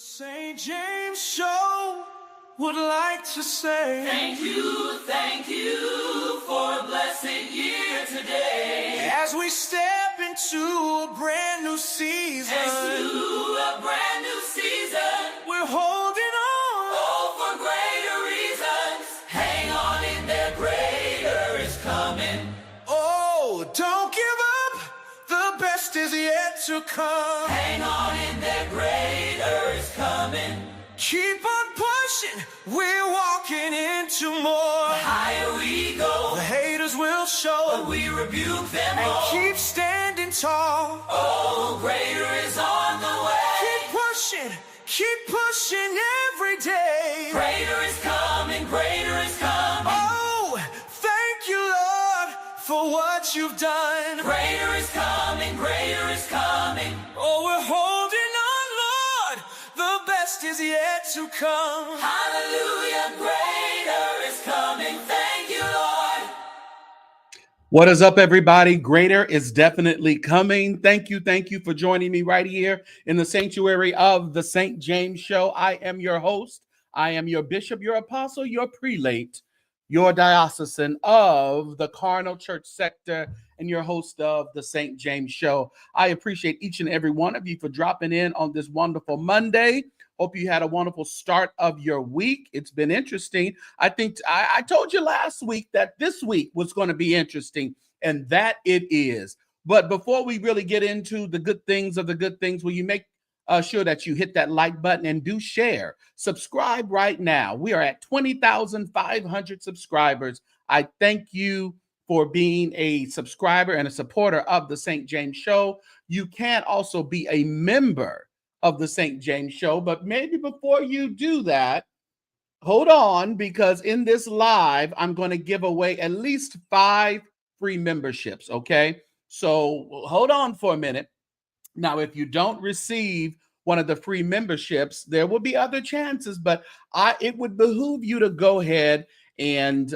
St. James Show would like to say thank you for a blessed year today. As we step into a brand new season, we're holding on. Oh, for greater reasons. Hang on in there, greater is coming. Oh, don't give up, the best is yet to come. Hang on in there, greater is coming. Keep on pushing, we're walking into more. The higher we go, the haters will show, but we rebuke them and all. keep standing tall. Oh, greater is on the way. Keep pushing every day. Greater is coming, greater is coming. Oh, thank you, Lord, for what you've done. Greater is coming, greater is coming. Oh, we're holding on, Lord, the best is yet to come. Hallelujah, greater is coming. Thank you, Lord. What is up, everybody? Greater is definitely coming. Thank you for joining me right here in the sanctuary of the St. James Show. I am your host. I am your bishop, your apostle, your prelate, your diocesan of the Carnal Church sector, and your host of the St. James Show. I appreciate each and every one of you for dropping in on this wonderful Monday. Hope you had a wonderful start of your week. It's been interesting. I think I told you last week that this week was going to be interesting, and that it is. But before we really get into the good things of the good things, will you make sure that you hit that like button and do share? Subscribe right now. We are at 20,500 subscribers. I thank you for being a subscriber and a supporter of the St. James Show. You can also be a member of the St. James Show, but maybe before you do that, hold on, because in this live, I'm going to give away at least 5 free memberships, okay? So hold on for a minute. Now, if you don't receive one of the free memberships, there will be other chances, but it would behoove you to go ahead and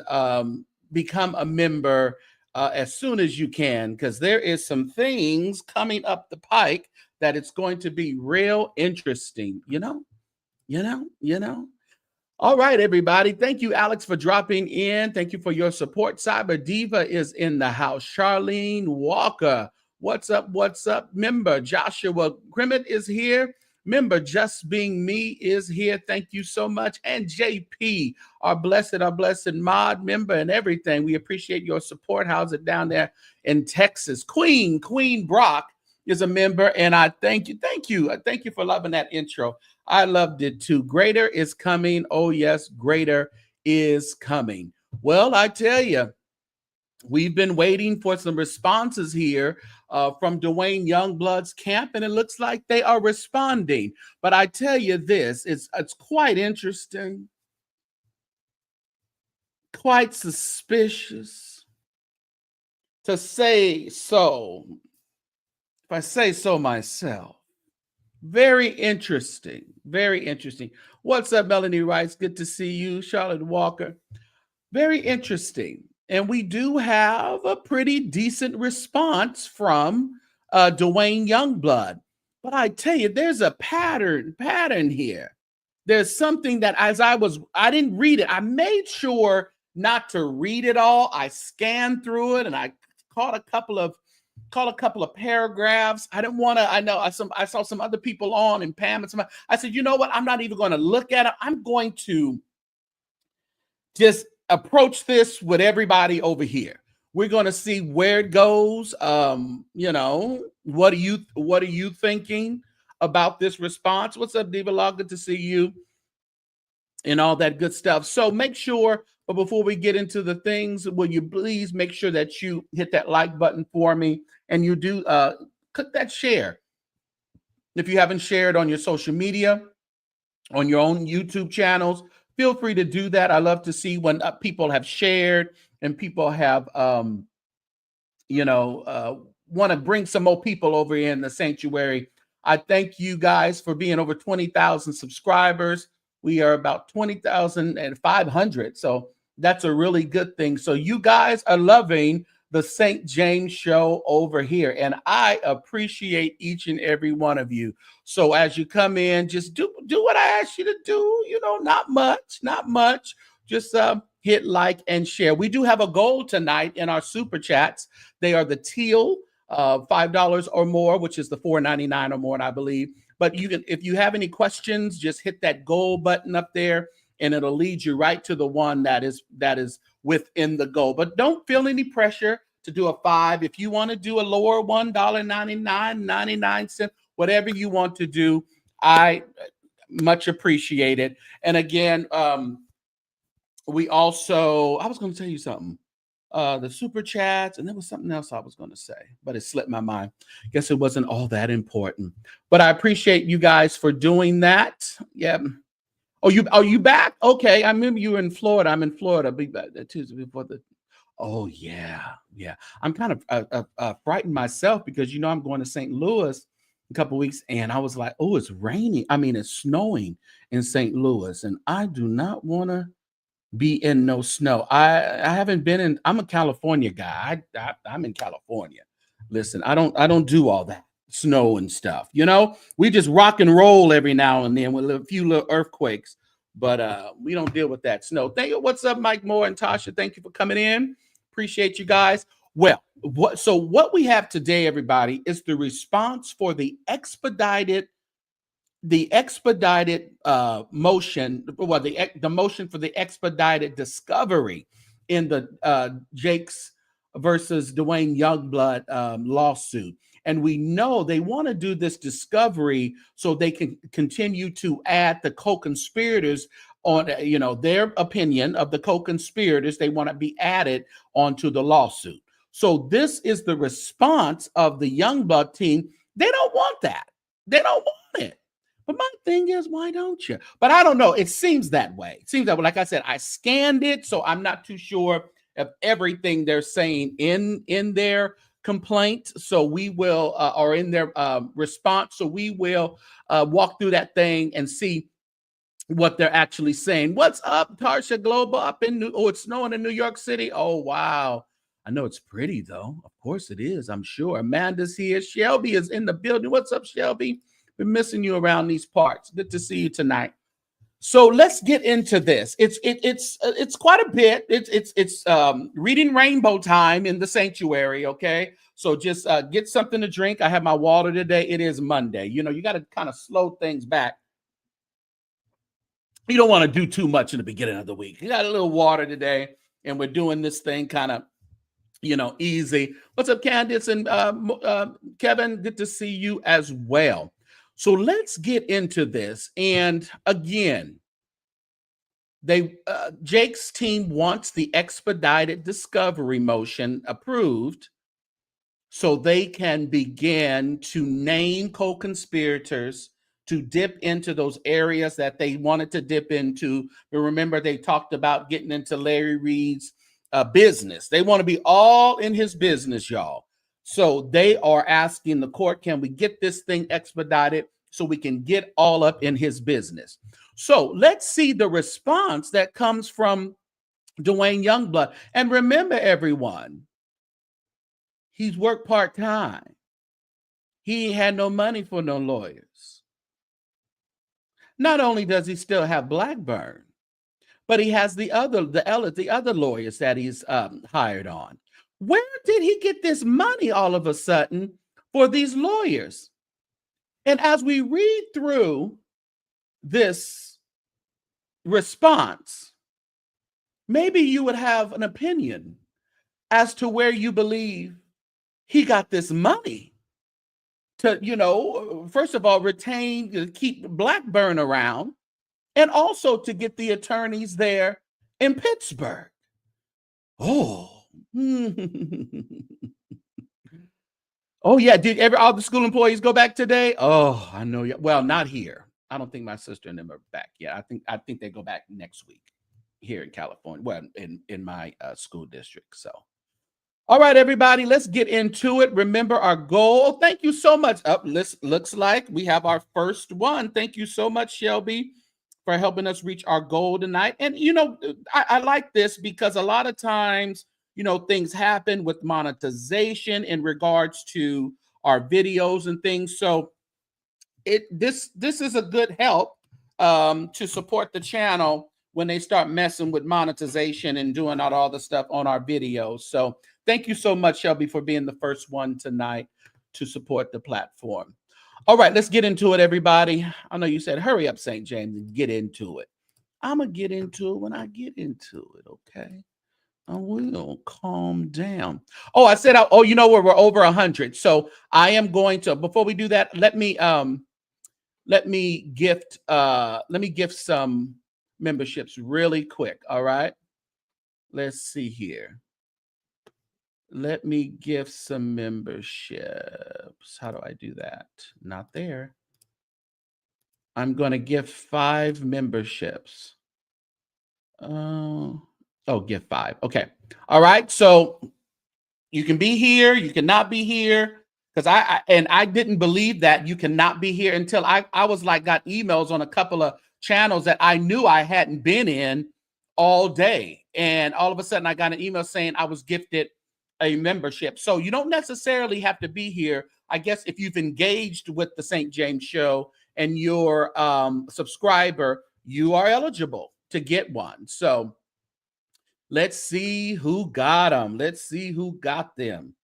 become a member as soon as you can, because there is some things coming up the pike that it's going to be real interesting, you know. All right, everybody. Thank you, Alex, for dropping in. Thank you for your support. Cyber Diva is in the house. Charlene Walker, what's up? Member Joshua Grimmett is here. Member Just Being Me is here. Thank you so much. And JP, our blessed mod member and everything. We appreciate your support. How's it down there in Texas? Queen Brock is a member, and I thank you. Thank you for loving that intro. I loved it too. Greater is coming. Oh yes, greater is coming. Well, I tell you, we've been waiting for some responses here from Duane Youngblood's camp, and it looks like they are responding. But I tell you this, it's quite interesting, quite suspicious, to say so. If I say so myself. Very interesting. What's up, Melanie Rice? Good to see you. Charlotte Walker. Very interesting. And we do have a pretty decent response from Duane Youngblood. But I tell you, there's a pattern here. There's something that I didn't read it. I made sure not to read it all. I scanned through it and I caught a couple of paragraphs. I didn't want to. I saw some other people on, and Pam and somebody. I said, you know what? I'm not even going to look at it. I'm going to just approach this with everybody over here. We're going to see where it goes. What are you thinking about this response? What's up, Diva Law? Good to see you, and all that good stuff. So make sure. But before we get into the things, will you please make sure that you hit that like button for me, and you do click that share. If you haven't shared on your social media, on your own YouTube channels, feel free to do that. I love to see when people have shared and people have, want to bring some more people over in the sanctuary. I thank you guys for being over 20,000 subscribers. We are about 20,500. So that's a really good thing. So you guys are loving the St. James Show over here. And I appreciate each and every one of you. So as you come in, just do what I asked you to do. You know, not much. Just hit like and share. We do have a goal tonight in our super chats. They are the teal, $5 or more, which is the $4.99 or more, I believe. But you can, if you have any questions, just hit that goal button up there, and it'll lead you right to the one that is within the goal. But don't feel any pressure to do a 5. If you want to do a lower $1.99, 99 cents, whatever you want to do, I much appreciate it. And again, we also, I was going to tell you something. The super chats, and there was something else I was going to say, but it slipped my mind. Guess it wasn't all that important. But I appreciate you guys for doing that. Yeah. Oh, you back? Okay, I remember you were in Florida. I'm in Florida. Be back Tuesday before the. Oh yeah. I'm kind of frightened myself because I'm going to St. Louis a couple weeks, and I was like, oh, it's raining. I mean, it's snowing in St. Louis, and I do not want to be in no snow. I haven't been in. I'm a California guy. I'm in California. Listen, I don't do all that snow and stuff. We just rock and roll every now and then with a few little earthquakes, but we don't deal with that snow. Thank you. What's up, Mike Moore and Tasha? Thank you for coming in. Appreciate you guys. Well, what we have today, everybody, is the response for the expedited motion, well, the motion for the expedited discovery in the Jakes versus Duane Youngblood lawsuit. And we know they want to do this discovery so they can continue to add the co-conspirators on, their opinion of the co-conspirators. They want to be added onto the lawsuit. So this is the response of the Youngblood team. They don't want that. They don't want it. But my thing is, why don't you? But I don't know. It seems that way. It seems that way. Like I said, I scanned it, so I'm not too sure of everything they're saying in their complaint. So we will, or in their response. So we will walk through that thing and see what they're actually saying. What's up, Tarsha Global? Up in it's snowing in New York City. Oh wow. I know it's pretty though. Of course it is. I'm sure. Amanda's here. Shelby is in the building. What's up, Shelby? Been missing you around these parts. Good to see you tonight. So let's get into this. It's quite a bit. It's reading rainbow time in the sanctuary. Okay, so just get something to drink. I have my water today. It is Monday. You got to kind of slow things back. You don't want to do too much in the beginning of the week. You got a little water today, and we're doing this thing kind of, easy. What's up, Candice and Kevin? Good to see you as well. So let's get into this. And again, Jake's team wants the expedited discovery motion approved so they can begin to name co-conspirators to dip into those areas that they wanted to dip into. But remember, they talked about getting into Larry Reed's business. They want to be all in his business, y'all. So they are asking the court, can we get this thing expedited so we can get all up in his business? So let's see the response that comes from Duane Youngblood. And remember, everyone, he's worked part-time. He had no money for no lawyers. Not only does he still have Blackburn, but he has the other lawyers that he's hired on. Where did he get this money all of a sudden for these lawyers? And as we read through this response, maybe you would have an opinion as to where you believe he got this money to, first of all, keep Blackburn around, and also to get the attorneys there in Pittsburgh. Oh. Oh yeah, did all the school employees go back today? Oh, I know. Well, not here. I don't think my sister and them are back yet. I think they go back next week here in California. Well, in my school district. So, all right, everybody, let's get into it. Remember our goal. Oh, thank you so much. Looks like we have our first one. Thank you so much, Shelby, for helping us reach our goal tonight. And I like this because a lot of times things happen with monetization in regards to our videos and things. So this is a good help to support the channel when they start messing with monetization and doing all the stuff on our videos. So thank you so much, Shelby, for being the first one tonight to support the platform. All right, let's get into it, everybody. I know you said, hurry up, St. James, and get into it. I'm going to get into it when I get into it, okay? I will calm down. Oh, I said, oh, you know what? We're over 100. So I am going to, before we do that, let me gift some memberships really quick. All right. Let's see here. Let me gift some memberships. How do I do that? Not there. I'm going to gift 5 memberships. Gift 5. Okay. All right. So you can be here. You cannot be here. Because I didn't believe that you cannot be here until I was like, got emails on a couple of channels that I knew I hadn't been in all day. And all of a sudden I got an email saying I was gifted a membership. So you don't necessarily have to be here. I guess if you've engaged with the St. James Show and you're subscriber, you are eligible to get one. So let's see who got them. Let's see who got them.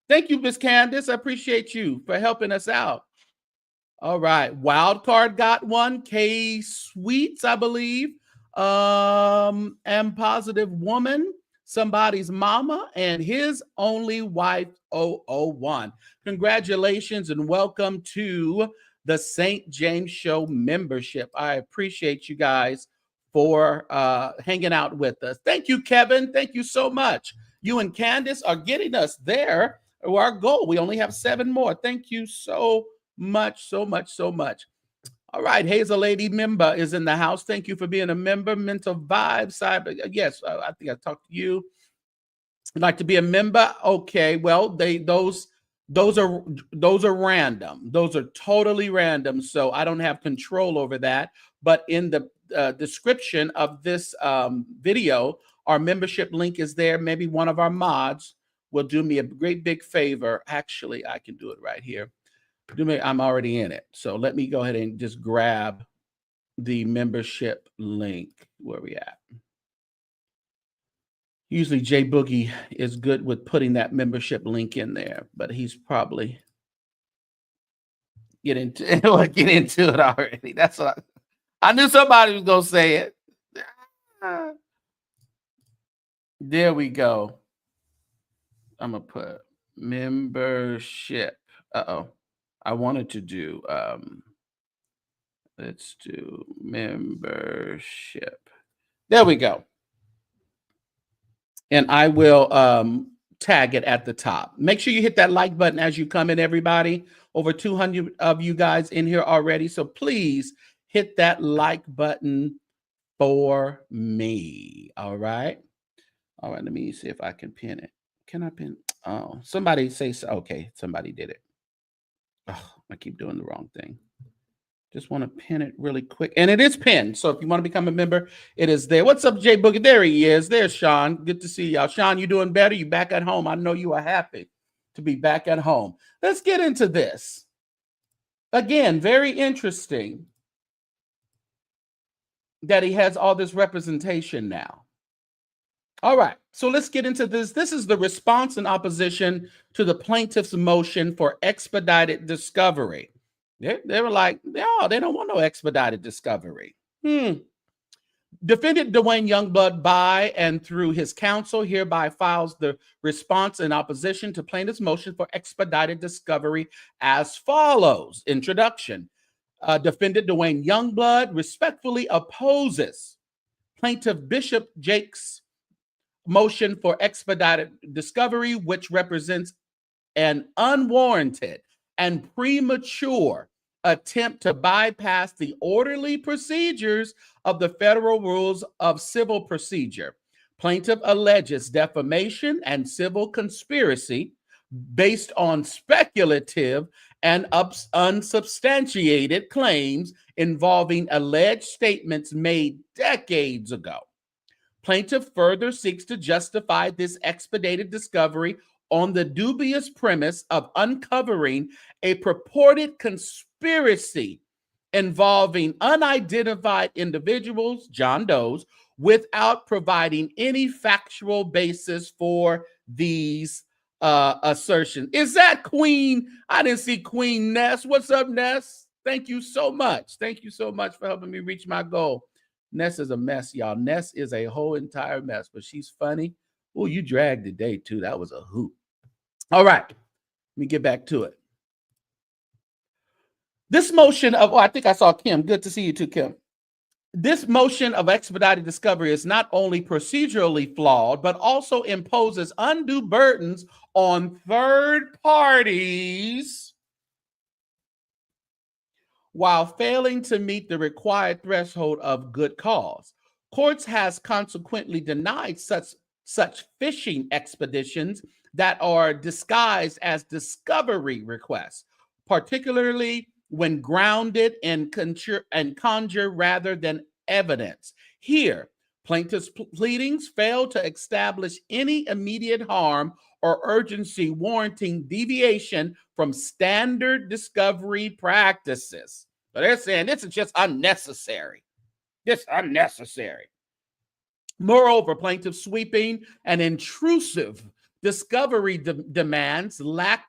Thank you, Miss Candace. I appreciate you for helping us out. All right. Wildcard got one. K Sweets, I believe. Am Positive Woman, Somebody's Mama, and His Only Wife 001. Congratulations and welcome to the St. James Show membership. I appreciate you guys for hanging out with us. Thank you, Kevin. Thank you so much. You and Candace are getting us there. Our goal. We only have 7 more. Thank you so much, so much, so much. All right, Hazel Lady member is in the house. Thank you for being a member. Mental Vibes, Cyber. Yes, I think I talked to you. You'd like to be a member? Okay, well, those are random. Those are totally random. So I don't have control over that. But in the description of this video, our membership link is there. Maybe one of our mods will do me a great big favor. Actually, I can do it right here. I'm already in it. So let me go ahead and just grab the membership link. Where we at? Usually Jay Boogie is good with putting that membership link in there, but he's probably get into it already. That's what I knew somebody was going to say it. There we go. I'm going to put membership. I wanted to do, let's do membership. There we go. And I will tag it at the top. Make sure you hit that like button as you come in, everybody. Over 200 of you guys in here already. So please hit that like button for me. All right. All right. Let me see if I can pin it. Can I pin? Oh, somebody say so. Okay. Somebody did it. Oh, I keep doing the wrong thing. Just want to pin it really quick. And it is pinned. So if you want to become a member, it is there. What's up, Jay Boogie? There he is. There's Sean. Good to see y'all. Sean, you doing better? You back at home? I know you are happy to be back at home. Let's get into this. Again, very interesting that he has all this representation now. All right, so let's get into this. This is the response in opposition to the plaintiff's motion for expedited discovery. They were like, no, they don't want no expedited discovery. Defendant Duane Youngblood by and through his counsel hereby files the response in opposition to plaintiff's motion for expedited discovery as follows. Introduction. Defendant Duane Youngblood respectfully opposes Plaintiff Bishop Jake's motion for expedited discovery, which represents an unwarranted and premature attempt to bypass the orderly procedures of the federal rules of civil procedure. Plaintiff alleges defamation and civil conspiracy based on speculative and unsubstantiated claims involving alleged statements made decades ago. Plaintiff further seeks to justify this expedited discovery on the dubious premise of uncovering a purported conspiracy involving unidentified individuals, John Does, without providing any factual basis for these assertions. Is that Queen? I didn't see Queen Ness. What's up, Ness? Thank you so much. Thank you so much for helping me reach my goal. Ness is a mess, y'all. Ness is a whole entire mess, but she's funny. Oh, you dragged today, too. That was a hoot. All right. Let me get back to it. This motion of, I think I saw Kim. Good to see you too, Kim. This motion of expedited discovery is not only procedurally flawed, but also imposes undue burdens on third parties while failing to meet the required threshold of good cause. Courts has consequently denied such fishing expeditions that are disguised as discovery requests, particularly when grounded in conjure rather than evidence. Here, plaintiff's pleadings fail to establish any immediate harm or urgency warranting deviation from standard discovery practices. So they're saying this is just unnecessary. This unnecessary. Moreover, plaintiff's sweeping and intrusive discovery demands lack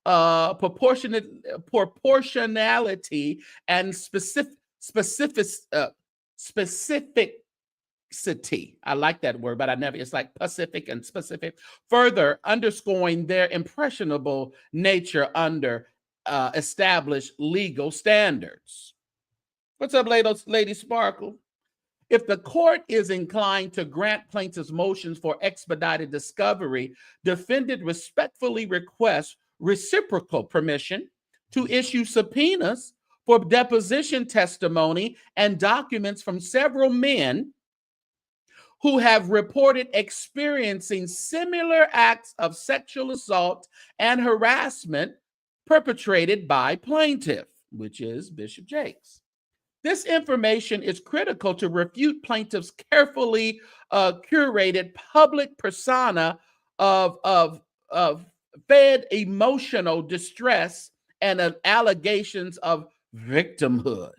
proportionality and specificity. I like that word, but it's like Pacific and specific, further underscoring their impressionable nature under established legal standards. What's up, Lady Sparkle? If the court is inclined to grant plaintiff's motions for expedited discovery, defendant respectfully requests reciprocal permission to issue subpoenas for deposition testimony and documents from several men who have reported experiencing similar acts of sexual assault and harassment perpetrated by plaintiff, which is Bishop Jakes. This information is critical to refute plaintiff's carefully curated public persona of fed emotional distress and allegations of victimhood.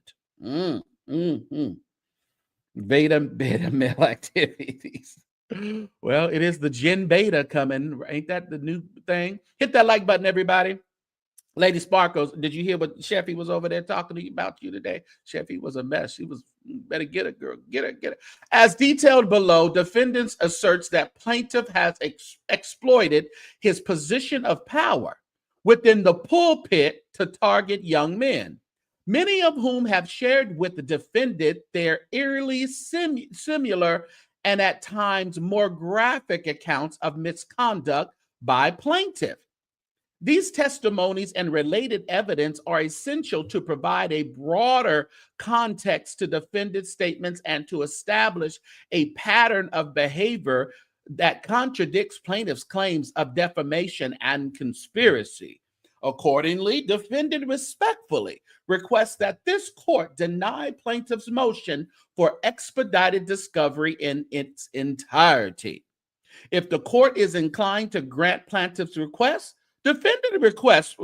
Beta male activities. Well, it is the Gen Beta coming. Ain't that the new thing? Hit that like button, everybody. Lady Sparkles, did you hear what Sheffy was over there talking to you about you today? Sheffy was a mess. She was, better get it, girl. Get it. As detailed below, defendants asserts that plaintiff has exploited his position of power within the pulpit to target young men, many of whom have shared with the defendant their eerily similar and at times more graphic accounts of misconduct by plaintiff. These testimonies and related evidence are essential to provide a broader context to defendant's statements and to establish a pattern of behavior that contradicts plaintiff's claims of defamation and conspiracy. Accordingly, defendant respectfully requests that this court deny plaintiff's motion for expedited discovery in its entirety. If the court is inclined to grant plaintiff's request, defendant requests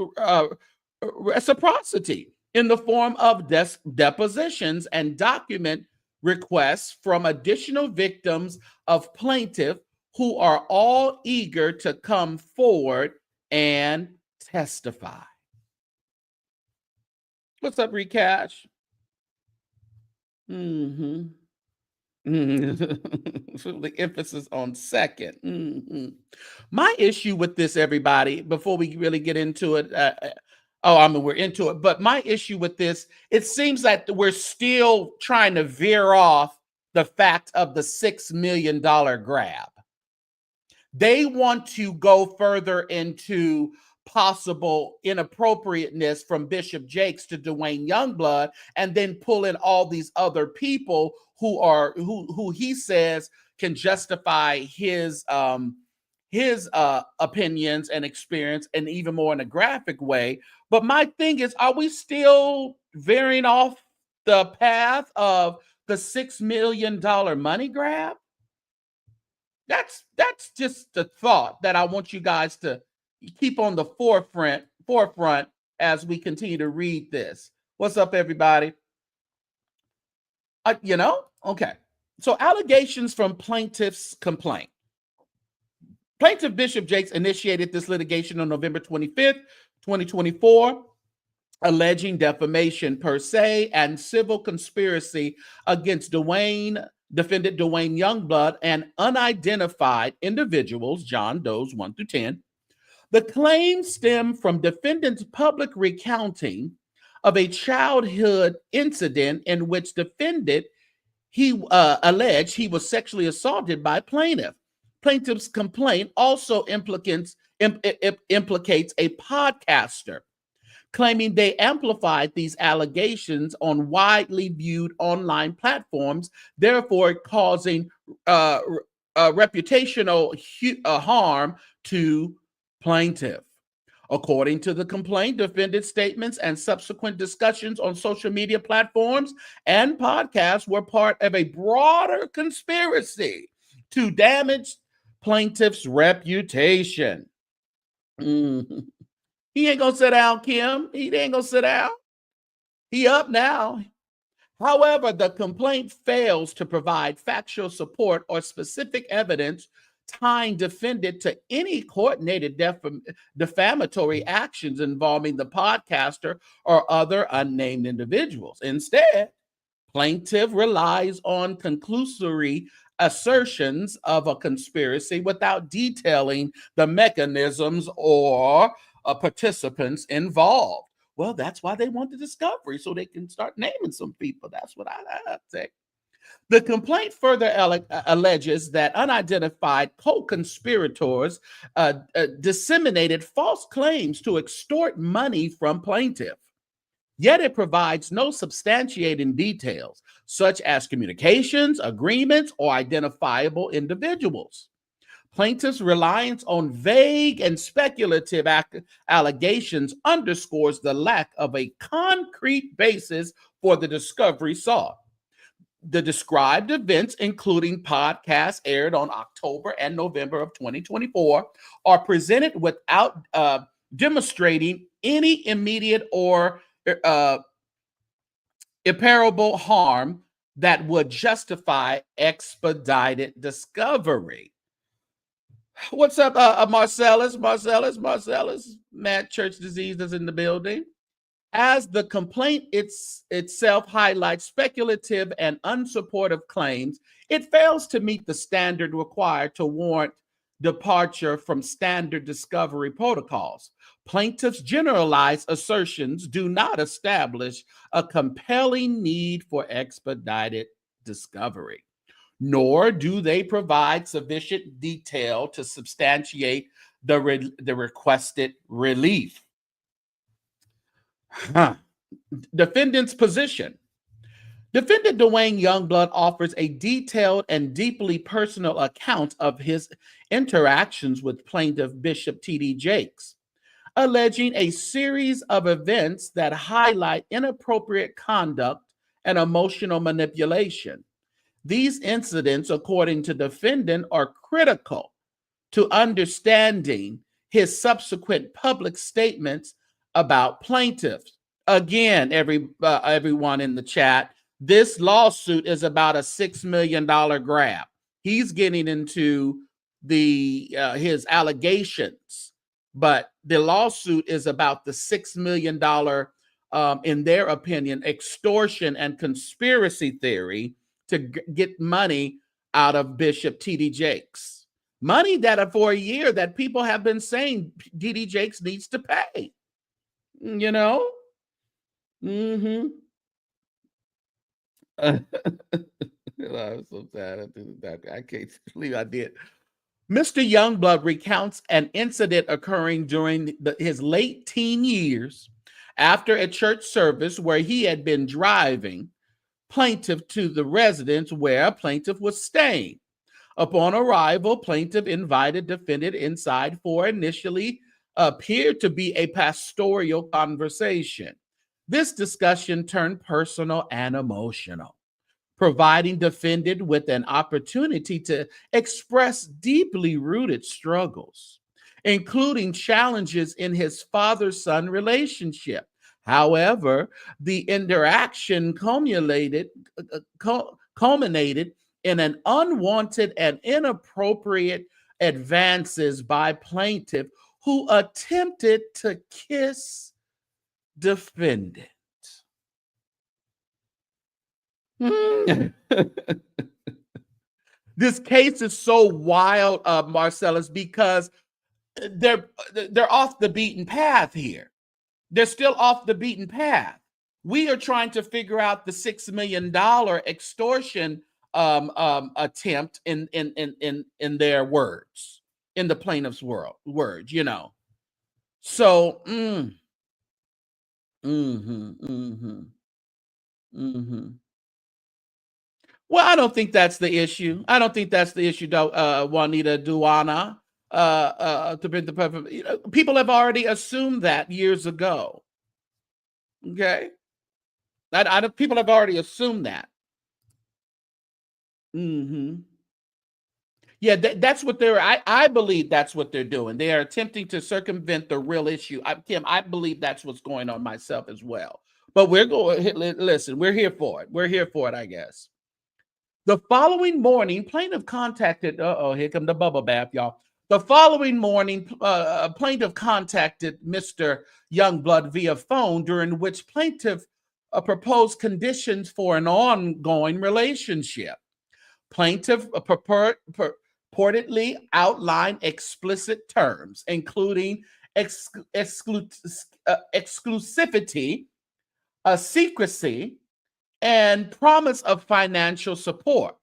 reciprocity in the form of depositions and document requests from additional victims of plaintiff who are all eager to come forward and testify. What's up, Recash? The emphasis on second. My issue with this, everybody, before we really get into it, we're into it, but my issue with this, it seems that we're still trying to veer off the fact of the $6 million grab. They want to go further into possible inappropriateness from Bishop Jakes to Duane Youngblood, and then pull in all these other people who he says can justify his opinions and experience, and even more in a graphic way. But my thing is, are we still veering off the path of the $6 million money grab? That's just the thought that I want you guys to keep on the forefront as we continue to read this. What's up, everybody? Okay. So allegations from plaintiff's complaint. Plaintiff Bishop Jakes initiated this litigation on November 25th, 2024, alleging defamation per se and civil conspiracy against defendant Duane Youngblood and unidentified individuals, John Does 1 through 10. The claims stem from defendant's public recounting of a childhood incident in which defendant alleged he was sexually assaulted by plaintiff. Plaintiff's complaint also implicates a podcaster, claiming they amplified these allegations on widely viewed online platforms, therefore causing reputational harm to plaintiff. According to the complaint, defendant statements and subsequent discussions on social media platforms and podcasts were part of a broader conspiracy to damage plaintiff's reputation. Mm-hmm. He ain't gonna sit down, Kim. He ain't gonna sit down. He up now. However, the complaint fails to provide factual support or specific evidence tying defendant to any coordinated defamatory actions involving the podcaster or other unnamed individuals. Instead, plaintiff relies on conclusory assertions of a conspiracy without detailing the mechanisms or participants involved. Well, that's why they want the discovery, so they can start naming some people. That's what I say. The complaint further alleges that unidentified co-conspirators disseminated false claims to extort money from plaintiff. Yet it provides no substantiating details, such as communications, agreements, or identifiable individuals. Plaintiff's reliance on vague and speculative allegations underscores the lack of a concrete basis for the discovery sought. The described events, including podcasts aired on October and November of 2024, are presented without demonstrating any immediate or irreparable harm that would justify expedited discovery. What's up, Marcellus? Mad Church Disease is in the building. As the complaint itself highlights speculative and unsupportive claims, it fails to meet the standard required to warrant departure from standard discovery protocols. Plaintiffs' generalized assertions do not establish a compelling need for expedited discovery, nor do they provide sufficient detail to substantiate the requested relief. Defendant's position. Defendant Duane Youngblood offers a detailed and deeply personal account of his interactions with plaintiff Bishop T.D. Jakes, alleging a series of events that highlight inappropriate conduct and emotional manipulation. These incidents, according to defendant, are critical to understanding his subsequent public statements about plaintiffs. Again, everyone in the chat, this lawsuit is about a $6 million grab. He's getting into his allegations, but the lawsuit is about the $6 million, in their opinion, extortion and conspiracy theory to get money out of Bishop T.D. Jakes. Money that for a year that people have been saying T.D. Jakes needs to pay. You know? Mm-hmm. I'm so sad. I can't believe I did. Mr. Youngblood recounts an incident occurring during his late teen years after a church service where he had been driving plaintiff to the residence where plaintiff was staying. Upon arrival, plaintiff invited defendant inside for initially appeared to be a pastoral conversation. This discussion turned personal and emotional. providing defendant with an opportunity to express deeply rooted struggles, including challenges in his father-son relationship. However, the interaction culminated in an unwanted and inappropriate advances by plaintiff who attempted to kiss defendant. This case is so wild, Marcellus, because they're off the beaten path here. They're still off the beaten path. We are trying to figure out the $6 million extortion attempt in their words, in the plaintiff's words, you know. So, Well, I don't think that's the issue. I don't think that's the issue, Juanita Duana. To be the perfect, you know, people have already assumed that years ago. Okay, people have already assumed that. Yeah, that's what they're. I believe that's what they're doing. They are attempting to circumvent the real issue. Kim, I believe that's what's going on myself as well. But we're going. Listen, we're here for it. We're here for it, I guess. The following morning, plaintiff contacted. Here come the bubble bath, y'all. The following morning, plaintiff contacted Mr. Youngblood via phone, during which plaintiff proposed conditions for an ongoing relationship. Plaintiff purportedly outlined explicit terms, including exclusivity, secrecy, and promise of financial support.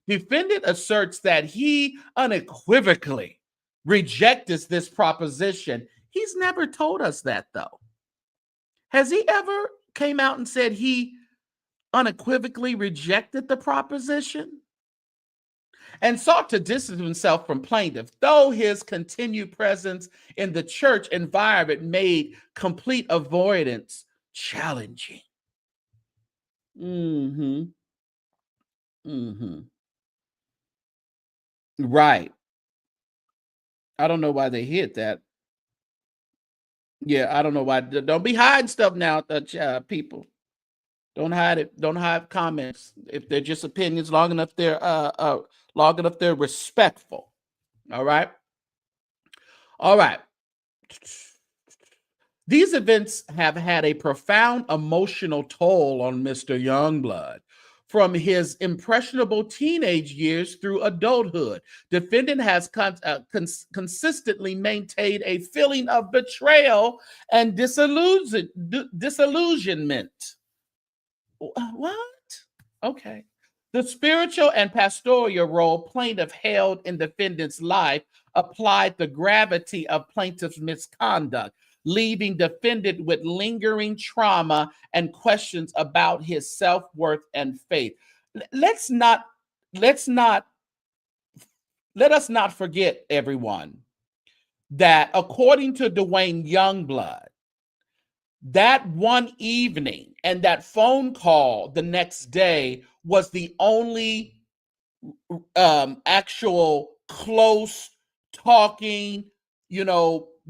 Defendant asserts that he unequivocally rejects this proposition. He's never told us that, though. Has he ever came out and said he unequivocally rejected the proposition? And sought to distance himself from plaintiff, though his continued presence in the church environment made complete avoidance challenging. Right. I don't know why they hid that. Yeah, I don't know why. Don't be hiding stuff now, people. Don't hide it. Don't hide comments. If they're just opinions, long enough they're respectful. All right. All right. These events have had a profound emotional toll on Mr. Youngblood. From his impressionable teenage years through adulthood, defendant has consistently maintained a feeling of betrayal and disillusionment. What? Okay. The spiritual and pastoral role plaintiff held in defendant's life applied the gravity of plaintiff's misconduct, leaving defendant with lingering trauma and questions about his self-worth and faith. Let us not forget, everyone, that according to Duane Youngblood, that one evening and that phone call the next day was the only actual close talking,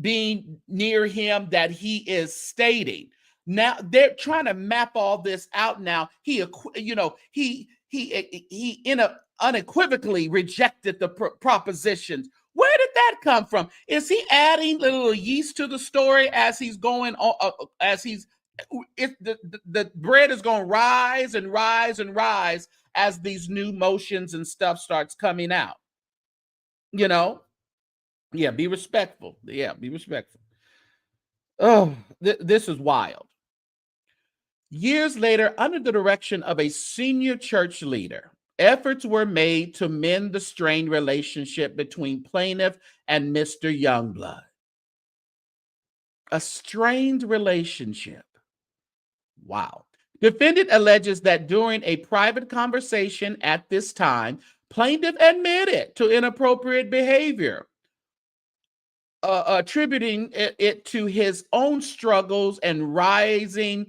being near him that he is stating. Now they're trying to map all this out. Now he unequivocally rejected the propositions. Where did that come from? Is he adding a little yeast to the story as he's going on? The bread is going to rise and rise and rise as these new motions and stuff starts coming out. Yeah, be respectful. Yeah, be respectful. Oh, this is wild. Years later, under the direction of a senior church leader, efforts were made to mend the strained relationship between plaintiff and Mr. Youngblood. A strained relationship. Wow. Defendant alleges that during a private conversation at this time, plaintiff admitted to inappropriate behavior, attributing it to his own struggles and rising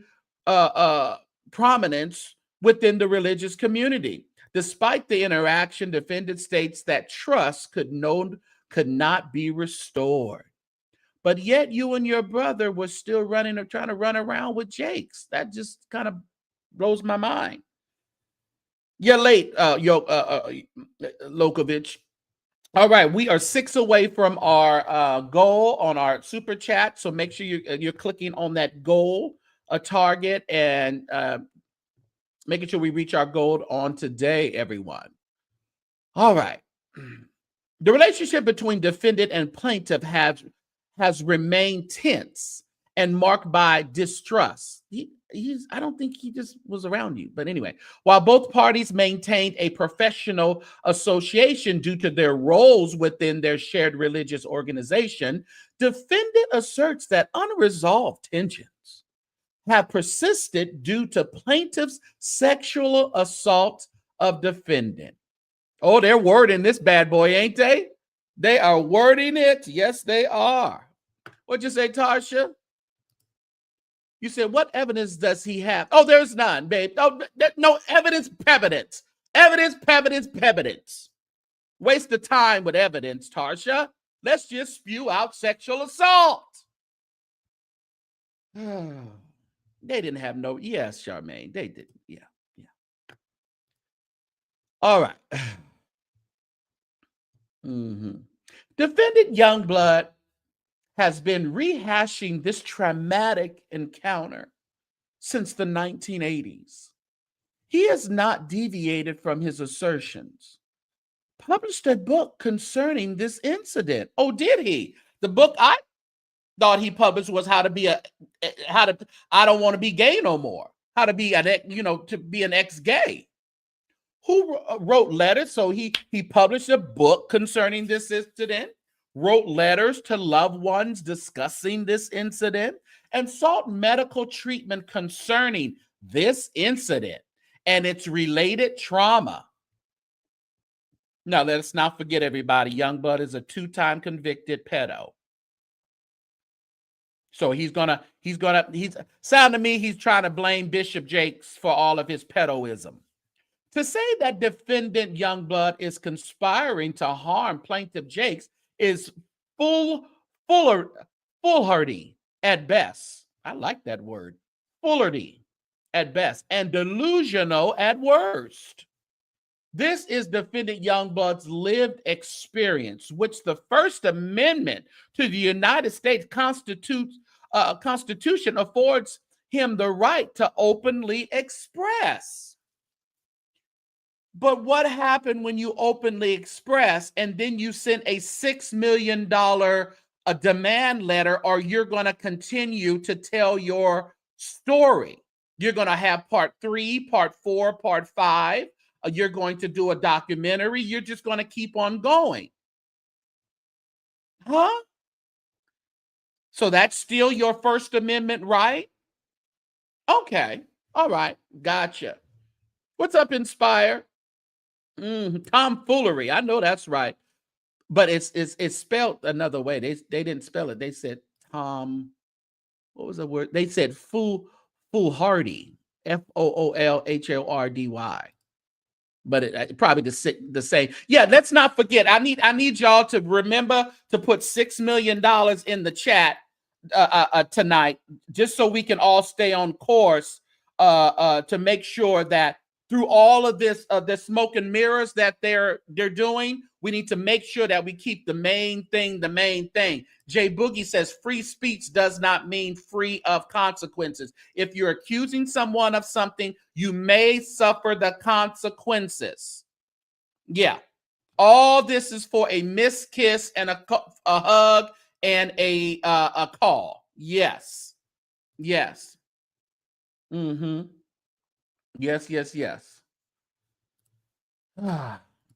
prominence within the religious community. Despite the interaction, defendant states that trust could not be restored. But yet you and your brother were still running or trying to run around with Jakes. That just kind of blows my mind. You're late, Lokovich. All right, we are 6 away from our goal on our super chat. So make sure you're clicking on that goal, a target, and making sure we reach our goal on today, everyone. All right. The relationship between defendant and plaintiff has remained tense and marked by distrust. I don't think he just was around you. But anyway, while both parties maintained a professional association due to their roles within their shared religious organization, defendant asserts that unresolved tensions have persisted due to plaintiff's sexual assault of defendant. Oh, they're wording this bad boy, ain't they? They are wording it. Yes, they are. What'd you say, Tarsha? You said, what evidence does he have? Oh, there's none, babe. No evidence, evidence. Evidence. Waste the time with evidence, Tarsha. Let's just spew out sexual assault. They didn't have no. Yes, Charmaine, they didn't. Yeah. All right. Defendant Youngblood has been rehashing this traumatic encounter since the 1980s. He has not deviated from his assertions. Published a book concerning this incident. Oh, did he? The book I thought he published was I don't want to be gay no more. How to be to be an ex-gay. Who wrote letters? So he published a book concerning this incident, wrote letters to loved ones discussing this incident, and sought medical treatment concerning this incident and its related trauma. Now, let's not forget, everybody, Youngblood is a 2-time convicted pedo. So he's sound to me, he's trying to blame Bishop Jakes for all of his pedoism. To say that defendant Youngblood is conspiring to harm plaintiff Jakes is foolhardy at best. I like that word. Foolhardy at best and delusional at worst. This is defendant Youngblood's lived experience, which the First Amendment to the United States Constitution affords him the right to openly express. But what happened when you openly express and then you send a $6 million demand letter, or you're going to continue to tell your story? You're going to have part 3, part 4, part 5. You're going to do a documentary. You're just going to keep on going. Huh? So that's still your First Amendment right? Okay. All right. Gotcha. What's up, Inspire? Tomfoolery. I know that's right. But it's spelled another way. They didn't spell it. They said Tom. What was the word? They said foolhardy. Foolhardy. But it probably the same. Yeah, let's not forget. I need y'all to remember to put $6 million in the chat tonight, just so we can all stay on course to make sure that through all of this, the smoke and mirrors that they're doing, we need to make sure that we keep the main thing. Jay Boogie says free speech does not mean free of consequences. If you're accusing someone of something, you may suffer the consequences. Yeah. All this is for a missed kiss and a hug and a call. Yes. Yes. Yes.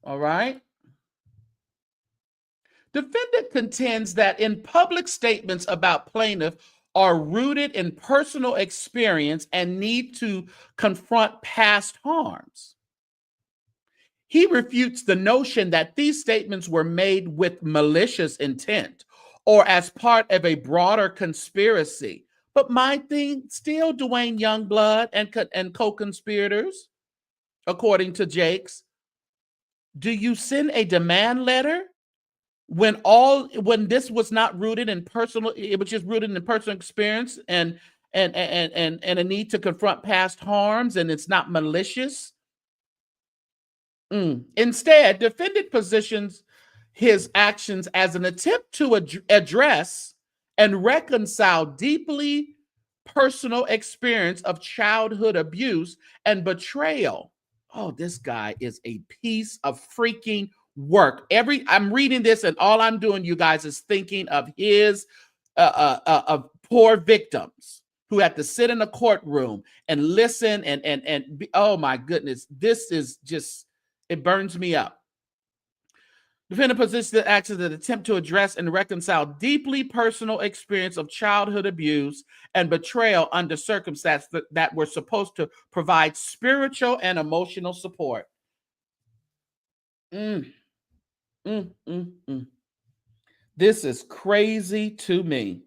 All right. Defendant contends that in public statements about plaintiff are rooted in personal experience and need to confront past harms. He refutes the notion that these statements were made with malicious intent or as part of a broader conspiracy. But my thing still, Dwayne Youngblood and co-conspirators, according to Jakes. Do you send a demand letter when this was not rooted in personal, it was just rooted in personal experience and a need to confront past harms, and it's not malicious? Instead, defendant positions his actions as an attempt to address and reconcile deeply personal experience of childhood abuse and betrayal. Oh, this guy is a piece of freaking work. I'm reading this, and all I'm doing, you guys, is thinking of his of poor victims who had to sit in a courtroom and listen and be, oh my goodness, this is just, it burns me up. Defendant positions the actions that attempt to address and reconcile deeply personal experience of childhood abuse and betrayal under circumstances that were supposed to provide spiritual and emotional support. This is crazy to me.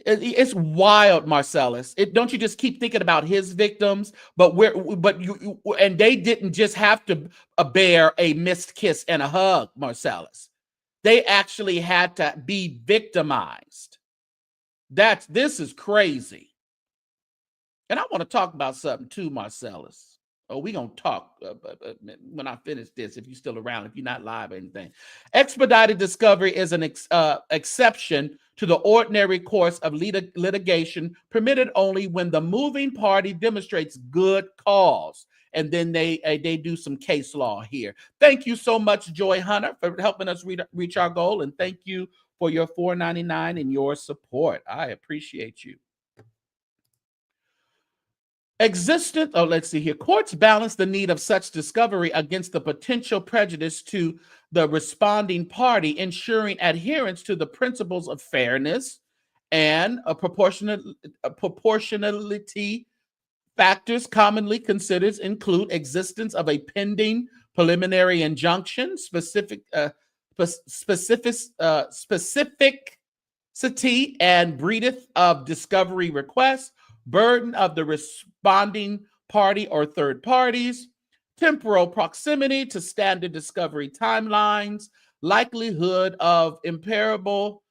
It's wild, Marcellus. Don't you just keep thinking about his victims? But they didn't just have to bear a missed kiss and a hug, Marcellus. They actually had to be victimized. This is crazy. And I want to talk about something too, Marcellus. Oh, we're going to talk when I finish this, if you're still around, if you're not live or anything. Expedited discovery is an exception to the ordinary course of litigation, permitted only when the moving party demonstrates good cause. And then they do some case law here. Thank you so much, Joy Hunter, for helping us reach our goal. And thank you for your $4.99 and your support. I appreciate you. Let's see here. Courts balance the need of such discovery against the potential prejudice to the responding party, ensuring adherence to the principles of fairness and proportionality. Factors commonly considered include existence of a pending preliminary injunction, specificity and breadth of discovery requests, burden of the responding party or third parties, temporal proximity to standard discovery timelines, likelihood of irreparable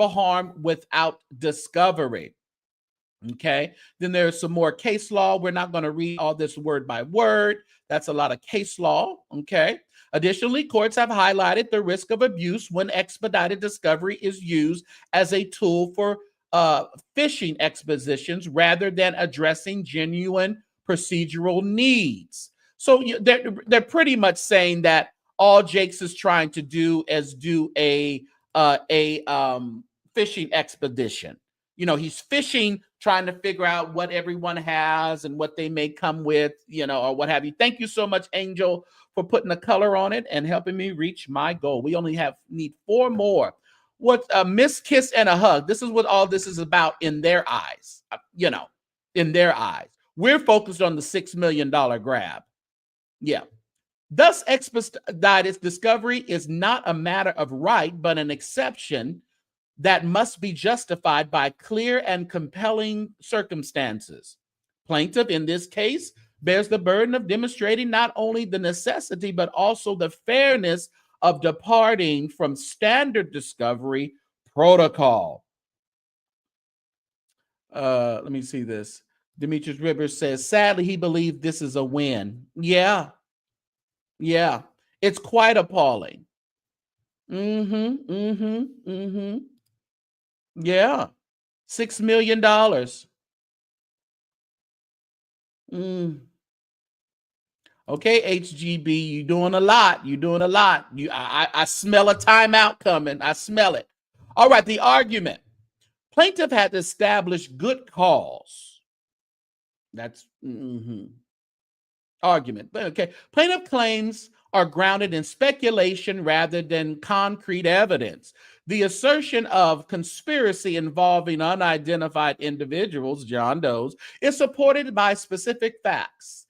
harm without discovery. Okay, then there's some more case law. We're not going to read all this word by word. That's a lot of case law. Okay. Additionally, courts have highlighted the risk of abuse when expedited discovery is used as a tool for fishing expeditions rather than addressing genuine procedural needs. So they're pretty much saying that all Jakes is trying to do is do a fishing expedition. You know, he's fishing, trying to figure out what everyone has and what they may come with, or what have you. Thank you so much, Angel, for putting a color on it and helping me reach my goal. We only need 4 more. What a missed kiss and a hug. This is what all this is about in their eyes. In their eyes. We're focused on the $6 million grab. Yeah. Thus, expedited discovery is not a matter of right, but an exception that must be justified by clear and compelling circumstances. Plaintiff, in this case, bears the burden of demonstrating not only the necessity, but also the fairness of departing from standard discovery protocol. Let me see this. Demetrius Rivers says, sadly, he believes this is a win. Yeah. It's quite appalling. Yeah. $6 million. Okay, HGB, you're doing a lot. I smell a timeout coming. I smell it. All right, the argument. Plaintiff had to establish good cause. That's argument. Okay. Plaintiff claims are grounded in speculation rather than concrete evidence. The assertion of conspiracy involving unidentified individuals, John Doe's, is unsupported by specific facts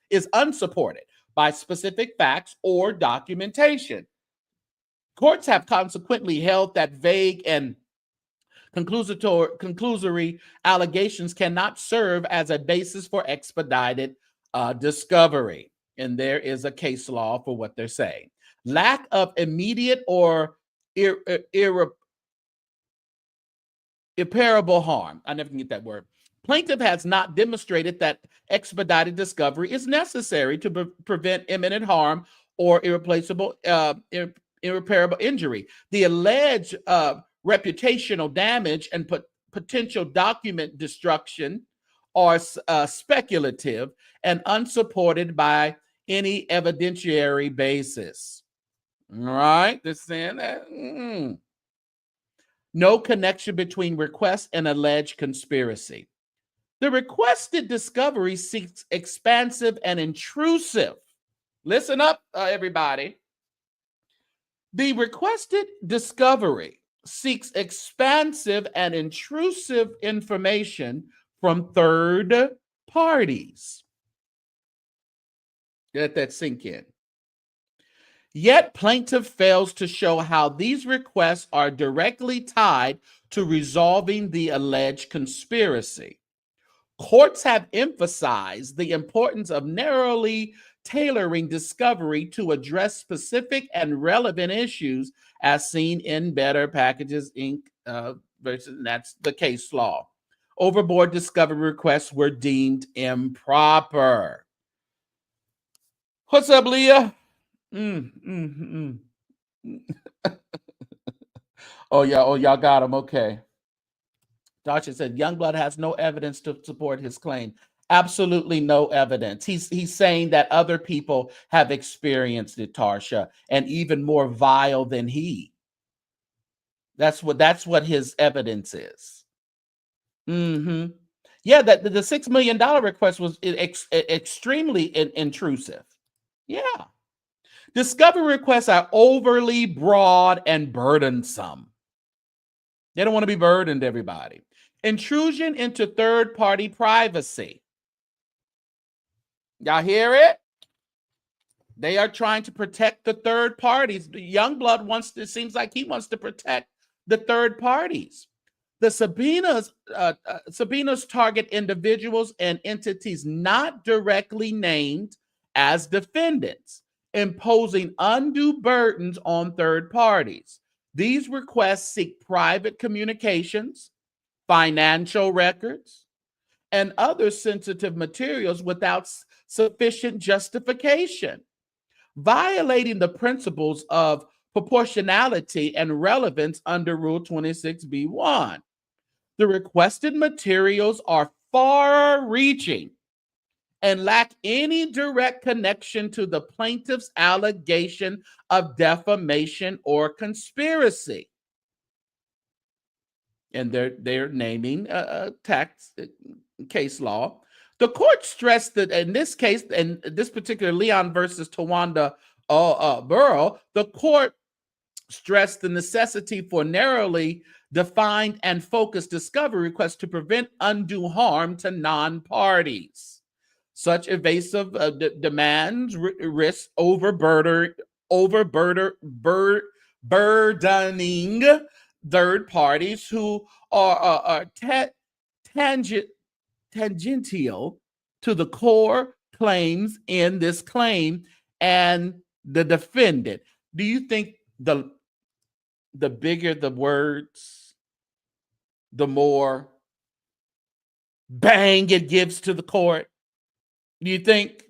or documentation. Courts have consequently held that vague and conclusory allegations cannot serve as a basis for expedited discovery. And there is a case law for what they're saying. Lack of immediate or irreparable harm. I never can get that word. Plaintiff has not demonstrated that expedited discovery is necessary to prevent imminent harm or irreparable injury. The alleged reputational damage and potential document destruction are speculative and unsupported by any evidentiary basis. All right, they're saying that. No connection between request and alleged conspiracy. The requested discovery seeks expansive and intrusive. Listen up, everybody. The requested discovery seeks expansive and intrusive information from third parties. Let that sink in. Yet plaintiff fails to show how these requests are directly tied to resolving the alleged conspiracy. Courts have emphasized the importance of narrowly tailoring discovery to address specific and relevant issues as seen in Better Packages, Inc. Versus that's the case law. Overboard discovery requests were deemed improper. What's up, Leah? Oh, y'all got him. Okay. Dasha said Youngblood has no evidence to support his claim. Absolutely no evidence. He's saying that other people have experienced it, Tarsha, and even more vile than he. That's what his evidence is. Yeah, that the $6 million request was extremely intrusive. Yeah. Discovery requests are overly broad and burdensome. They don't want to be burdened, everybody. Intrusion into third-party privacy. Y'all hear it? They are trying to protect the third parties. Youngblood it seems like he wants to protect the third parties. The subpoenas target individuals and entities not directly named as defendants, imposing undue burdens on third parties. These requests seek private communications, financial records, and other sensitive materials without sufficient justification, violating the principles of proportionality and relevance under Rule 26b-1. The requested materials are far-reaching and lack any direct connection to the plaintiff's allegation of defamation or conspiracy. And they're naming a case law. The court stressed that in this case, in this particular Leon versus Tawanda Burrow, the court stressed the necessity for narrowly defined and focused discovery requests to prevent undue harm to non-parties. Such evasive demands risk burdening third parties who are tangential to the core claims in this claim and the defendant. Do you think the bigger the words, the more bang it gives to the court? Do you think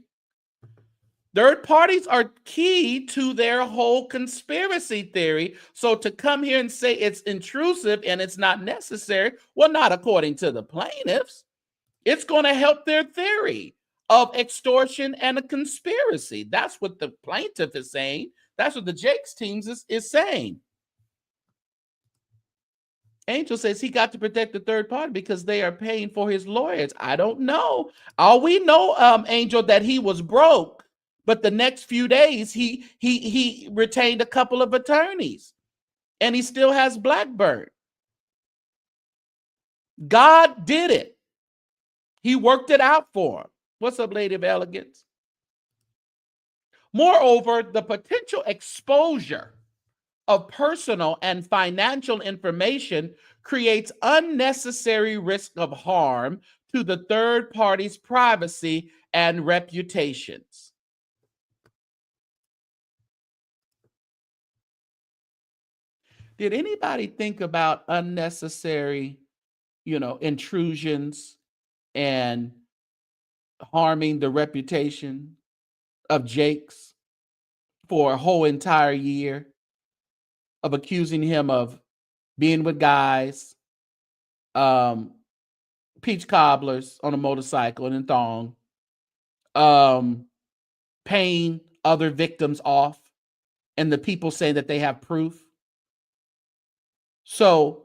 third parties are key to their whole conspiracy theory? So to come here and say it's intrusive and it's not necessary, well, not according to the plaintiffs. It's going to help their theory of extortion and a conspiracy. That's what the plaintiff is saying. That's what the Jakes teams is saying. Angel says he got to protect the third party because they are paying for his lawyers. I don't know. All we know, Angel, that he was broke, but the next few days he retained a couple of attorneys, and he still has Blackbird. God did it. He worked it out for him. What's up, Lady of Elegance? Moreover, the potential exposure of personal and financial information creates unnecessary risk of harm to the third party's privacy and reputations. Did anybody think about unnecessary, intrusions and harming the reputation of Jake's for a whole entire year, of accusing him of being with guys, um, peach cobblers on a motorcycle and in thong, paying other victims off, and the people saying that they have proof? So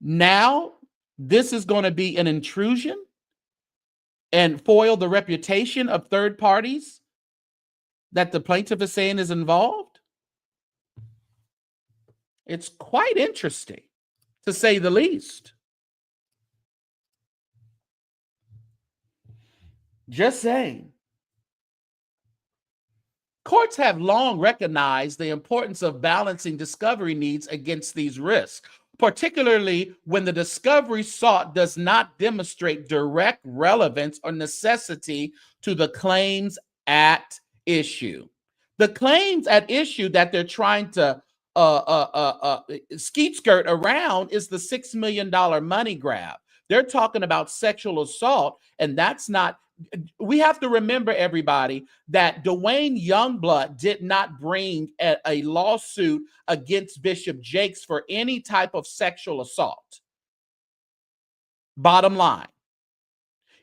now this is going to be an intrusion and foil the reputation of third parties that the plaintiff is saying is involved. It's quite interesting, to say the least. Just saying. Courts have long recognized the importance of balancing discovery needs against these risks, particularly when the discovery sought does not demonstrate direct relevance or necessity to the claims at issue. The claims at issue that they're trying to skeet skirt around is the $6 million money grab. They're talking about sexual assault, and that's not. We have to remember, everybody, that Duane Youngblood did not bring a lawsuit against Bishop Jakes for any type of sexual assault. Bottom line,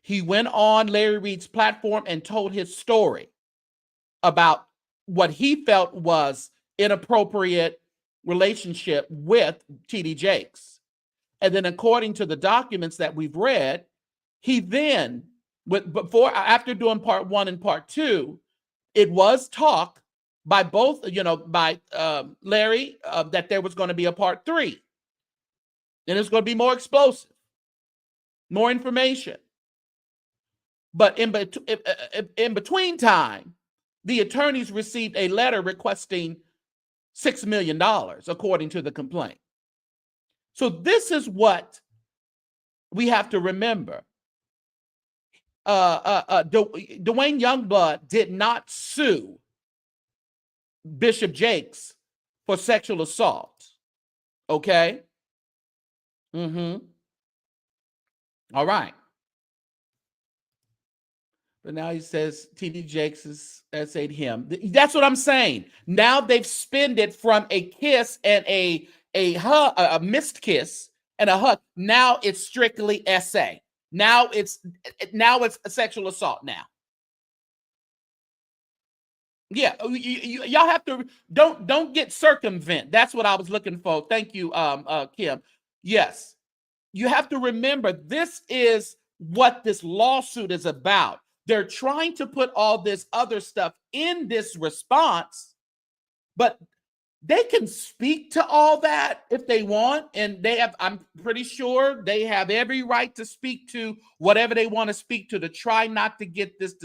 he went on Larry Reed's platform and told his story about what he felt was inappropriate relationship with TD Jakes. And then, according to the documents that we've read, he then, after doing part 1 and part 2, it was talk by both, by Larry, that there was going to be a part 3. And it's going to be more explosive, more information. But in between time, the attorneys received a letter requesting $6 million, according to the complaint. So this is what we have to remember. Duane Youngblood did not sue Bishop Jakes for sexual assault. Okay? All right. But now he says TD Jakes is essayed him. That's what I'm saying. Now they've spun it from a kiss and a hug, a missed kiss and a hug. Now it's strictly essay. Now it's a sexual assault now. Yeah, y'all have to don't get circumvent. That's what I was looking for. Thank you, Kim. Yes, you have to remember this is what this lawsuit is about. They're trying to put all this other stuff in this response, but they can speak to all that if they want, and I'm pretty sure they have every right to speak to whatever they want to speak to try not to get this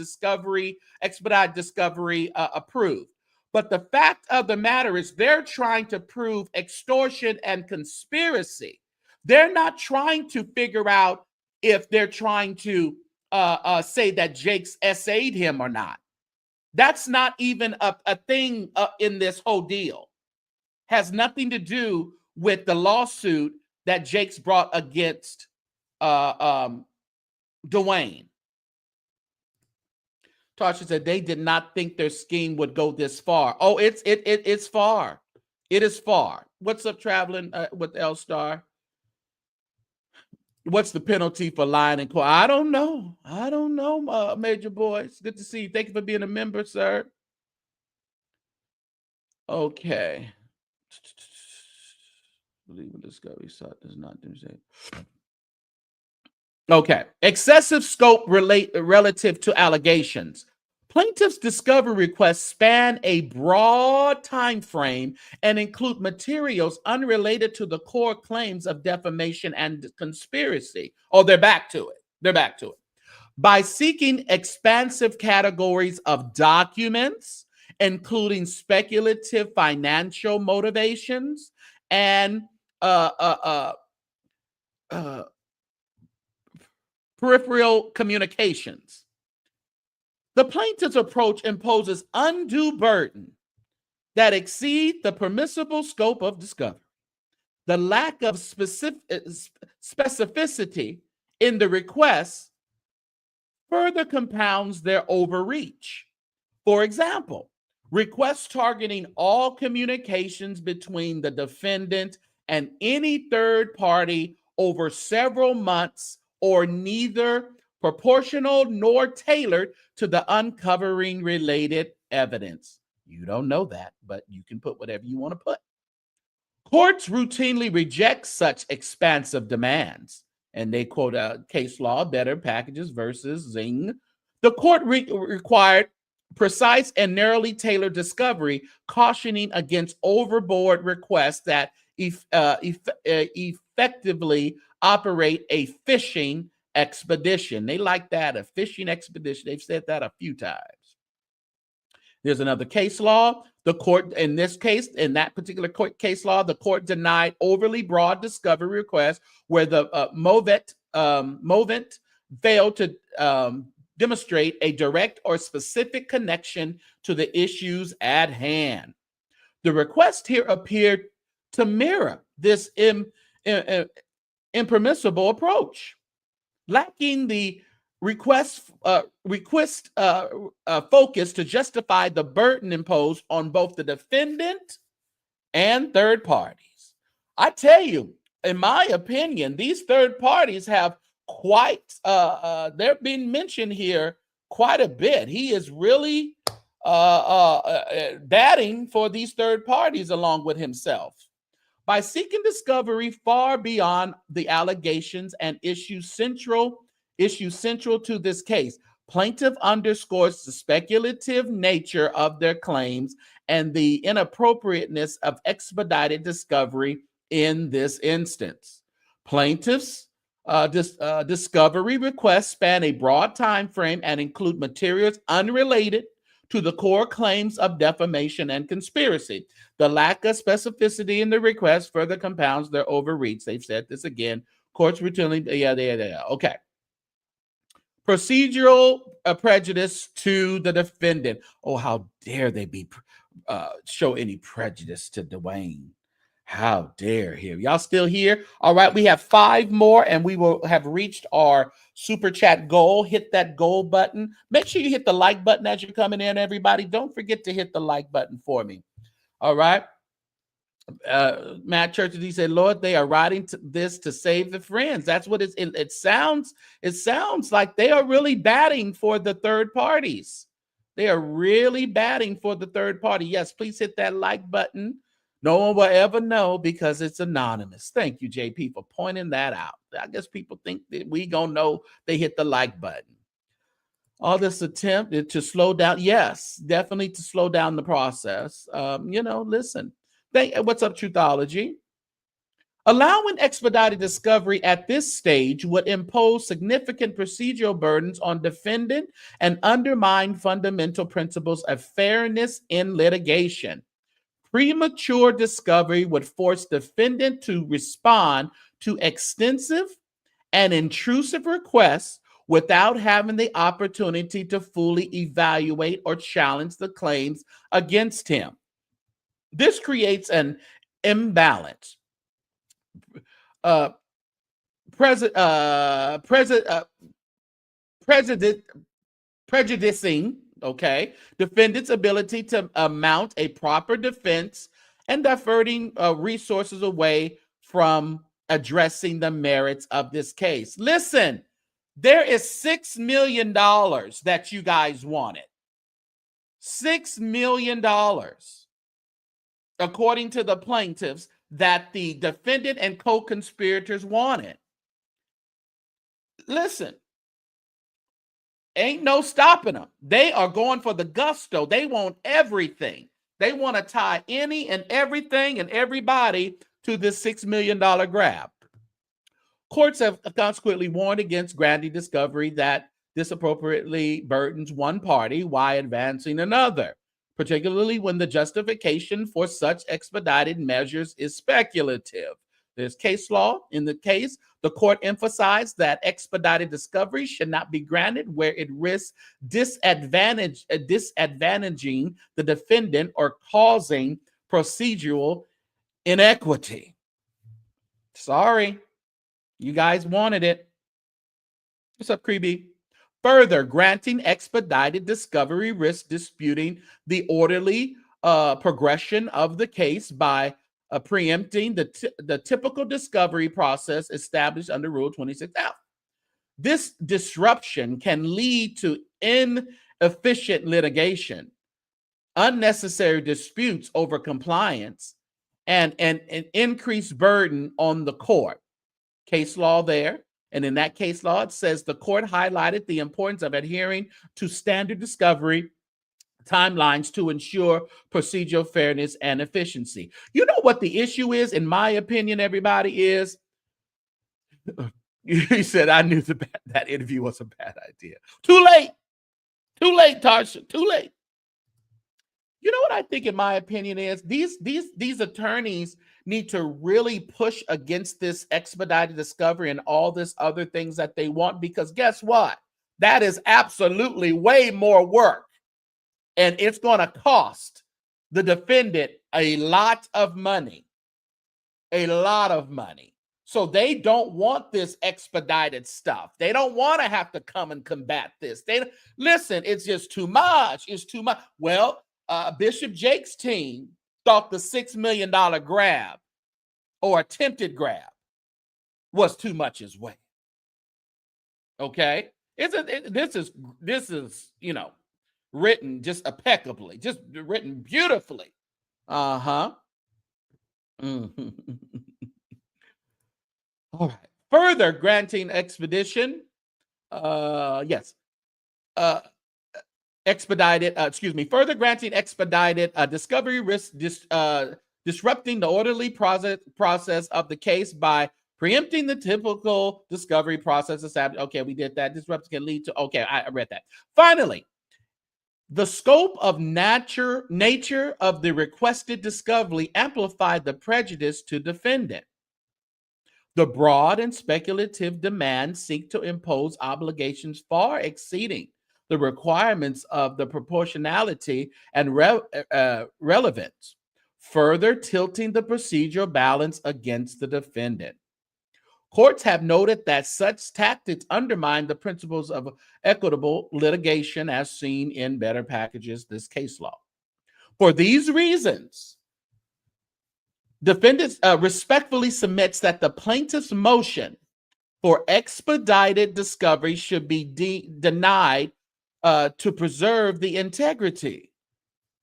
expedited discovery approved. But the fact of the matter is they're trying to prove extortion and conspiracy. They're not trying to figure out if they're trying to say that Jakes essayed him or not. That's not even a thing in this whole deal. Has nothing to do with the lawsuit that Jakes brought against Dwayne. Tasha said they did not think their scheme would go this far. Oh, it's far. It is far. What's up, traveling with L Star? What's the penalty for lying in court? I don't know. Major Boy. It's good to see you. Thank you for being a member, sir. Okay. Believe in discovery sought does not demonstrate. Okay. Excessive scope relative to allegations. Plaintiff's discovery requests span a broad time frame and include materials unrelated to the core claims of defamation and conspiracy. Oh, they're back to it. By seeking expansive categories of documents, including speculative financial motivations and peripheral communications. The plaintiff's approach imposes undue burden that exceed the permissible scope of discovery. The lack of specificity in the request further compounds their overreach. For example, requests targeting all communications between the defendant and any third party over several months or neither proportional nor tailored to the uncovering related evidence. You don't know that, but you can put whatever you want to put. Courts routinely reject such expansive demands, and they quote a case law, Better Packages versus Zing. The court required precise and narrowly tailored discovery, cautioning against overboard requests that effectively operate a fishing expedition. They like that, a fishing expedition. They've said that a few times. There's another case law. The court, in this case, in that particular court case law, the court denied overly broad discovery requests where the movant failed to demonstrate a direct or specific connection to the issues at hand. The request here appeared to mirror this impermissible approach, lacking the request focus to justify the burden imposed on both the defendant and third parties. I tell you, in my opinion, these third parties have quite they're being mentioned here quite a bit. He is really batting for these third parties along with himself. By seeking discovery far beyond the allegations and issues central to this case, plaintiff underscores the speculative nature of their claims and the inappropriateness of expedited discovery in this instance. Plaintiffs' discovery requests span a broad time frame and include materials unrelated to the core claims of defamation and conspiracy. The lack of specificity in the request further compounds their overreach. They've said this again. Courts routinely, okay. Procedural prejudice to the defendant. Oh, how dare they be show any prejudice to Dwayne? How dare him? Y'all still here? All right, we have 5 more and we will have reached our super chat goal. Hit that goal button. Make sure you hit the like button as you're coming in, everybody. Don't forget to hit the like button for me. All right. Matt Churches, he said, Lord, they are writing this to save the friends. That's what it sounds. It sounds like they are really batting for the third parties. They are really batting for the third party. Yes, please hit that like button. No one will ever know because it's anonymous. Thank you, JP, for pointing that out. I guess people think that we gonna know they hit the like button. All this attempt to slow down. Yes, definitely to slow down the process. Listen. What's up, Truthology? Allowing expedited discovery at this stage would impose significant procedural burdens on defendant and undermine fundamental principles of fairness in litigation. Premature discovery would force defendant to respond to extensive and intrusive requests without having the opportunity to fully evaluate or challenge the claims against him. This creates an imbalance, prejudicing, defendant's ability to mount a proper defense and diverting resources away from addressing the merits of this case. Listen, there is $6 million that you guys wanted. $6 million. According to the plaintiffs, that the defendant and co-conspirators wanted. Listen, ain't no stopping them. They are going for the gusto. They want everything. They want to tie any and everything and everybody to this $6 million grab. Courts have consequently warned against granting discovery that disappropriately burdens one party while advancing another, particularly when the justification for such expedited measures is speculative. There's case law. In the case, the court emphasized that expedited discovery should not be granted where it risks disadvantaging the defendant or causing procedural inequity. Sorry, you guys wanted it. What's up, Creepy? Further, granting expedited discovery risks disputing the orderly progression of the case by preempting the typical discovery process established under Rule 26F. This disruption can lead to inefficient litigation, unnecessary disputes over compliance, and an increased burden on the court. Case law there. And in that case law, it says the court highlighted the importance of adhering to standard discovery timelines to ensure procedural fairness and efficiency. You know what the issue is, in my opinion, everybody, is? He said, I knew that interview was a bad idea. Too late. Too late, Tarsha. Too late. You know what I think, in my opinion, is these attorneys need to really push against this expedited discovery and all this other things that they want, because guess what? That is absolutely way more work. And it's going to cost the defendant a lot of money. A lot of money. So they don't want this expedited stuff. They don't want to have to come and combat this. Listen, it's just too much. It's too much. Well, Bishop Jake's team thought the $6 million grab or attempted grab was too much as well. Okay? This is, written just impeccably, just written beautifully. Uh-huh. Mm-hmm. All right. Further granting expedition. Further granting expedited discovery risk disrupting the orderly process of the case by preempting the typical discovery process established. Okay, we did that. Disruption can lead to, okay, I read that. Finally, the scope of nature of the requested discovery amplified the prejudice to defendant. The broad and speculative demands seek to impose obligations far exceeding the requirements of the proportionality and relevance, further tilting the procedural balance against the defendant. Courts have noted that such tactics undermine the principles of equitable litigation as seen in Better Package's this case law. For these reasons, defendants respectfully submits that the plaintiff's motion for expedited discovery should be denied to preserve the integrity.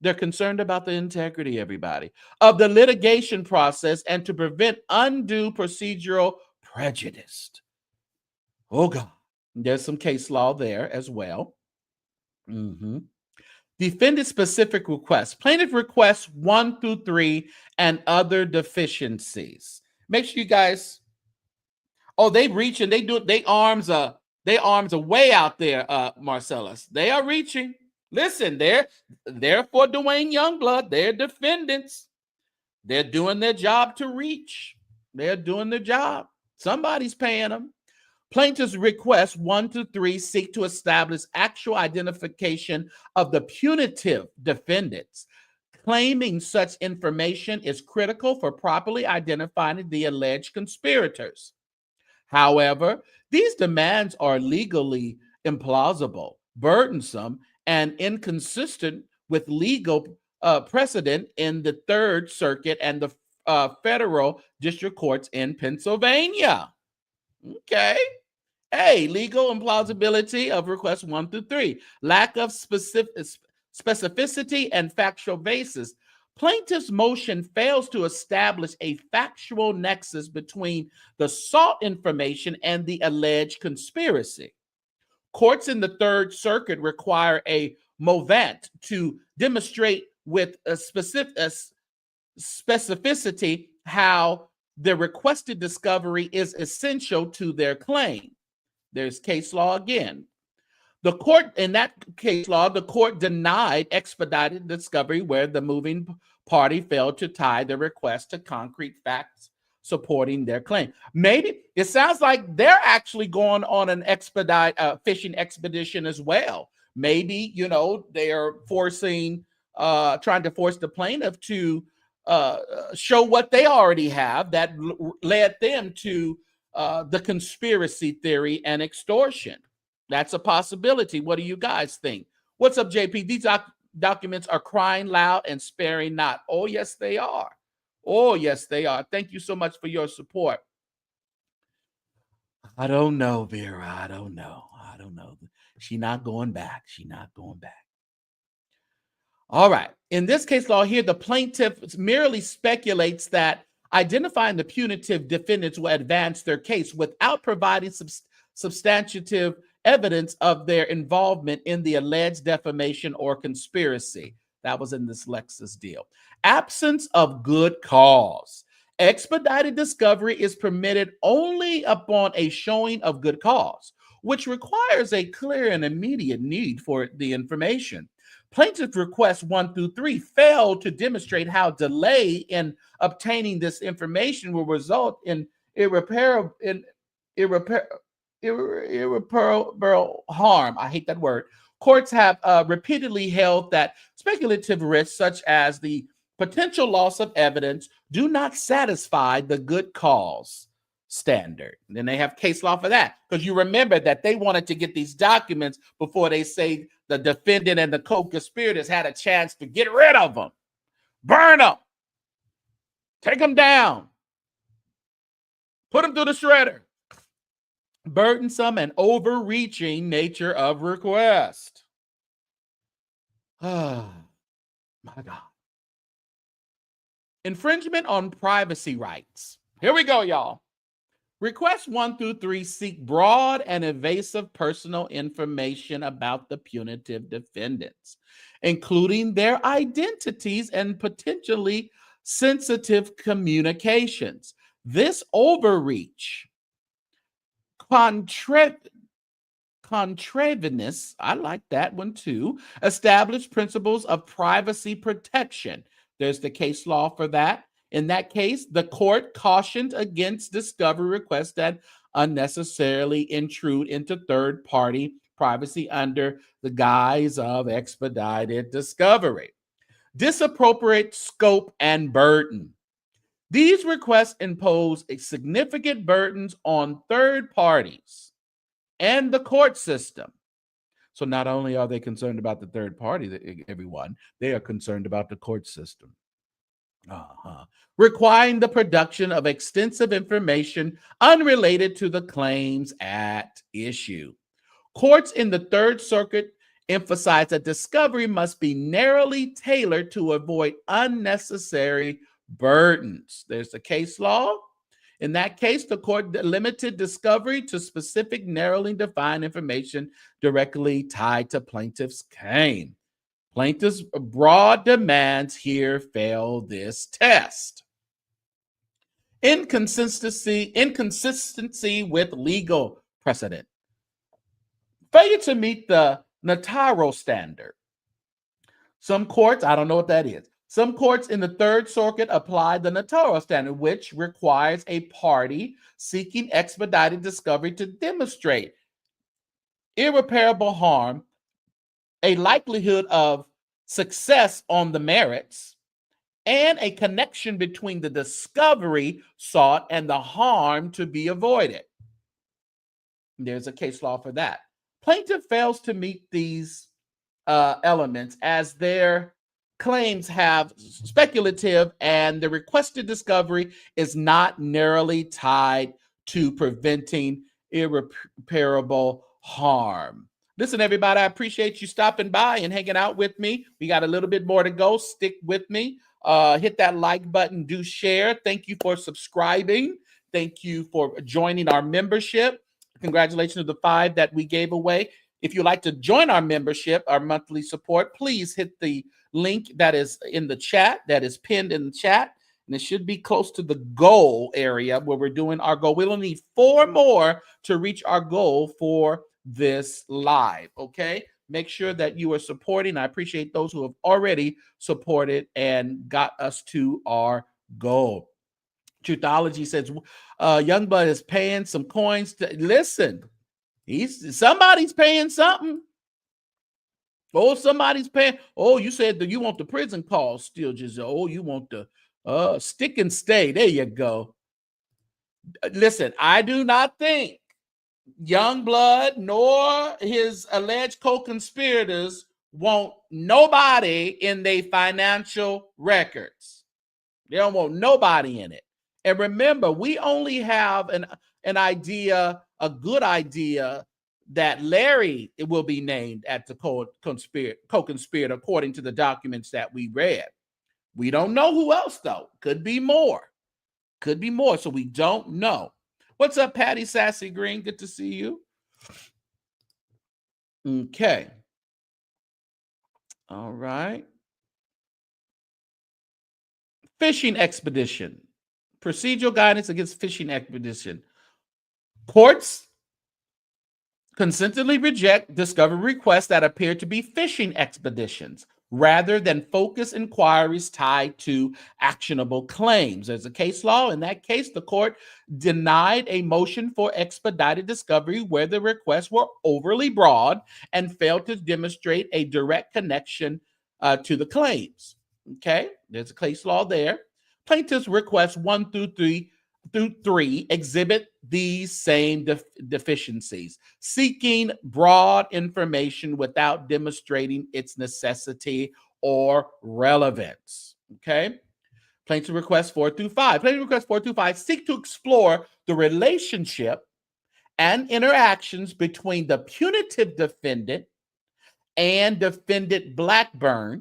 They're concerned about the integrity, everybody, of the litigation process and to prevent undue procedural prejudice. Oh, God. There's some case law there as well. Mm-hmm. Defendant-specific requests. Plaintiff requests 1 through 3 and other deficiencies. Make sure you guys... Oh, they reach and they do it. Their arms are way out there, Marcellus. They are reaching. Listen, they're for Duane Youngblood. They're defendants. They're doing their job to reach. They're doing their job. Somebody's paying them. Plaintiff's requests 1 to 3 seek to establish actual identification of the punitive defendants. Claiming such information is critical for properly identifying the alleged conspirators. However, these demands are legally implausible, burdensome, and inconsistent with legal precedent in the Third Circuit and the federal district courts in Pennsylvania. Okay. A, legal implausibility of requests 1 through 3. Lack of specificity and factual basis. Plaintiff's motion fails to establish a factual nexus between the sought information and the alleged conspiracy. Courts in the Third Circuit require a movant to demonstrate with a specificity how the requested discovery is essential to their claim. There's case law again. The court, in that case law, the court denied expedited discovery where the moving party failed to tie the request to concrete facts supporting their claim. Maybe it sounds like they're actually going on an fishing expedition as well. Maybe, they are trying to force the plaintiff to show what they already have that led them to the conspiracy theory and extortion. That's a possibility. What do you guys think? What's up, JP? These documents are crying loud and sparing not. Oh, yes, they are. Oh, yes, they are. Thank you so much for your support. I don't know, Vera. I don't know. She's not going back. All right. In this case law here, the plaintiff merely speculates that identifying the punitive defendants will advance their case without providing substantive evidence of their involvement in the alleged defamation or conspiracy. That was in this Lexus deal. Absence of good cause. Expedited discovery is permitted only upon a showing of good cause, which requires a clear and immediate need for the information. Plaintiff requests 1 through 3 fail to demonstrate how delay in obtaining this information will result in irreparable harm. I hate that word. Courts have repeatedly held that speculative risks, such as the potential loss of evidence, do not satisfy the good cause standard. And then they have case law for that, because you remember that they wanted to get these documents before they say the defendant and the co-conspirators had a chance to get rid of them, burn them, take them down, put them through the shredder. Burdensome and overreaching nature of request. Oh, my God. Infringement on privacy rights. Here we go, y'all. Requests 1 through 3 seek broad and evasive personal information about the punitive defendants, including their identities and potentially sensitive communications. This overreach, contravenous, I like that one too, established principles of privacy protection. There's the case law for that. In that case, the court cautioned against discovery requests that unnecessarily intrude into third-party privacy under the guise of expedited discovery. Disappropriate scope and burden. These requests impose significant burdens on third parties and the court system. So not only are they concerned about the third party, everyone, they are concerned about the court system. Requiring the production of extensive information unrelated to the claims at issue. Courts in the Third Circuit emphasize that discovery must be narrowly tailored to avoid unnecessary burdens. There's the case law. In that case, the court limited discovery to specific, narrowly defined information directly tied to plaintiff's claim. Plaintiff's broad demands here fail this test. Inconsistency with legal precedent. Failure to meet the Notaro standard. Some courts, I don't know what that is. Some courts in the Third Circuit apply the Notaro standard, which requires a party seeking expedited discovery to demonstrate irreparable harm, a likelihood of success on the merits, and a connection between the discovery sought and the harm to be avoided. There's a case law for that. Plaintiff fails to meet these elements as their claims have speculative and the requested discovery is not narrowly tied to preventing irreparable harm. Listen, everybody, I appreciate you stopping by and hanging out with me. We got a little bit more to go. Stick with me. Hit that like button. Do share. Thank you for subscribing. Thank you for joining our membership. Congratulations to the 5 that we gave away. If you'd like to join our membership, our monthly support, please hit the link that is in the chat, that is pinned in the chat. And it should be close to the goal area where we're doing our goal. We'll need 4 more to reach our goal for this live, okay? Make sure that you are supporting. I appreciate those who have already supported and got us to our goal. Truthology says Youngblood is paying some coins. Listen, somebody's paying something. Oh, somebody's paying. Oh, you said that you want the prison calls still, just you want the stick and stay. There you go. Listen, I do not think Youngblood nor his alleged co-conspirators want nobody in their financial records. They don't want nobody in it. And remember, we only have an idea, a good idea, that Larry will be named as the co-conspirator according to the documents that we read. We don't know who else, though. Could be more. Could be more. So we don't know. What's up, Patty Sassy Green? Good to see you. Okay. All right. Fishing expedition. Procedural guidance against fishing expedition. Courts consistently reject discovery requests that appear to be fishing expeditions rather than focused inquiries tied to actionable claims. There's a case law. In that case, the court denied a motion for expedited discovery where the requests were overly broad and failed to demonstrate a direct connection to the claims. Okay, there's a case law there. Plaintiffs' requests 1 through 3 exhibit these same deficiencies, seeking broad information without demonstrating its necessity or relevance. Okay. Plaintiff requests 4 through 5. Plaintiff requests 4 through 5 seek to explore the relationship and interactions between the punitive defendant and defendant Blackburn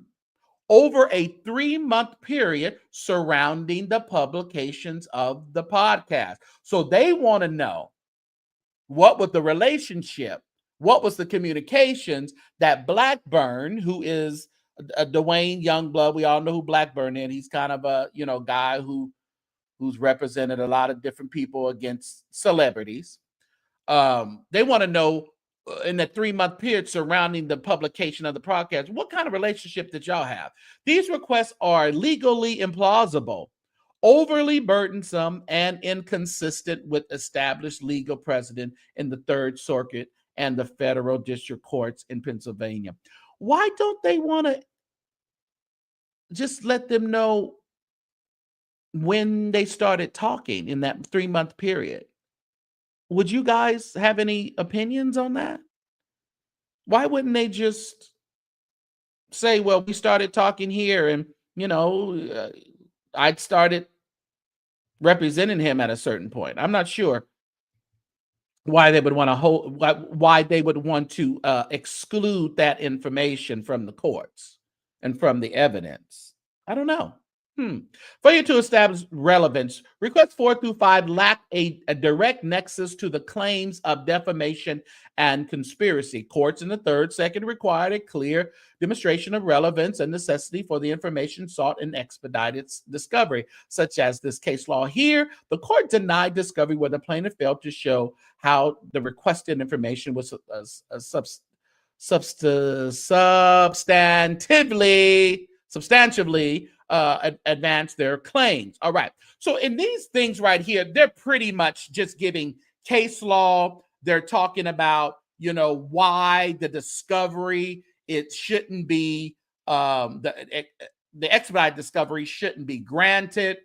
over a 3-month period surrounding the publications of the podcast. So they want to know what was the relationship, what was the communications that Blackburn, who is Duane Youngblood, we all know who Blackburn is. He's kind of a guy who's represented a lot of different people against celebrities. They want to know in the 3-month period surrounding the publication of the podcast, what kind of relationship did y'all have? These requests are legally implausible, overly burdensome, and inconsistent with established legal precedent in the Third Circuit and the federal district courts in Pennsylvania. Why don't they want to just let them know when they started talking in that 3-month period? Would you guys have any opinions on that? Why wouldn't they just say, well, we started talking here and, I'd started representing him at a certain point. I'm not sure why they would want to why they would want to exclude that information from the courts and from the evidence. I don't know. Failure to establish relevance. Requests 4 through 5 lack a direct nexus to the claims of defamation and conspiracy. Courts in the Third Circuit required a clear demonstration of relevance and necessity for the information sought in expedited discovery, such as this case law here. The court denied discovery where the plaintiff failed to show how the requested information was substantively advance their claims. All right. So in these things right here, they're pretty much just giving case law. They're talking about, why the discovery, it shouldn't be, the expedited discovery shouldn't be granted.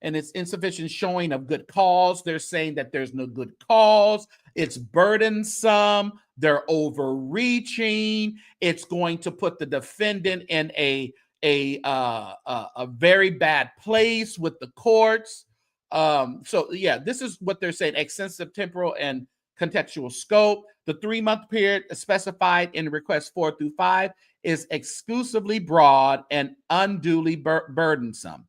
And it's insufficient showing of good cause. They're saying that there's no good cause. It's burdensome. They're overreaching. It's going to put the defendant in a very bad place with the courts. This is what they're saying: extensive temporal and contextual scope. The 3-month period specified in requests 4 through 5 is exclusively broad and unduly burdensome,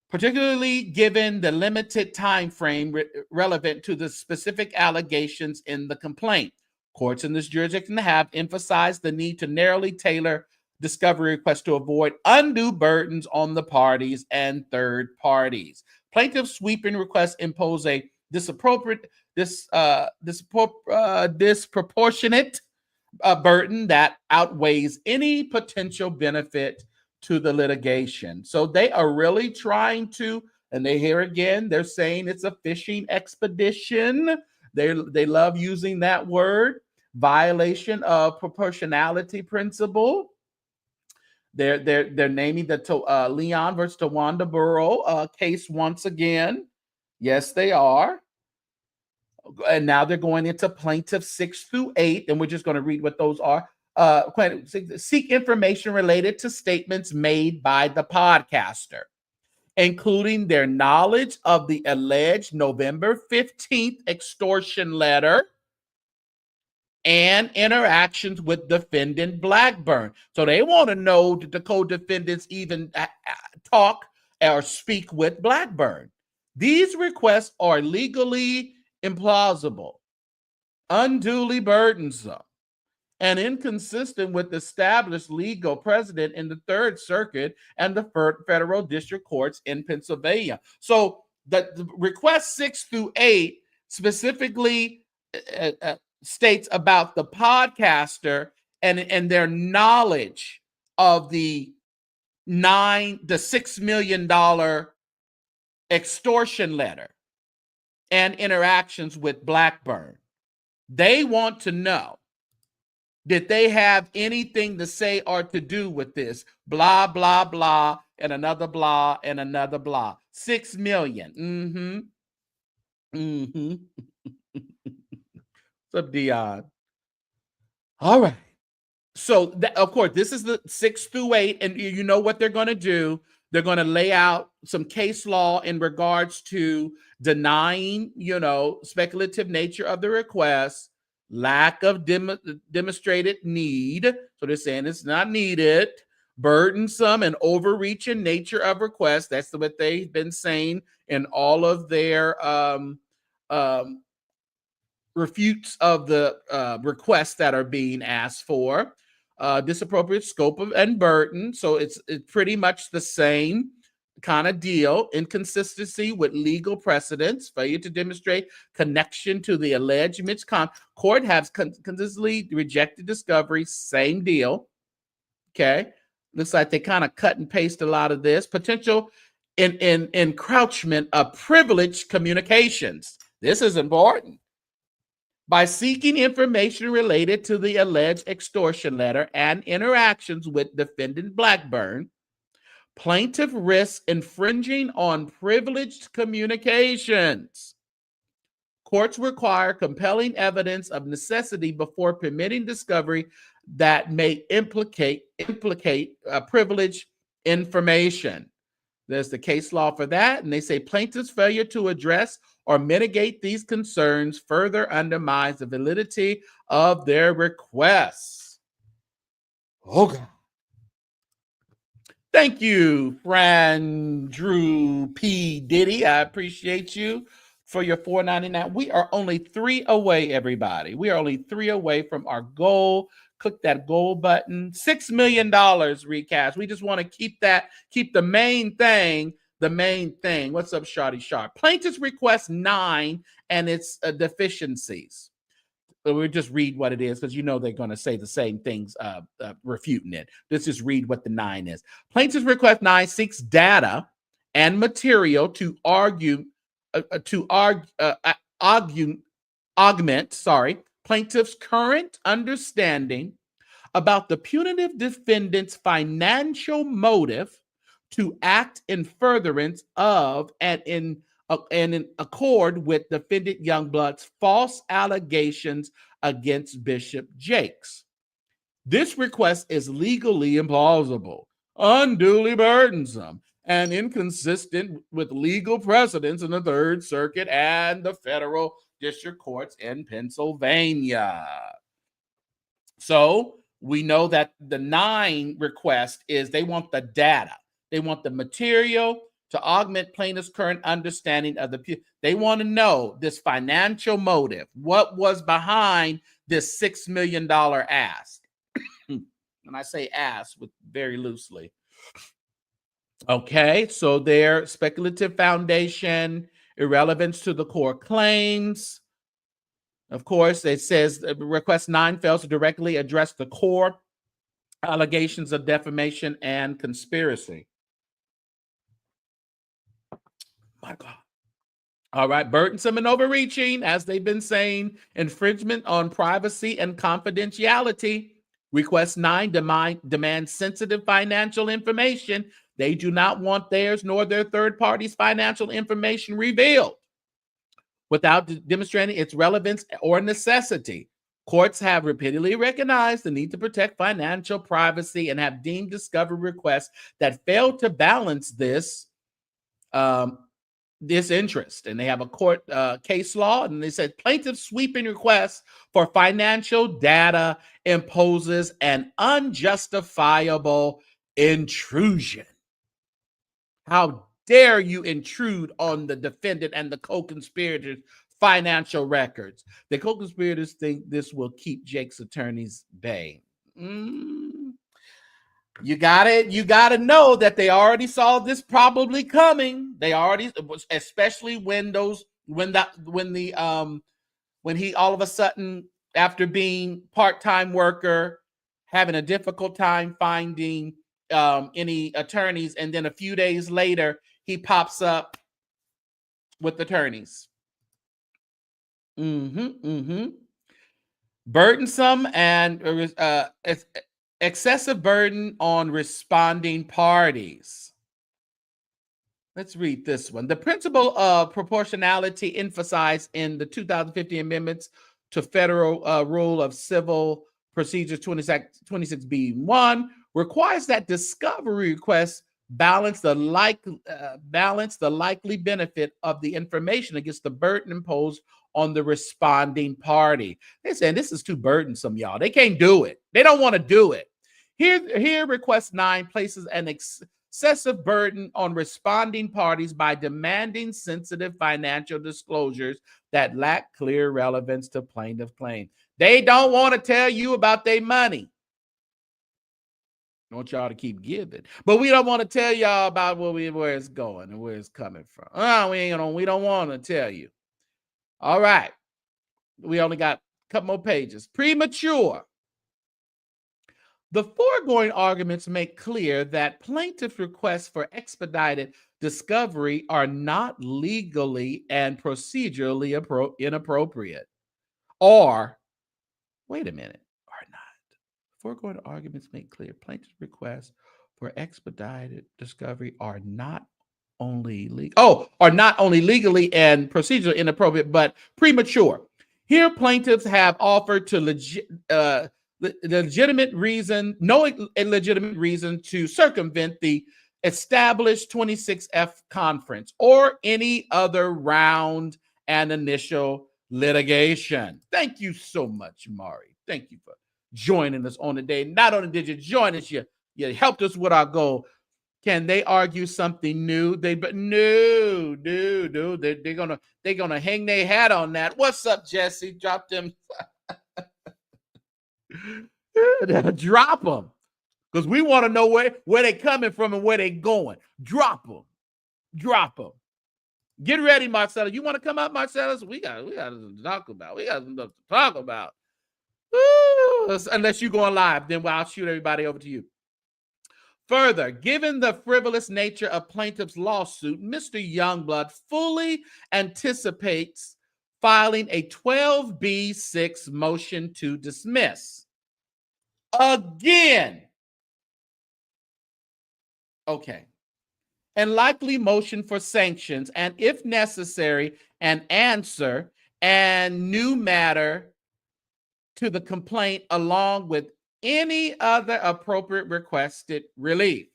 particularly given the limited time frame relevant to the specific allegations in the complaint. Courts in this jurisdiction have emphasized the need to narrowly tailor discovery requests to avoid undue burdens on the parties and third parties. Plaintiffs' sweeping requests impose a disproportionate burden that outweighs any potential benefit to the litigation. So they are really trying to And they here again, they're saying it's a fishing expedition. They love using that word. Violation of proportionality principle. They're naming the Leon versus Tawanda Borough case once again. Yes, they are. And now they're going into plaintiff 6 through 8, and we're just going to read what those are. Seek information related to statements made by the podcaster, including their knowledge of the alleged November 15th extortion letter and interactions with defendant Blackburn. So they want to know that the co-defendants even talk or speak with Blackburn. These requests are legally implausible, unduly burdensome, and inconsistent with established legal precedent in the Third Circuit and the federal district courts in Pennsylvania. So the request 6 through 8 specifically states about the podcaster and their knowledge of the $6 million extortion letter and interactions with Blackburn. They want to know, did they have anything to say or to do with this? Blah, blah, blah, and another blah, and another blah. 6 million. What's up, Dion? All right. So, of course, this is the 6 through 8, and you know what they're going to do. They're going to lay out some case law in regards to denying, speculative nature of the request, lack of demonstrated need. So they're saying it's not needed, burdensome and overreaching nature of request. That's what they've been saying in all of their refutes of the requests that are being asked for. Disappropriate scope and burden. So it's pretty much the same kind of deal. Inconsistency with legal precedents, failure to demonstrate connection to the alleged misconduct. Court has consistently rejected discovery. Same deal. Okay. Looks like they kind of cut and paste a lot of this. Potential encroachment of privileged communications. This is important. By seeking information related to the alleged extortion letter and interactions with defendant Blackburn, plaintiff risks infringing on privileged communications. Courts require compelling evidence of necessity before permitting discovery that may implicate privileged information. There's the case law for that, and they say plaintiff's failure to address or mitigate these concerns further undermines the validity of their requests. Oh, God. Thank you, Fran Drew P. Diddy. I appreciate you for your $4.99. We are only 3 away, everybody. We are only 3 away from our goal. Click that goal button. $6 million recast. We just want to keep the main thing. The main thing. What's up, Shawty Sharp? Plaintiff's request 9 and its deficiencies. We'll just read what it is because they're going to say the same things, refuting it. Let's just read what the 9 is. Plaintiff's request 9 seeks data and material to augment plaintiff's current understanding about the punitive defendant's financial motive to act in furtherance of and in accord with defendant Youngblood's false allegations against Bishop Jakes. This request is legally implausible, unduly burdensome, and inconsistent with legal precedents in the Third Circuit and the federal district courts in Pennsylvania. So we know that the 9 request is they want the data. They want the material to augment plaintiff's current understanding of they want to know this financial motive. What was behind this $6 million ask? And I say ask with very loosely. Okay, so their speculative foundation, irrelevance to the core claims. Of course, it says request 9 fails to directly address the core allegations of defamation and conspiracy. My God. All right, burdensome and overreaching, as they've been saying, infringement on privacy and confidentiality. Request 9 demand sensitive financial information. They do not want theirs nor their third party's financial information revealed without demonstrating its relevance or necessity. Courts have repeatedly recognized the need to protect financial privacy and have deemed discovery requests that fail to balance this interest. And they have a court case law, and they said plaintiff's sweeping request for financial data imposes an unjustifiable intrusion. How dare you intrude on the defendant and the co-conspirators' financial records? The co-conspirators think this will keep Jake's attorneys bay. You gotta know that they already saw this probably coming. They already, especially when he all of a sudden, after being part-time worker, having a difficult time finding any attorneys, and then a few days later he pops up with attorneys. Burdensome and excessive burden on responding parties. Let's read this one. The principle of proportionality emphasized in the 2015 amendments to Federal Rule of Civil Procedure 26B1 requires that discovery requests balance the likely benefit of the information against the burden imposed on the responding party. They're saying this is too burdensome, y'all. They can't do it. They don't want to do it. Here, request 9 places an excessive burden on responding parties by demanding sensitive financial disclosures that lack clear relevance to plaintiff claim. They don't want to tell you about their money. I want y'all to keep giving, but we don't want to tell y'all about where it's going and where it's coming from. We don't want to tell you. All right, we only got a couple more pages. Premature. The foregoing arguments make clear that plaintiff requests for expedited discovery are not legally and procedurally inappropriate. Or, wait a minute, are not. Foregoing arguments make clear plaintiff's requests for expedited discovery are not only legally and procedurally inappropriate, but premature. Here, plaintiffs have offered to no illegitimate reason to circumvent the established 26F conference or any other round and initial litigation. Thank you so much, Mari. Thank you for joining us on the day. Not only did you join us, you helped us with our goal. Can they argue something new? They're gonna hang their hat on that. What's up, Jesse? Drop them. Drop them, because we want to know where they're coming from and where they're going. Drop them. Get ready, Marcellus. You want to come out, Marcellus? We got to talk about. We got something to talk about. Unless you're going live, then I'll shoot everybody over to you. Further, given the frivolous nature of plaintiff's lawsuit, Mr. Youngblood fully anticipates filing a 12B6 motion to dismiss. Again. Okay. And likely motion for sanctions, and if necessary, an answer and new matter to the complaint along with any other appropriate requested relief.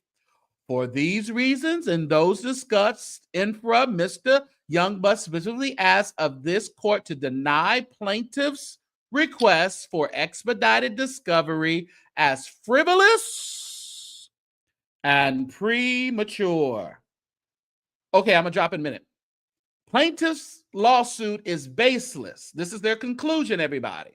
For these reasons and those discussed infra, Mr. Youngblood specifically asks of this court to deny plaintiff's requests for expedited discovery as frivolous and premature. Okay, I'm gonna drop in a minute. Plaintiff's lawsuit is baseless. This is their conclusion, everybody.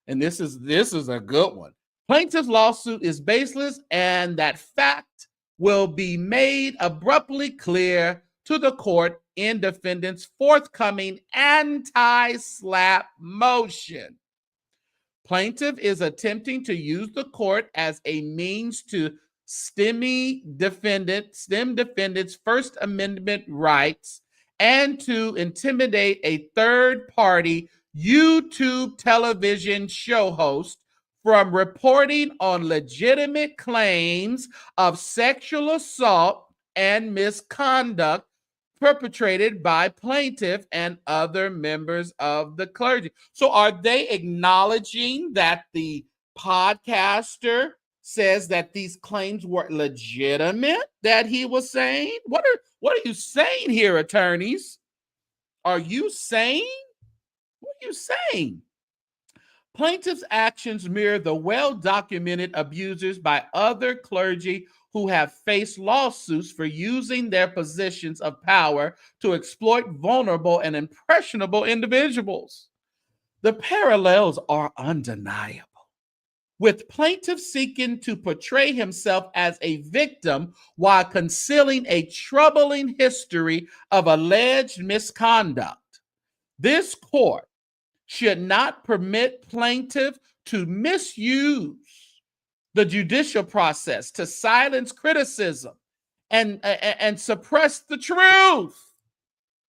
And this is a good one. Plaintiff's lawsuit is baseless, and that fact will be made abruptly clear to the court in defendant's forthcoming anti-SLAPP motion. Plaintiff is attempting to use the court as a means to stem defendant's First Amendment rights and to intimidate a third-party YouTube television show host from reporting on legitimate claims of sexual assault and misconduct perpetrated by plaintiff and other members of the clergy. So are they acknowledging that the podcaster says that these claims were legitimate that he was saying? What are you saying here, attorneys? Are you saying? What are you saying? Plaintiff's actions mirror the well-documented abuses by other clergy who have faced lawsuits for using their positions of power to exploit vulnerable and impressionable individuals. The parallels are undeniable, with plaintiff seeking to portray himself as a victim while concealing a troubling history of alleged misconduct. This court should not permit plaintiff to misuse the judicial process to silence criticism and suppress the truth.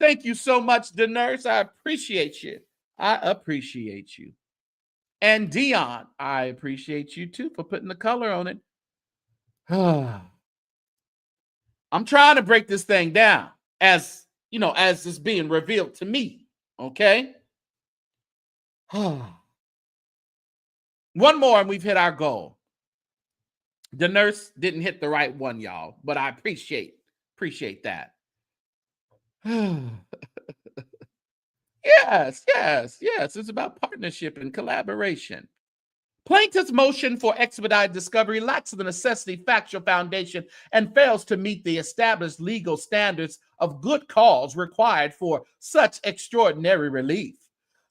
Thank you so much, the nurse. I appreciate you. I appreciate you. And Dion, I appreciate you too for putting the color on it. I'm trying to break this thing down as it's being revealed to me. Okay. One more and we've hit our goal. The nurse didn't hit the right one, y'all, but I appreciate that. Yes. It's about partnership and collaboration. Plaintiff's motion for expedited discovery lacks the necessary factual foundation and fails to meet the established legal standards of good cause required for such extraordinary relief.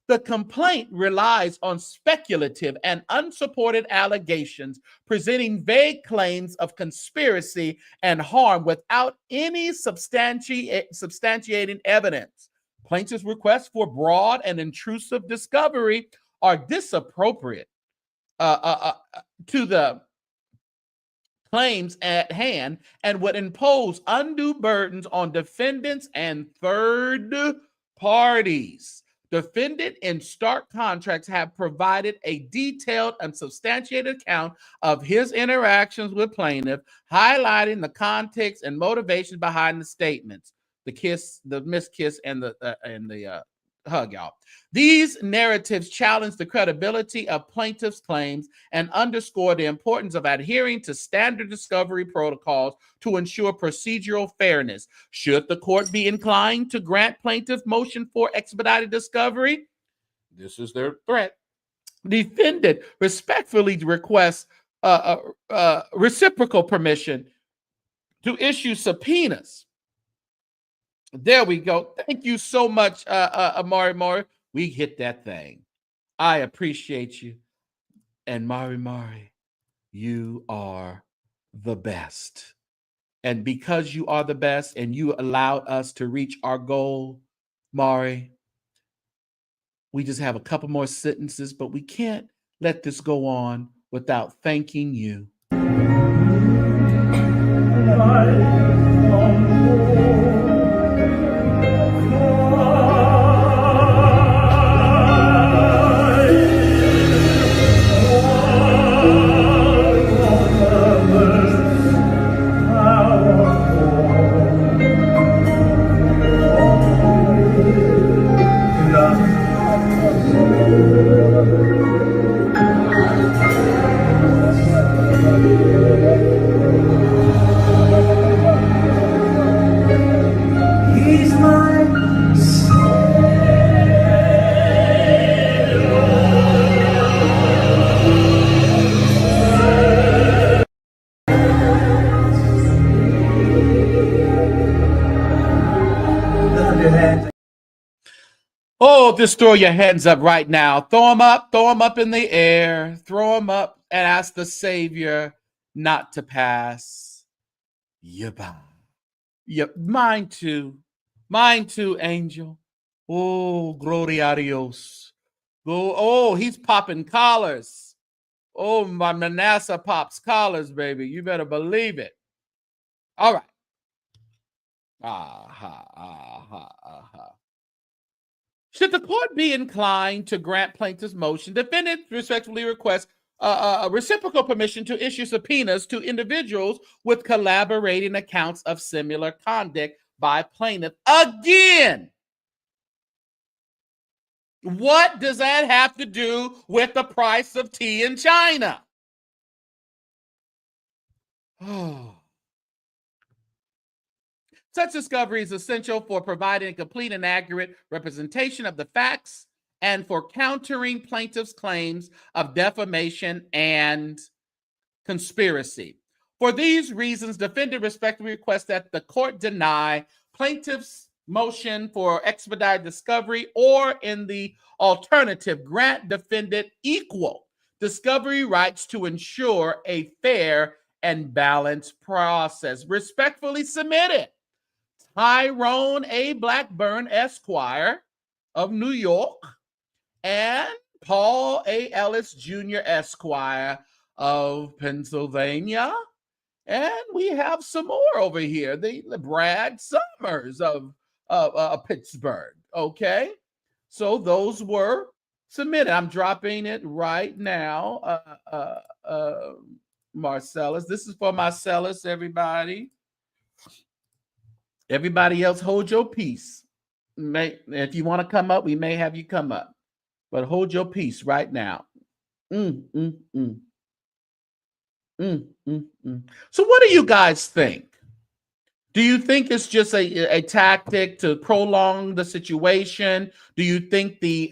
The complaint relies on speculative and unsupported allegations, presenting vague claims of conspiracy and harm without any substantiating evidence. Plaintiff's requests for broad and intrusive discovery are disappropriate to the claims at hand and would impose undue burdens on defendants and third parties. Defendant in stark contrast have provided a detailed and substantiated account of his interactions with plaintiff, highlighting the context and motivation behind the statements, the kiss, the missed kiss, and the hug, y'all. These narratives challenge the credibility of plaintiff's claims and underscore the importance of adhering to standard discovery protocols to ensure procedural fairness. Should the court be inclined to grant plaintiff's motion for expedited discovery, this is their threat. Defendant respectfully requests reciprocal permission to issue subpoenas. There we go. Thank you so much, Mari. We hit that thing. I appreciate you. And Mari, you are the best. And because you are the best and you allowed us to reach our goal, Mari, we just have a couple more sentences, but we can't let this go on without thanking you. Oh, just throw your hands up right now. Throw them up in the air. Throw them up and ask the Savior not to pass you by. Yep, mine too, Angel. Oh, gloria a Dios. Oh, he's popping collars. Oh, my Manasseh pops collars, baby. You better believe it. All Should the court be inclined to grant plaintiff's motion, defendants respectfully request reciprocal permission to issue subpoenas to individuals with collaborating accounts of similar conduct by plaintiff. Again, what does that have to do with the price of tea in China? Such discovery is essential for providing a complete and accurate representation of the facts and for countering plaintiffs' claims of defamation and conspiracy. For these reasons, defendant respectfully requests that the court deny plaintiff's motion for expedited discovery, or in the alternative, grant defendant equal discovery rights to ensure a fair and balanced process. Respectfully submitted, Tyrone A. Blackburn, Esquire of New York, and Paul A. Ellis Jr., Esquire of Pennsylvania. And we have some more over here. The Brad Summers of Pittsburgh. Okay. So those were submitted. I'm dropping it right now. Marcellus. This is for Marcellus, everybody. Everybody else, hold your peace. If you want to come up, we may have you come up. But hold your peace right now. So what do you guys think? Do you think it's just a tactic to prolong the situation? Do you think the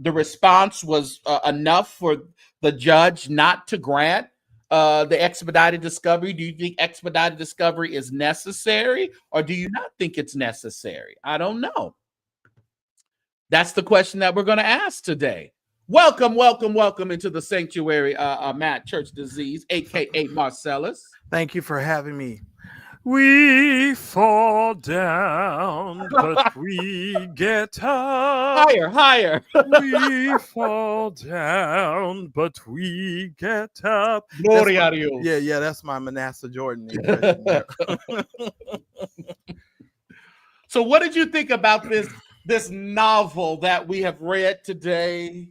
response was enough for the judge not to grant the expedited discovery? Do you think expedited discovery is necessary, or do you not think it's necessary? I don't know. That's the question that we're going to ask today. Welcome into the sanctuary, Matt Church Disease, aka Marcellus. Thank you for having me. We fall down, but we get up. Higher. We fall down, but we get up. Gloria a Dios. Yeah, that's my Manasseh Jordan impression there. So what did you think about this novel that we have read today?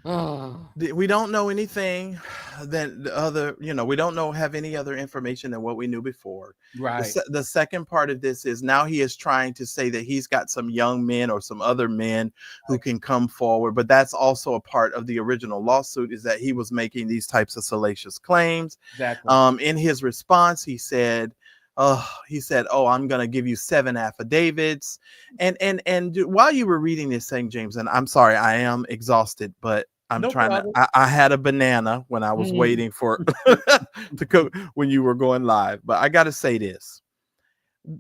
We don't know anything than the other, we don't have any other information than what we knew before. Right. The second part of this is now he is trying to say that he's got some young men or some other men who can come forward. But that's also a part of the original lawsuit, is that he was making these types of salacious claims. Exactly. In his response, he said, oh, I'm going to give you 7 affidavits. And while you were reading this, St. James, and I'm sorry, I am exhausted, but I had a banana when I was waiting for to cook when you were going live. But I got to say this.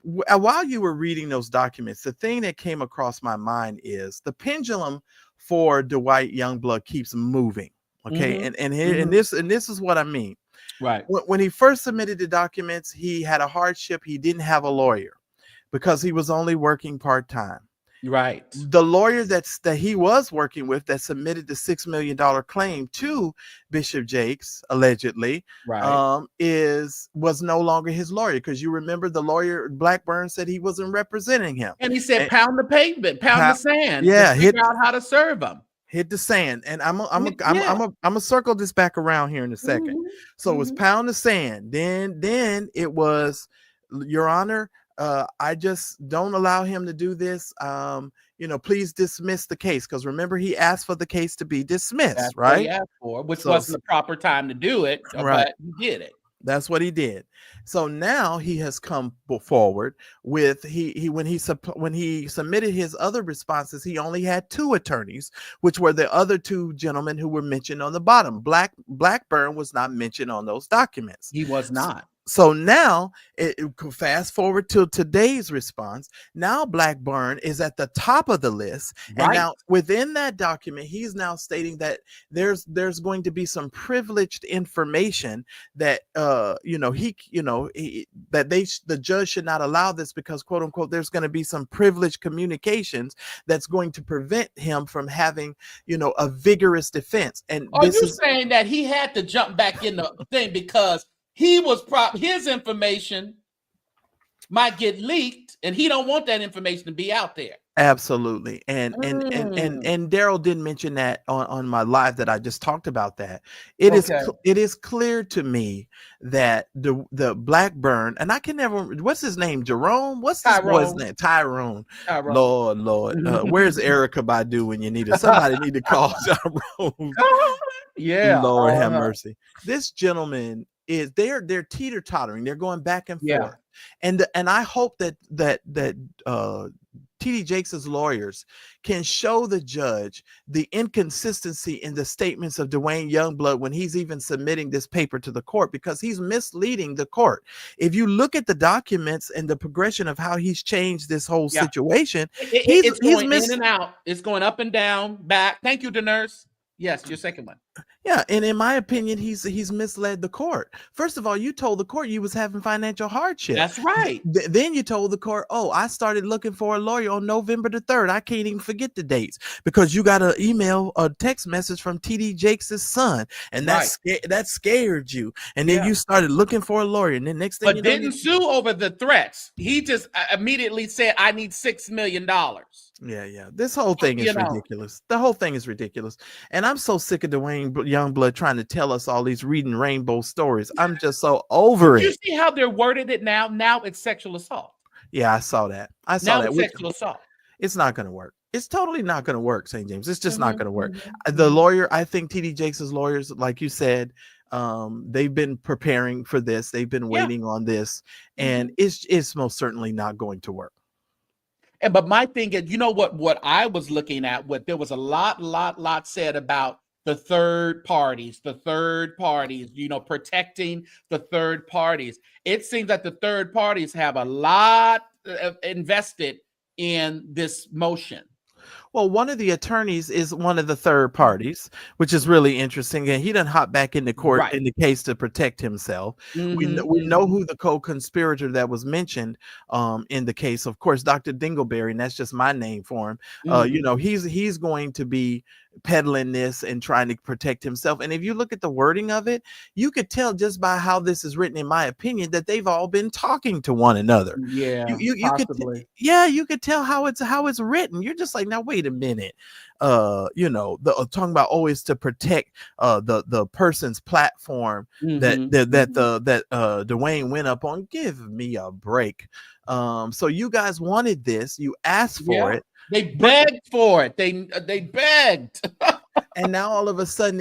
While you were reading those documents, the thing that came across my mind is the pendulum for Duane Youngblood keeps moving. Okay. And this is what I mean. Right. When he first submitted the documents, he had a hardship. He didn't have a lawyer because he was only working part-time. Right. The lawyer that he was working with that submitted the $6 million claim to Bishop Jakes, allegedly, right, was no longer his lawyer, because you remember the lawyer Blackburn said he wasn't representing him, and he said pound the pavement, pound the sand, figure out how to serve him. Hit the sand, and I'm gonna circle this back around here in a second. So it was pound the sand. Then it was, Your Honor, I just don't allow him to do this. Please dismiss the case, because remember he asked for the case to be dismissed. That's right. What he asked for, which wasn't the proper time to do it, right? But he did it. That's what he did. So now he has come forward with when he submitted his other responses, he only had 2 attorneys, which were the other 2 gentlemen who were mentioned on the bottom. Blackburn was not mentioned on those documents. He was not. So now, fast forward to today's response. Now Blackburn is at the top of the list, and now within that document, he's now stating that there's going to be some privileged information that the judge should not allow this, because quote unquote there's going to be some privileged communications that's going to prevent him from having a vigorous defense. And are you saying that he had to jump back in the thing because he was his information might get leaked, and he don't want that information to be out there. Absolutely. And Daryl did mention that on my live that I just talked about that. It is clear to me that the Blackburn, and I can never, what's his name? Jerome? What's this boy's name? Tyrone. Lord. Where's Erica Badu when you need her? Somebody need to call Tyrone. Yeah. Lord have mercy. This gentleman is they're teeter-tottering. They're going back and forth. And I hope that TD Jakes' lawyers can show the judge the inconsistency in the statements of Duane Youngblood when he's even submitting this paper to the court, because he's misleading the court. If you look at the documents and the progression of how he's changed this whole situation, it's going in and out. It's going up and down, back. Thank you, the nurse. Yes, your second one. Yeah, and in my opinion, he's misled the court. First of all, you told the court you was having financial hardship. That's right. Then you told the court, oh, I started looking for a lawyer on November the 3rd. I can't even forget the dates because you got a text message from TD Jakes' son, and that scared you. And then you started looking for a lawyer, and then next thing you know, didn't sue over the threats. He just immediately said, "I need $6 million." Yeah. This whole thing is ridiculous. The whole thing is ridiculous. And I'm so sick of Duane Youngblood trying to tell us all these reading rainbow stories. I'm just so over it. You see how they're worded it now? Now it's sexual assault. Yeah, I saw that. It's sexual assault. It's not going to work. It's totally not going to work, St. James. It's just not going to work. The lawyer, I think TD Jakes' lawyers, like you said, they've been preparing for this. They've been waiting on this. And it's most certainly not going to work. But my thing is, you know what I was looking at, what there was a lot said about the third parties, you know, protecting the third parties. It seems that the third parties have a lot invested in this motion. Well, one of the attorneys is one of the third parties, which is really interesting. And he done hop back into court in the case to protect himself. We know who the co-conspirator that was mentioned in the case. Of course, Dr. Dingleberry, and that's just my name for him. You know, he's going to be peddling this and trying to protect himself. And if you look at the wording of it, you could tell just by how this is written, in my opinion, that they've all been talking to one another. Yeah, you could tell how it's written. You're just like, now wait a minute. You know, talking about always to protect the person's platform that Dwayne went up on. Give me a break. So you guys wanted this, you asked for it. They begged for it. They begged. And now all of a sudden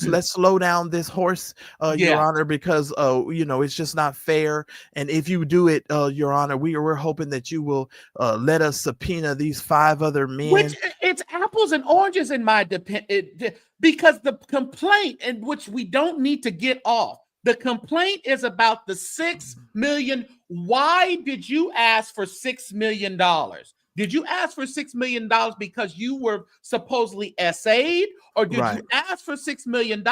let's slow down this horse, Your Honor, because you know, it's just not fair. And if you do it, Your Honor, we're hoping that you will let us subpoena these 5 other men. Which it's apples and oranges in my because the complaint, in which we don't need to get off. The complaint is about the $6 million. Why did you ask for $6 million? Did you ask for $6 million because you were supposedly SA'd, or did you ask for $6 million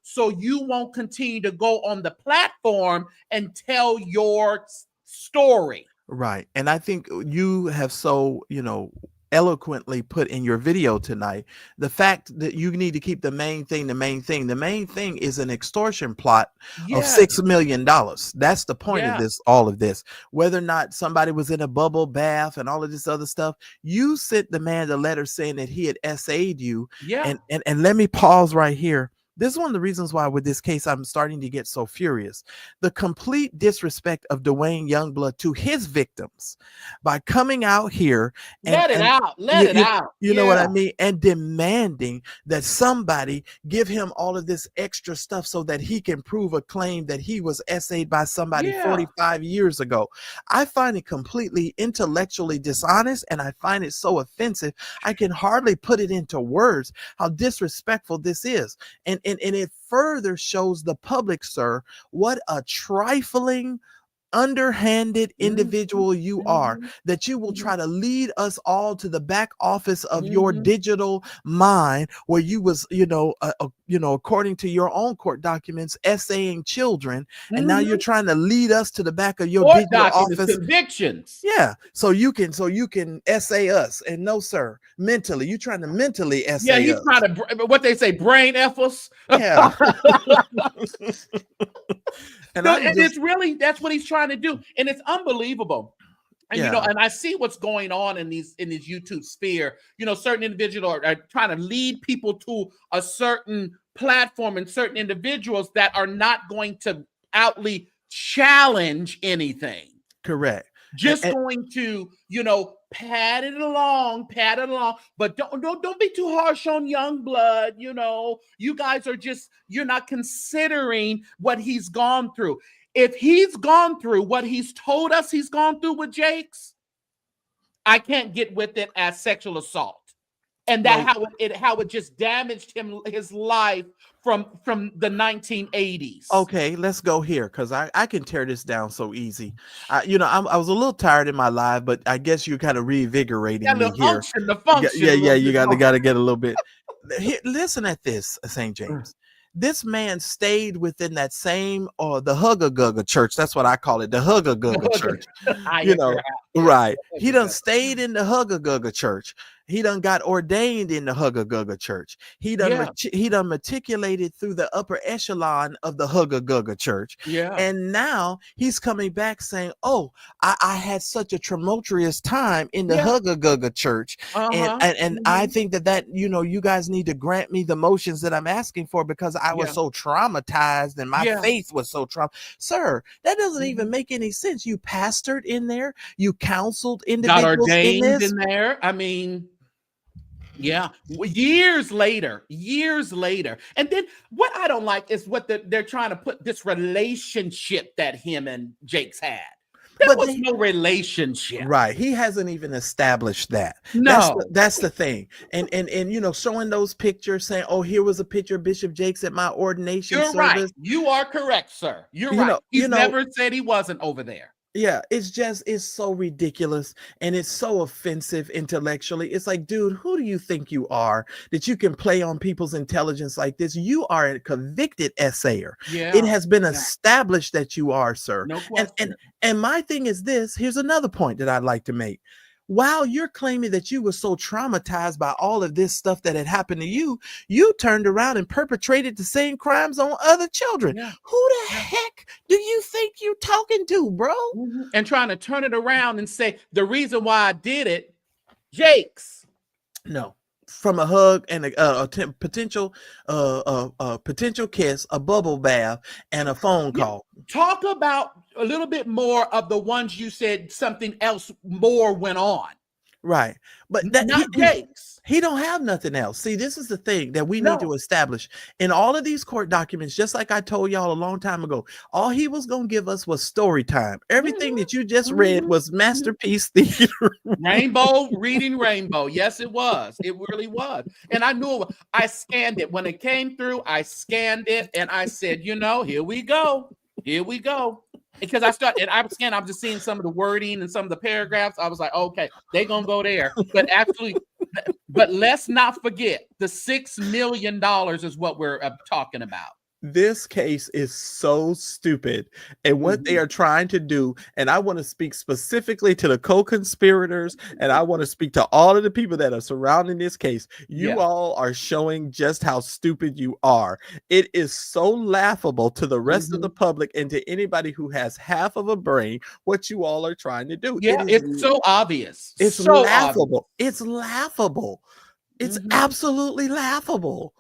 so you won't continue to go on the platform and tell your story? Right. And I think you have so, you know, eloquently put in your video tonight the fact that you need to keep the main thing. The main thing is an extortion plot of $6 million. That's the point of this, all of this. Whether or not somebody was in a bubble bath and all of this other stuff, you sent the man the letter saying that he had SA'd you. And let me pause right here. This is one of the reasons why with this case I'm starting to get so furious. The complete disrespect of Duane Youngblood to his victims by coming out here and let it out. You know what I mean? And demanding that somebody give him all of this extra stuff so that he can prove a claim that he was SA'd by somebody 45 years ago. I find it completely intellectually dishonest, and I find it so offensive. I can hardly put it into words how disrespectful this is. And it further shows the public, sir, what a trifling, underhanded individual you are, that you will try to lead us all to the back office of your digital mind, where you was, according to your own court documents, essaying children, and now you're trying to lead us to the back of your court digital office convictions. So you can essay us, and no, sir, mentally, you're trying to mentally essay. He's trying to, what they say, brain efforts. Yeah. And No, I and just, it's really that's what he's trying to do, and it's unbelievable. And yeah, and I see what's going on in these YouTube sphere. Certain individuals are trying to lead people to a certain platform, and certain individuals that are not going to outly challenge anything. correct. Just going to, pad it along, but don't be too harsh on Youngblood. You guys are you're not considering what he's gone through. If he's gone through what he's told us he's gone through with Jakes, I can't get with it as sexual assault. And that how it just damaged his life from the 1980s. Okay, let's go here because I can tear this down so easy. I was a little tired in my live, but I guess you're kind of reinvigorating me here. The function. Yeah, you gotta get a little bit. Listen at this, St. James. This man stayed within that same the Hugga Gugga church. That's what I call it, the Hugga Gugga church. Right. He done stayed in the Hugga Gugga church. He done got ordained in the Hugga Gugga church. He done matriculated through the upper echelon of the Hugga Gugga church. Yeah. And now he's coming back saying, "Oh, I had such a tumultuous time in the Hugga Gugga church, and I think that you guys need to grant me the motions that I'm asking for because I was so traumatized and my faith was so traumatized." Sir, that doesn't even make any sense. You pastored in there. You counseled individuals got ordained in this. in there. I mean. Yeah, years later. And then what I don't like is what they're trying to put this relationship that him and Jakes had. There was no relationship. Right. He hasn't even established that. No. That's the thing. And showing those pictures saying, "Oh, here was a picture of Bishop Jakes at my ordination service." Right. You are correct, sir. You're right. He's never said he wasn't over there. Yeah, it's so ridiculous and it's so offensive intellectually. It's like, dude, who do you think you are that you can play on people's intelligence like this? You are a convicted essayer. Yeah, it has been established that you are, sir. No question. And my thing is this. Here's another point that I'd like to make. While you're claiming that you were so traumatized by all of this stuff that had happened to you, you turned around and perpetrated the same crimes on other children. Yeah. Who the heck do you think you're talking to, bro? And trying to turn it around and say the reason why I did it, Jakes. No. From a hug and a potential kiss, a bubble bath, and a phone call. Talk about a little bit more of the ones you said something else more went on. Right. But he don't have nothing else. See, this is the thing that we need to establish in all of these court documents. Just like I told y'all a long time ago, all he was going to give us was story time. Everything that you just read was masterpiece theater. Reading rainbow. Yes, it was. It really was. And I knew it. I scanned it when it came through. I scanned it and I said, here we go. Because I I'm just seeing some of the wording and some of the paragraphs. I was like, okay, they're gonna go there. But let's not forget the $6 million is what we're talking about. This case is so stupid, and what they are trying to do, and I want to speak specifically to the co-conspirators, and I want to speak to all of the people that are surrounding this case. You all are showing just how stupid you are. It is so laughable to the rest of the public and to anybody who has half of a brain what you all are trying to do. Yeah, it's so obvious. It's so laughable. Obvious. It's laughable. It's absolutely laughable.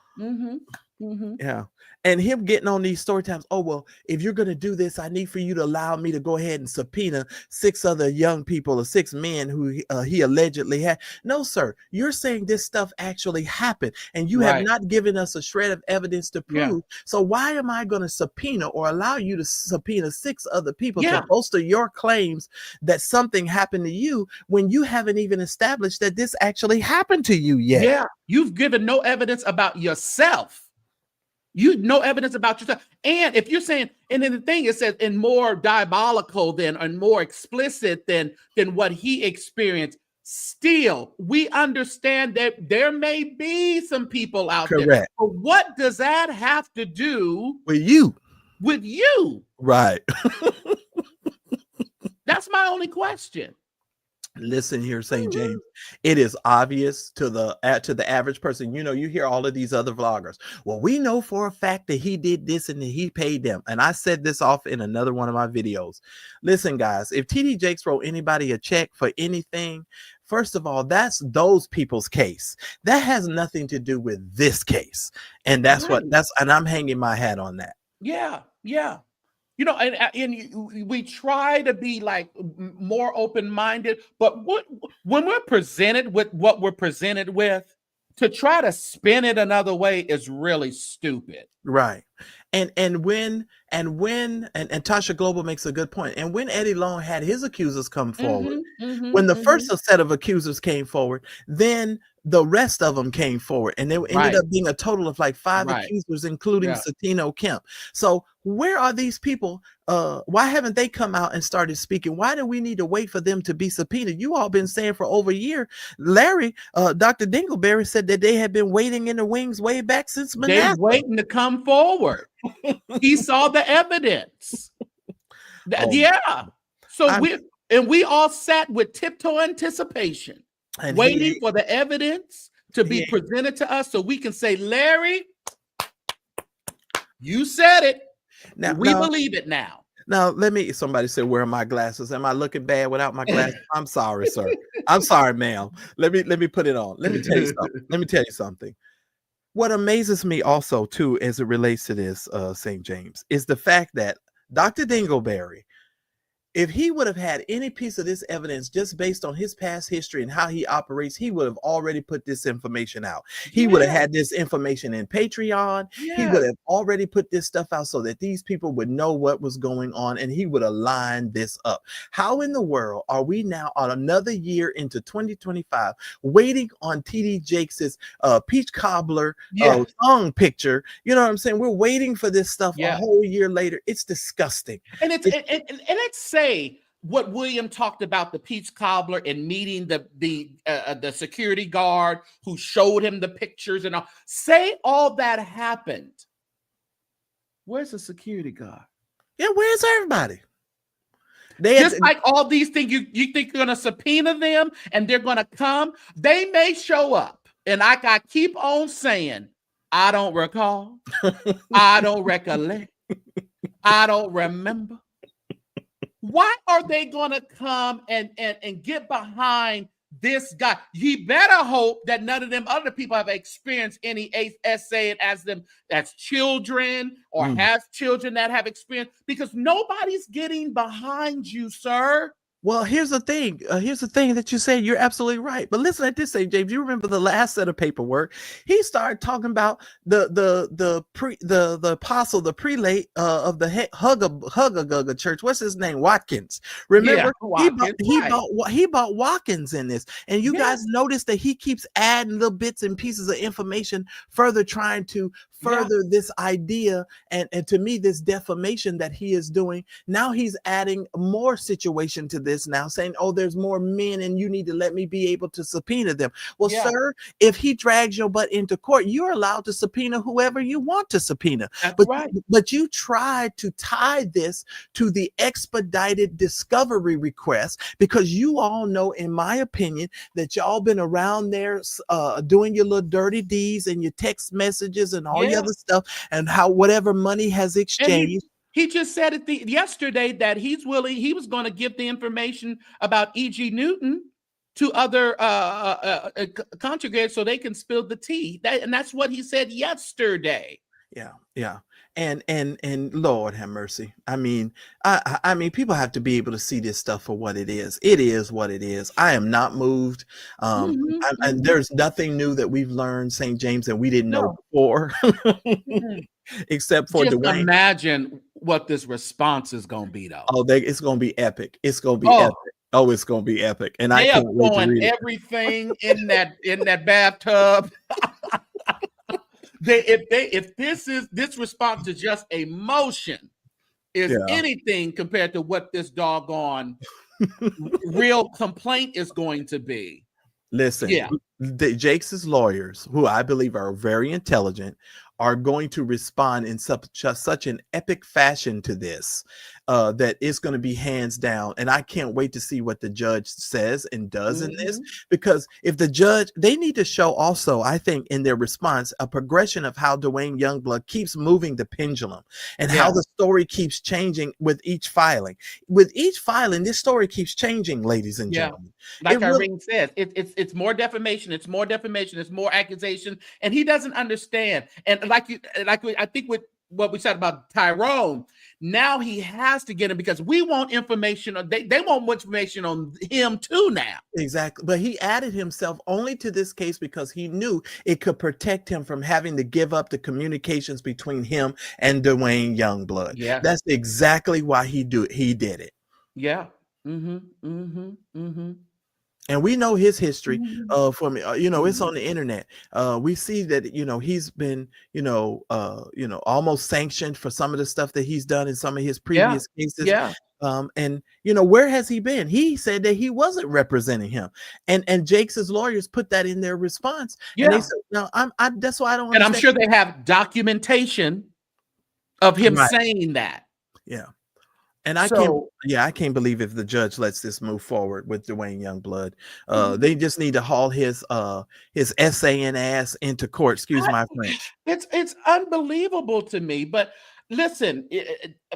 Yeah. And him getting on these story times. Oh, well, if you're going to do this, I need for you to allow me to go ahead and subpoena 6 other young people or 6 men who he allegedly had. No, sir. You're saying this stuff actually happened and you have not given us a shred of evidence to prove. Yeah. So why am I going to subpoena or allow you to subpoena 6 other people to bolster your claims that something happened to you when you haven't even established that this actually happened to you yet? Yeah. You've given no evidence about yourself. No evidence about yourself. And if you're saying, and then the thing it says, and more diabolical than and more explicit than what he experienced, still, we understand that there may be some people out there. But what does that have to do with you? With you. Right. That's my only question. Listen here, St. James. It is obvious to the average person. You know, you hear all of these other vloggers. Well, we know for a fact that he did this and that he paid them. And I said this off in another one of my videos. Listen, guys, if TD Jakes wrote anybody a check for anything, first of all, that's those people's case. That has nothing to do with this case. And and I'm hanging my hat on that. Yeah, yeah. You know, we try to be like more open-minded, but when we're presented with what we're presented with, to try to spin it another way is really stupid. Right. And Tasha Global makes a good point. And when Eddie Long had his accusers come forward, when the first set of accusers came forward, then the rest of them came forward, and there ended up being a total of like 5 accusers, including Satino Kemp. So where are these people? Why haven't they come out and started speaking? Why do we need to wait for them to be subpoenaed? You all been saying for over a year. Larry, Dr. Dingleberry said that they had been waiting in the wings way back since Manasseh. They're waiting to come forward. He saw the evidence. Yeah. So we all sat with tiptoe anticipation, and waiting for the evidence to be presented to us so we can say, Larry, you said it. Now we believe it now. Now, somebody said, where are my glasses? Am I looking bad without my glasses? I'm sorry, sir. I'm sorry, ma'am. Let me put it on. Let me tell you something. What amazes me also, too, as it relates to this, St. James, is the fact that Dr. Dingleberry, if he would have had any piece of this evidence just based on his past history and how he operates, he would have already put this information out. He would have had this information in Patreon. He would have already put this stuff out so that these people would know what was going on, and he would have lined this up. How in the world are we now on another year into 2025 waiting on TD Jakes's peach cobbler tongue picture? You know what I'm saying? We're waiting for this stuff a whole year later. It's disgusting. And it's say what William talked about, the peach cobbler and meeting the security guard who showed him the pictures and all. Say all that happened. Where's the security guard? Yeah, where's everybody? Just like all these things, you think you're going to subpoena them and they're going to come. They may show up. And I keep on saying, I don't recall. I don't recollect. I don't remember. Why are they going to come and get behind this guy? He better hope that none of them other people have experienced any SA as children or have children that have experienced, because nobody's getting behind you, sir. Well, here's the thing. Here's the thing that you say. You're absolutely right. But listen at this, St. James. You remember the last set of paperwork? He started talking about the apostle, the prelate of the Hugga Church. What's his name? Watkins. Remember, he bought Watkins in this. And you guys notice that he keeps adding little bits and pieces of information, further trying to further this idea and to me this defamation that he is doing. Now he's adding more situation to this now, saying, oh, there's more men and you need to let me be able to subpoena them. Well, sir, if he drags your butt into court, you're allowed to subpoena whoever you want to subpoena. But you tried to tie this to the expedited discovery request, because you all know, in my opinion, that y'all been around there doing your little dirty deeds and your text messages and all the other stuff, and how whatever money has exchanged. He just said it yesterday that he was going to give the information about E.G. Newton to other conjugates so they can spill the tea. And that's what he said yesterday. Yeah. And Lord have mercy. I mean, I mean, people have to be able to see this stuff for what it is. It is what it is. I am not moved. And there's nothing new that we've learned, St. James, that we didn't know before, except for just Dwayne. Imagine what this response is going to be, though. Oh, it's going to be epic. It's going to be epic. Oh, it's going to be epic. And I can't wait to read everything in that bathtub. If this response is just emotion, is anything compared to what this doggone real complaint is going to be. Listen, Jakes' lawyers, who I believe are very intelligent, are going to respond in such an epic fashion to this. that it's going to be hands down. And I can't wait to see what the judge says and does in this, because if the judge, they need to show also, I think, in their response, a progression of how Duane Youngblood keeps moving the pendulum and how the story keeps changing with each filing. With each filing, this story keeps changing, ladies and gentlemen. Like Irene says, it's more defamation, it's more defamation, it's more accusation, and he doesn't understand. And I think with what we said about Tyrone, now he has to get him, because we want information. They want more information on him too now. Exactly. But he added himself only to this case because he knew it could protect him from having to give up the communications between him and Duane Youngblood. Yeah. That's exactly why he did it. Yeah. And we know his history from, it's on the internet. We see that, he's been, almost sanctioned for some of the stuff that he's done in some of his previous cases. Yeah. And, where has he been? He said that he wasn't representing him. And Jake's lawyers put that in their response. Yeah. And they said, no, that's why I don't understand. And I'm sure they have documentation of him saying that. Yeah. And I can't believe if the judge lets this move forward with Duane Youngblood. They just need to haul his essaying ass into court. Excuse my French. It's unbelievable to me. But listen,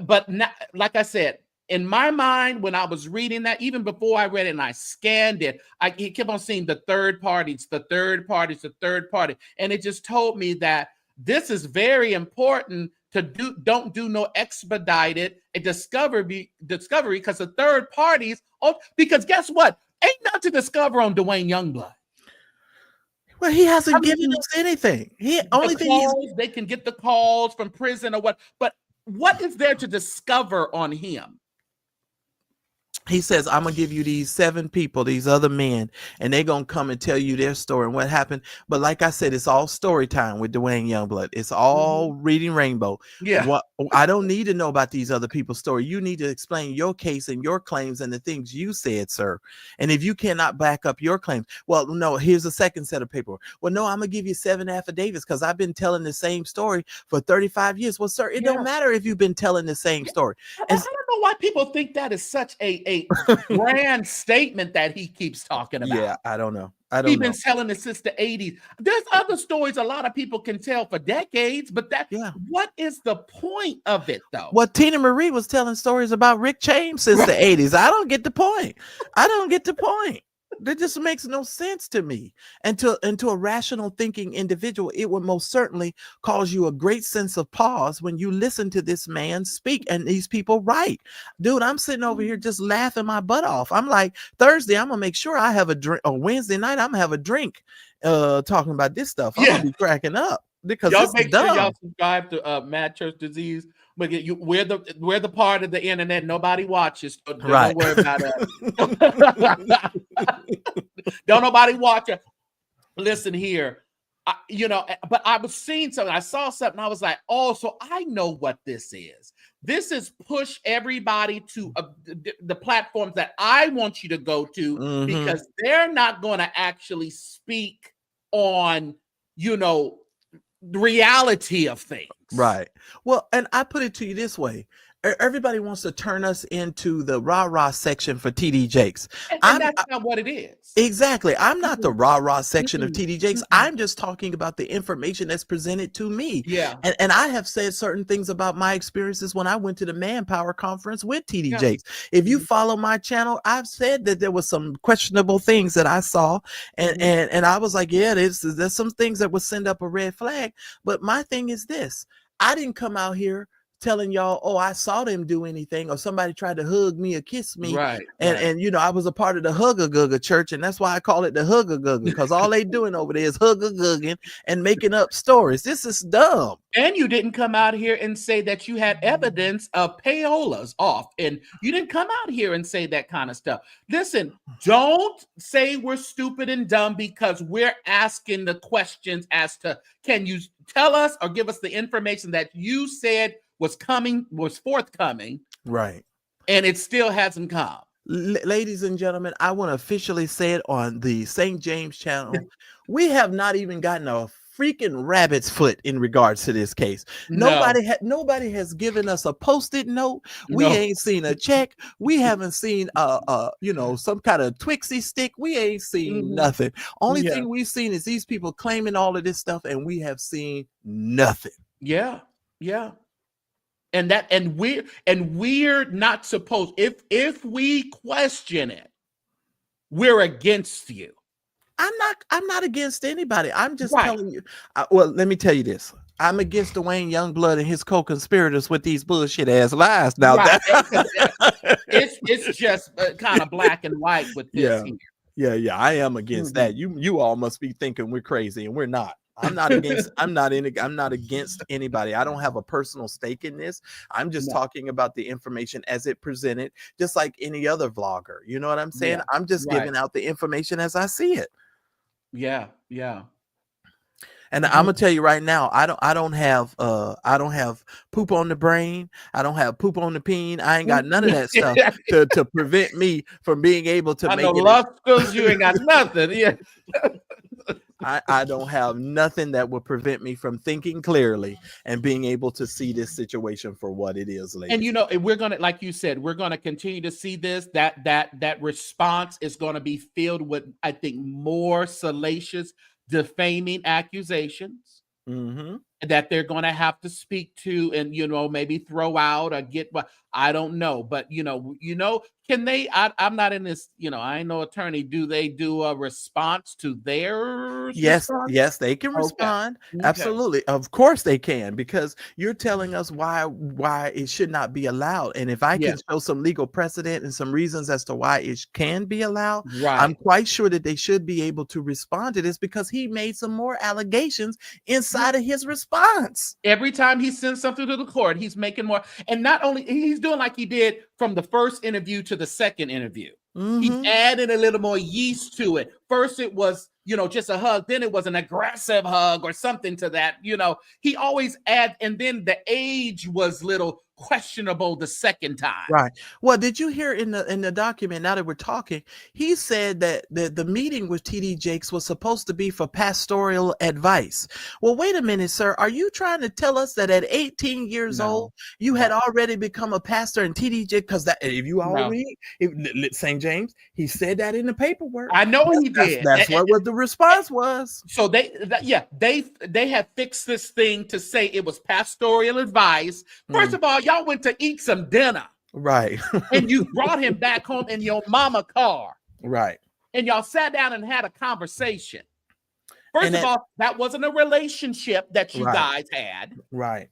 but not, like I said, in my mind, when I was reading that, even before I read it and I scanned it, I kept on seeing the third parties, and it just told me that this is very important to do. Don't do no expedited discovery because the third parties. Because guess what? Ain't nothing to discover on Duane Youngblood. Well, he hasn't given us anything. They can get the calls from prison or what, but what is there to discover on him? He says, I'm going to give you these 7 people, these other men, and they're going to come and tell you their story and what happened. But like I said, it's all story time with Duane Youngblood. It's all reading Rainbow. Yeah. I don't need to know about these other people's story. You need to explain your case and your claims and the things you said, sir. And if you cannot back up your claims, well, no, here's a second set of paperwork. Well, no, I'm going to give you 7 affidavits because I've been telling the same story for 35 years. Well, sir, it don't matter if you've been telling the same story. And I don't know why people think that is such a grand statement that he keeps talking about. Yeah, I don't know. He's been telling this since the 80s. There's other stories a lot of people can tell for decades, but what is the point of it, though? Well, Tina Marie was telling stories about Rick James since the 80s. I don't get the point. That just makes no sense to me. And to a rational thinking individual, it would most certainly cause you a great sense of pause when you listen to this man speak and these people write. Dude, I'm sitting over here just laughing my butt off. I'm like, Thursday, I'm gonna make sure I have a drink, or Wednesday night, I'm gonna have a drink talking about this stuff. I'm gonna be cracking up because y'all this make is sure dumb. y'all subscribe to Mad Church Disease. But we're the part of the internet nobody watches. So don't worry about that. Don't nobody watch it. Listen here, but I was seeing something. I saw something. I was like, oh, so I know what this is. This is push everybody to the platforms that I want you to go to because they're not going to actually speak on, the reality of things. Right. Well, and I put it to you this way. Everybody wants to turn us into the rah-rah section for TD Jakes. And that's not what it is. Exactly. I'm not the rah-rah section of TD Jakes. I'm just talking about the information that's presented to me. Yeah. And I have said certain things about my experiences when I went to the Manpower Conference with TD Jakes. If you follow my channel, I've said that there was some questionable things that I saw. And I was like, there's some things that would send up a red flag. But my thing is this. I didn't come out here telling y'all, oh, I saw them do anything, or somebody tried to hug me or kiss me. Right. And I was a part of the Hugga Church, and that's why I call it the Hugga, because all they doing over there is Hugga and making up stories. This is dumb. And you didn't come out here and say that you had evidence of payolas off, and you didn't come out here and say that kind of stuff. Listen, don't say we're stupid and dumb because we're asking the questions as to, can you tell us or give us the information that you said was forthcoming, right? And it still hasn't come. Ladies and gentlemen, I want to officially say it on the St. James channel. We have not even gotten a freaking rabbit's foot in regards to this case. No. Nobody has given us a post-it note. We No. ain't seen a check. We haven't seen some kind of Twixie stick. We ain't seen nothing. Only thing we've seen is these people claiming all of this stuff, and we have seen nothing. Yeah. And we're not supposed, if we question it, we're against you. I'm not against anybody. I'm just telling you. Well, let me tell you this. I'm against Duane Youngblood and his co-conspirators with these bullshit ass lies. Now it's just kind of black and white with this here. Yeah. I am against that. You all must be thinking we're crazy, and we're not. I'm not against. I'm not against anybody. I don't have a personal stake in this. I'm just talking about the information as it presented, just like any other vlogger. You know what I'm saying? I'm just giving out the information as I see it. Yeah. And I'm gonna tell you right now, I don't have poop on the brain. I don't have poop on the peen. I ain't got none of that stuff to prevent me from being able to make it. You ain't got nothing. Yeah. I don't have nothing that will prevent me from thinking clearly and being able to see this situation for what it is, ladies. And we're gonna, like you said, we're gonna continue to see this. That response is gonna be filled with, I think, more salacious, defaming accusations that they're gonna have to speak to and maybe throw out or get. I don't know, but can they? I'm not in this. I ain't no attorney. Do they do a response to their? Yes, they can respond. Okay. Absolutely, of course they can, because you're telling us why it should not be allowed. And if I can show some legal precedent and some reasons as to why it can be allowed, I'm quite sure that they should be able to respond to this, because he made some more allegations inside of his response. Every time he sends something to the court, he's making more. And not only he's doing like he did from the first interview to the second interview. He's adding a little more yeast to it. First it was, just a hug. Then it was an aggressive hug or something to that. He always adds, and then the age was little questionable the second time. Right. Well, did you hear in the document, now that we're talking, he said that the meeting with TD Jakes was supposed to be for pastoral advice. Well, wait a minute, sir. Are you trying to tell us that at 18 years old, you had already become a pastor in TD Jakes? Because that, if you all read St. James, he said that in the paperwork. I know he did. That's what the response was. So they have fixed this thing to say it was pastoral advice. First of all, y'all went to eat some dinner. Right. And you brought him back home in your mama car. Right. And y'all sat down and had a conversation. First of all, that wasn't a relationship that you guys had. Right.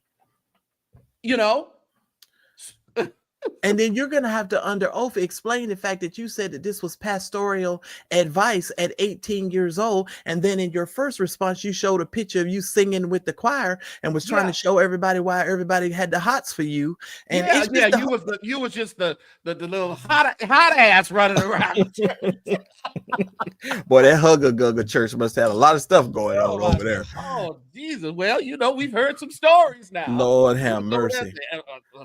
And then you're going to have to, under oath, explain the fact that you said that this was pastoral advice at 18 years old. And then in your first response, you showed a picture of you singing with the choir and was trying to show everybody why everybody had the hots for you. And you was just the little hot ass running around. Boy, that Hugger Gugger church must have a lot of stuff going on over there. Oh, Jesus. Well, we've heard some stories now. Lord have mercy.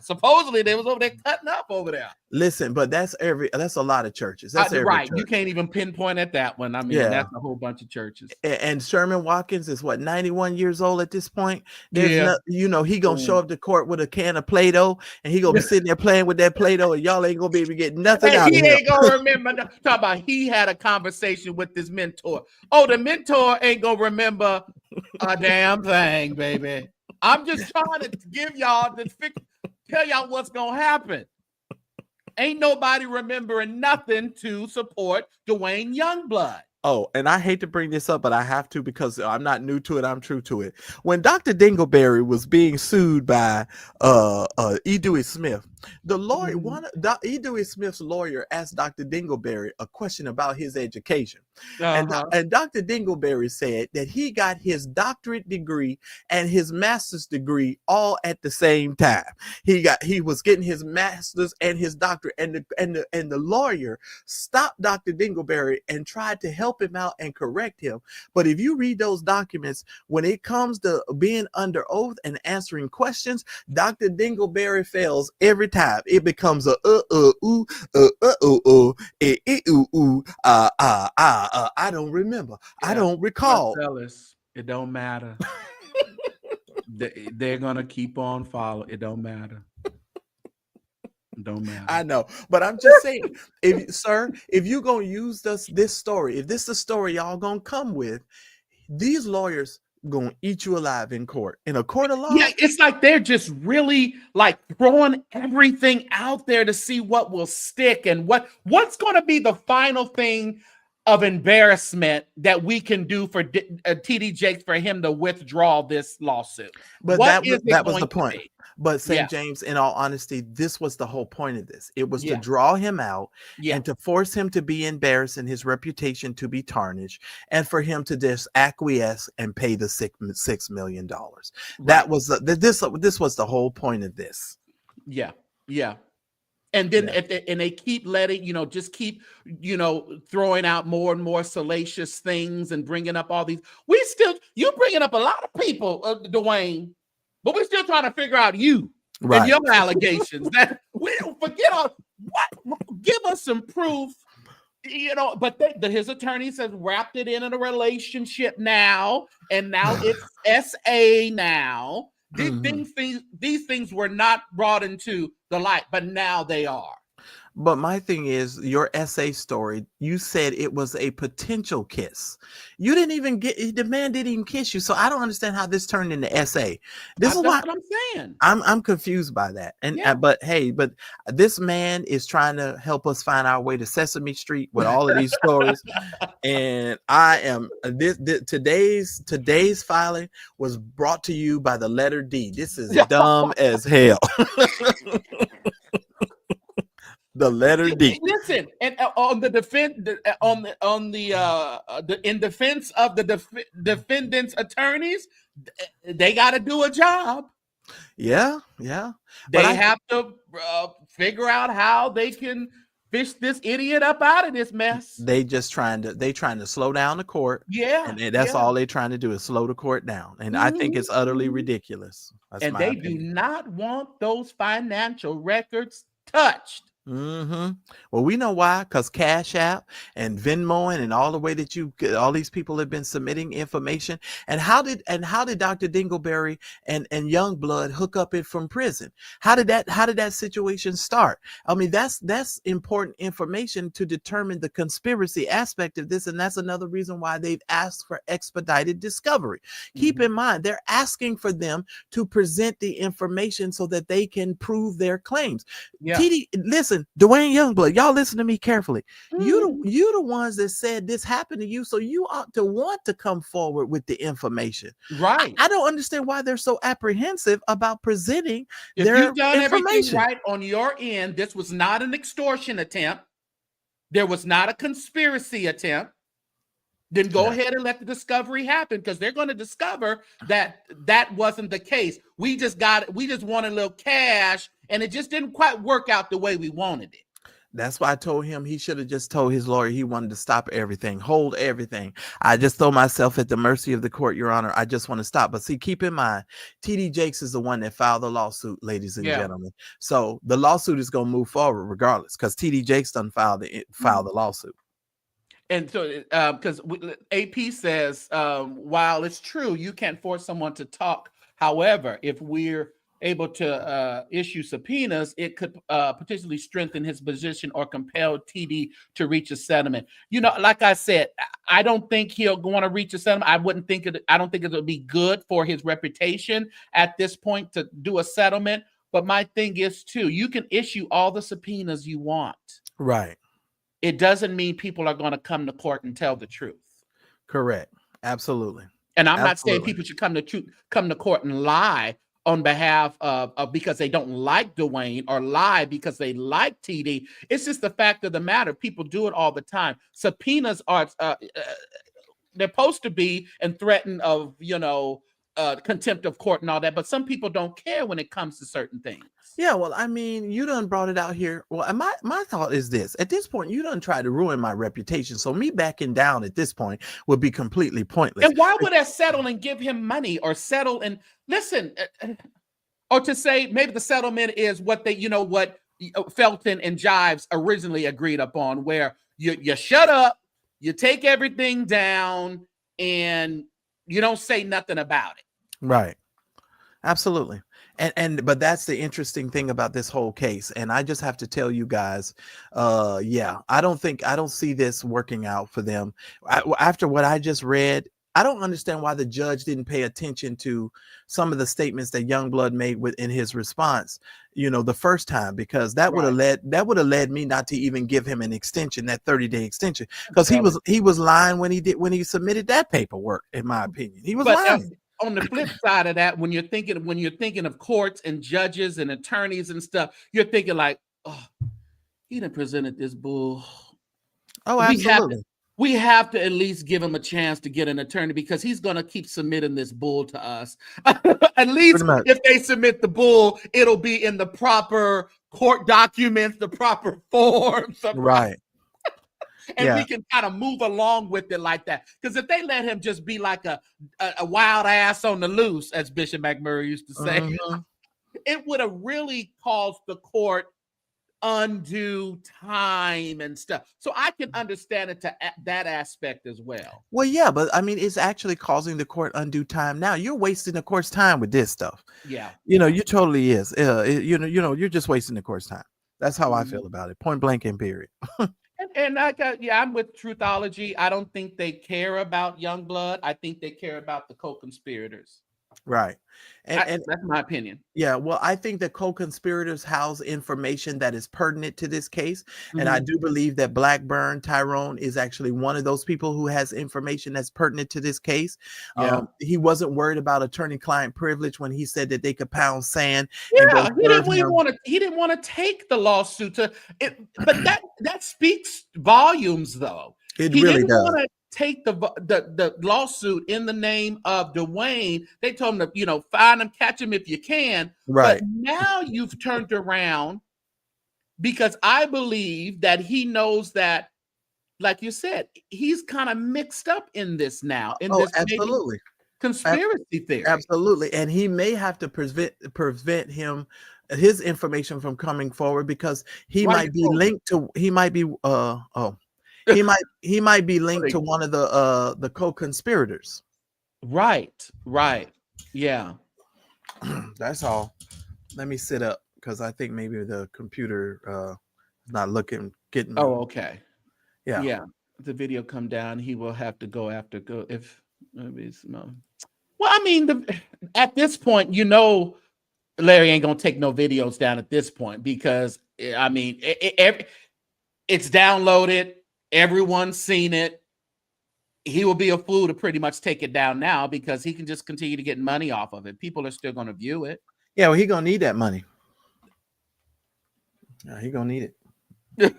Supposedly they was over there cutting up over there. Listen, but that's a lot of churches. That's right. Church. You can't even pinpoint at that one. I mean, that's a whole bunch of churches. And Sherman Watkins is 91 years old at this point. There's he gonna show up to court with a can of Play-Doh, and he gonna be sitting there playing with that Play-Doh, and y'all ain't gonna be able to get nothing out of him. He ain't gonna remember. Talk about he had a conversation with this mentor. Oh, the mentor ain't gonna remember a damn thing, baby. I'm just trying to give y'all tell y'all what's gonna happen. Ain't nobody remembering nothing to support Duane Youngblood. Oh, and I hate to bring this up, but I have to, because I'm not new to it. I'm true to it. When Dr. Dingleberry was being sued by E. Dewey Smith, the lawyer, E. Dewey Smith's lawyer asked Dr. Dingleberry a question about his education. And Dr. Dingleberry said that he got his doctorate degree and his master's degree all at the same time. He was getting his master's and his doctorate, and the lawyer stopped Dr. Dingleberry and tried to help him out and correct him. But if you read those documents, when it comes to being under oath and answering questions, Dr. Dingleberry fails every time. It becomes a I don't remember. I don't recall. It don't matter. They're gonna keep on following. It don't matter. It don't matter. I know, but I'm just saying, if you gonna use this story, if this is the story y'all gonna come with, these lawyers gonna eat you alive in court. In a court of law. Yeah, it's like they're just really like throwing everything out there to see what will stick and what's going to be the final thing of embarrassment that we can do for TD Jakes for him to withdraw this lawsuit. But What that was the point. be? But St. Yeah. James, in all honesty, this was the whole point of this. It was Yeah. to draw him out Yeah. and to force him to be embarrassed and his reputation to be tarnished, and for him to just acquiesce and pay the $6 million. That was this was the whole point of this. Yeah. Yeah. And then Yeah. and they keep letting, just keep, throwing out more and more salacious things and bringing up all these. You bringing up a lot of people, Dwayne, but we're still trying to figure out you and your allegations. That we don't forget give us some proof, but his attorneys have wrapped it in a relationship now, and now it's SA now. These things were not brought into the light, but now they are. But my thing is, your essay story, you said it was a potential kiss. You didn't even the man didn't even kiss you. So I don't understand how this turned into essay. This is what I'm saying. I'm confused by that. And but this man is trying to help us find our way to Sesame Street with all of these stories. And I am today's filing was brought to you by the letter D. This is dumb as hell. The letter D. Listen, and on the defense, in defense of the defendant's attorneys, they got to do a job. Yeah. They have to figure out how they can fish this idiot up out of this mess. They trying to slow down the court. Yeah, and that's all they're trying to do is slow the court down. And I think it's utterly ridiculous. That's and they opinion. do not want those financial records touched. Well, we know why, because CashApp and Venmoing and all the way that all these people have been submitting information. And how did Dr. Dingleberry and Youngblood hook up it from prison? How did that situation start? I mean, that's important information to determine the conspiracy aspect of this, and that's another reason why they've asked for expedited discovery. Keep in mind, they're asking for them to present the information so that they can prove their claims. Yeah. Listen, Duane Youngblood, y'all listen to me carefully. You the ones that said this happened to you, so you ought to want to come forward with the information. Right. I don't understand why they're so apprehensive about presenting if their you've done information everything right on your end. This was not an extortion attempt. There was not a conspiracy attempt. Then go ahead and let the discovery happen, because they're going to discover that wasn't the case. We just wanted a little cash, and it just didn't quite work out the way we wanted it. That's why I told him he should have just told his lawyer he wanted to stop everything, hold everything. I just throw myself at the mercy of the court, Your Honor. I just want to stop. But see, keep in mind, TD Jakes is the one that filed the lawsuit, ladies and gentlemen. So the lawsuit is going to move forward regardless, because TD Jakes done filed the lawsuit. And so, because AP says, while it's true, you can't force someone to talk. However, if we're able to issue subpoenas, it could potentially strengthen his position or compel TD to reach a settlement. Like I said, I don't think he'll want to reach a settlement. I don't think it would be good for his reputation at this point to do a settlement. But my thing is, too, you can issue all the subpoenas you want. Right. It doesn't mean people are going to come to court and tell the truth. Correct. Absolutely. And I'm not saying people should come to court and lie on behalf of because they don't like Dwayne, or lie because they like TD. It's just the fact of the matter. People do it all the time. Subpoenas are they're supposed to be and threaten of contempt of court and all that, but some people don't care when it comes to certain things. Yeah, well, I mean, you done brought it out here. Well, my thought is this. At this point, you done tried to ruin my reputation. So me backing down at this point would be completely pointless. And why would I settle and give him money, or settle and listen, or to say maybe the settlement is what what Felton and Jives originally agreed upon, where you shut up, you take everything down, and You don't say nothing about it. Right. Absolutely. But that's the interesting thing about this whole case. And I just have to tell you guys, I don't see this working out for them. After what I just read, I don't understand why the judge didn't pay attention to some of the statements that Youngblood made in his response, the first time, because that would have led me not to even give him an extension, that 30-day extension, because he was lying when he submitted that paperwork. In my opinion, he was lying. On the flip side of that, when you're thinking of courts and judges and attorneys and stuff, you're thinking like, oh, he done presented this bull. Oh, absolutely. We have to at least give him a chance to get an attorney, because he's going to keep submitting this bull to us. At least if they submit the bull, it'll be in the proper court documents, the proper forms. Right. And we can kind of move along with it like that. Because if they let him just be like a wild ass on the loose, as Bishop McMurray used to say, it would have really caused the court undue time and stuff. So I can understand it to that aspect as well. Well, yeah, but I mean, it's actually causing the court undue time now. You're wasting the court's time with this stuff. Yeah. You totally is. You're just wasting the court's time. That's how I feel about it. Point blank and period. And I'm with Truthology. I don't think they care about Youngblood. I think they care about the co-conspirators. Right. And that's my opinion. Yeah, well, I think the co-conspirators house information that is pertinent to this case. And I do believe that Blackburn Tyrone is actually one of those people who has information that's pertinent to this case. He wasn't worried about attorney-client privilege when he said that they could pound sand. Yeah, he didn't want to take the lawsuit but that speaks volumes, though. He really does. Take the lawsuit in the name of Dwayne. They told him to, find him, catch him if you can. Right. But now you've turned around, because I believe that he knows that, like you said, he's kind of mixed up in this now. Absolutely. Conspiracy theory. Absolutely. And he may have to prevent his information from coming forward, because he might be linked to he might be linked to one of the co-conspirators. Right. Yeah. That's all. Let me sit up, because I think maybe the computer is not getting. Oh, okay. Yeah. If the video come down, he will have to go if maybe no. Well, I mean, at this point, Larry ain't gonna take no videos down at this point, because I mean, it's downloaded. Everyone's seen it. He will be a fool to pretty much take it down now, because he can just continue to get money off of it. People are still going to view it. Yeah, well, he's going to need that money. Yeah, he's going to need it.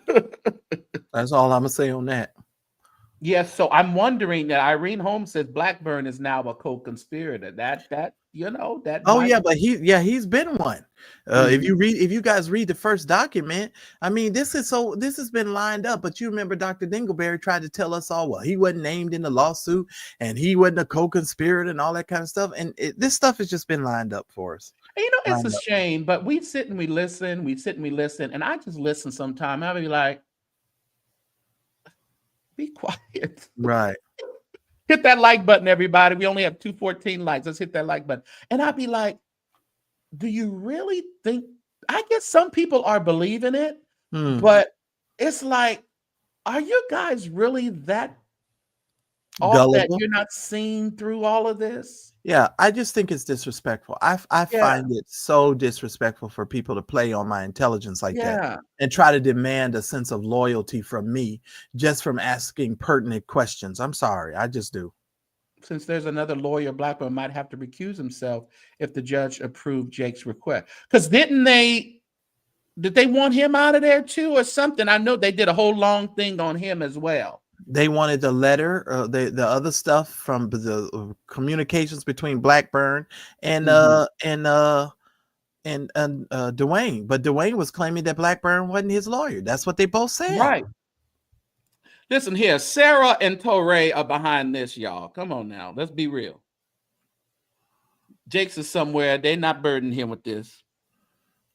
That's all I'm going to say on that. Yes, so I'm wondering that Irene Holmes says Blackburn is now a co-conspirator. That Oh yeah, but he's been one. If you guys read the first document, I mean, this has been lined up. But you remember Dr. Dingleberry tried to tell us all, well, he wasn't named in the lawsuit and he wasn't a co-conspirator and all that kind of stuff. And this stuff has just been lined up for us. It's a shame, but we sit and we listen, and I just listen sometime. I'll be like, be quiet. Right. Hit that like button, everybody. We only have 214 likes. Let's hit that like button. And I'd be like, do you really think? I guess some people are believing it, but it's like, are you guys really that off that you're not seeing through all of this? Yeah, I just think it's disrespectful. I find it so disrespectful for people to play on my intelligence like that and try to demand a sense of loyalty from me just from asking pertinent questions. I'm sorry, I just do. Since there's another lawyer, Blackburn might have to recuse himself if the judge approved Jake's request. Because did they want him out of there too or something? I know they did a whole long thing on him as well. They wanted the letter, the other stuff from the communications between Blackburn and Dwayne, but Dwayne was claiming that Blackburn wasn't his lawyer. That's what they both said. Right. Listen here, Sarah and Torrey are behind this, y'all. Come on now, let's be real. Jake's is somewhere. They're not burdening him with this.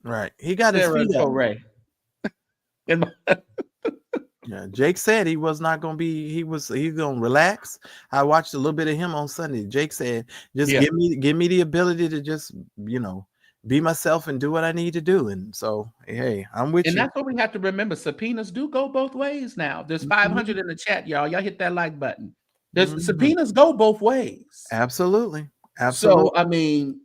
Right. He got Sarah his feet and Torrey. Yeah, Jake said he was not going to be. He's going to relax. I watched a little bit of him on Sunday. Jake said, "Just give me the ability to just be myself and do what I need to do." And so, hey, I'm with And you. that's what we have to remember. Subpoenas do go both ways now. There's 500 in the chat, y'all. Y'all hit that like button. There's subpoenas go both ways. Absolutely. So I mean,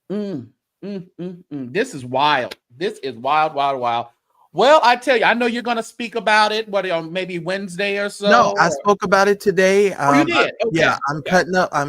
this is wild. This is wild, wild, wild. Well, I tell you, I know you're going to speak about it. What on maybe Wednesday or so? No, I spoke about it today. Oh, you did? Okay. Yeah, I'm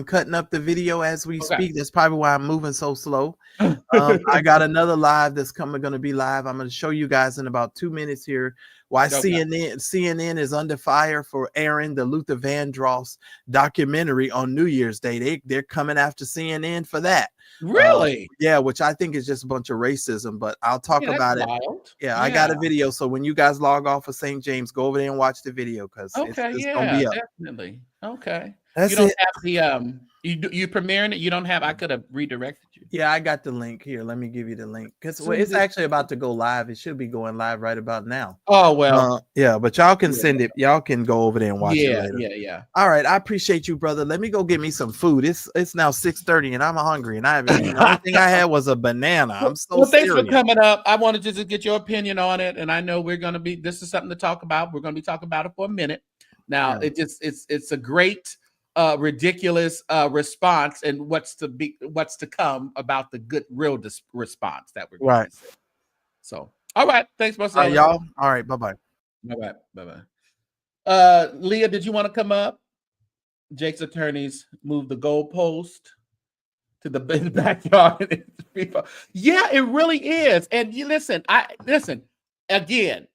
cutting up the video as we speak. That's probably why I'm moving so slow. I got another live that's going to be live. I'm going to show you guys in about 2 minutes here why CNN is under fire for airing the Luther Vandross documentary on New Year's Day. They're coming after CNN for that. Really? Yeah, which I think is just a bunch of racism, but I'll talk about it. Wild. Yeah, I got a video. So when you guys log off of St. James, go over there and watch the video because it's gonna be up. Definitely. Okay. That's you don't it. have the you premiering it. You don't have. I could have redirected you. Yeah, I got the link here. Let me give you the link because it's actually about to go live. It should be going live right about now. Oh well. Yeah, but y'all can send it. Y'all can go over there and watch it later. Yeah. All right, I appreciate you, brother. Let me go get me some food. It's now 6:30 and I'm hungry and I haven't eaten. The only thing I had was a banana. I'm so well. Thanks for coming up. I wanted to just get your opinion on it, and I know we're going to be. This is something to talk about. We're going to be talking about it for a minute. Now, it's a great. Ridiculous response and what's to come about the good real response that we're going to see. So all right, thanks Marcelo. Y'all. All right, bye-bye. Leah, did you want to come up? Jake's attorneys moved the goalpost to the backyard. Yeah, it really is. And you listen again.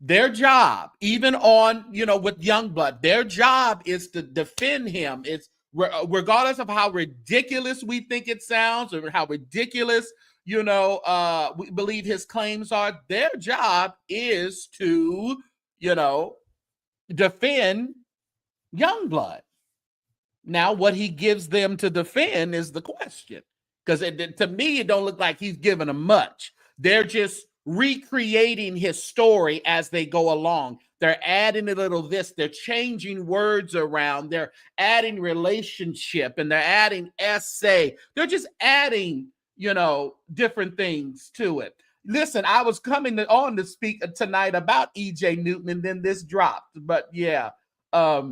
Their job, even on, with Youngblood, their job is to defend him. It's regardless of how ridiculous we think it sounds or how ridiculous, we believe his claims are. Their job is to, defend Youngblood. Now, what he gives them to defend is the question. Because to me, it don't look like he's giving them much. They're just recreating his story as they go along. They're adding a little this. They're changing words around. They're adding relationship and they're adding essay. They're just adding, different things to it. Listen, I was coming on to speak tonight about E.J. Newton and then this dropped. But I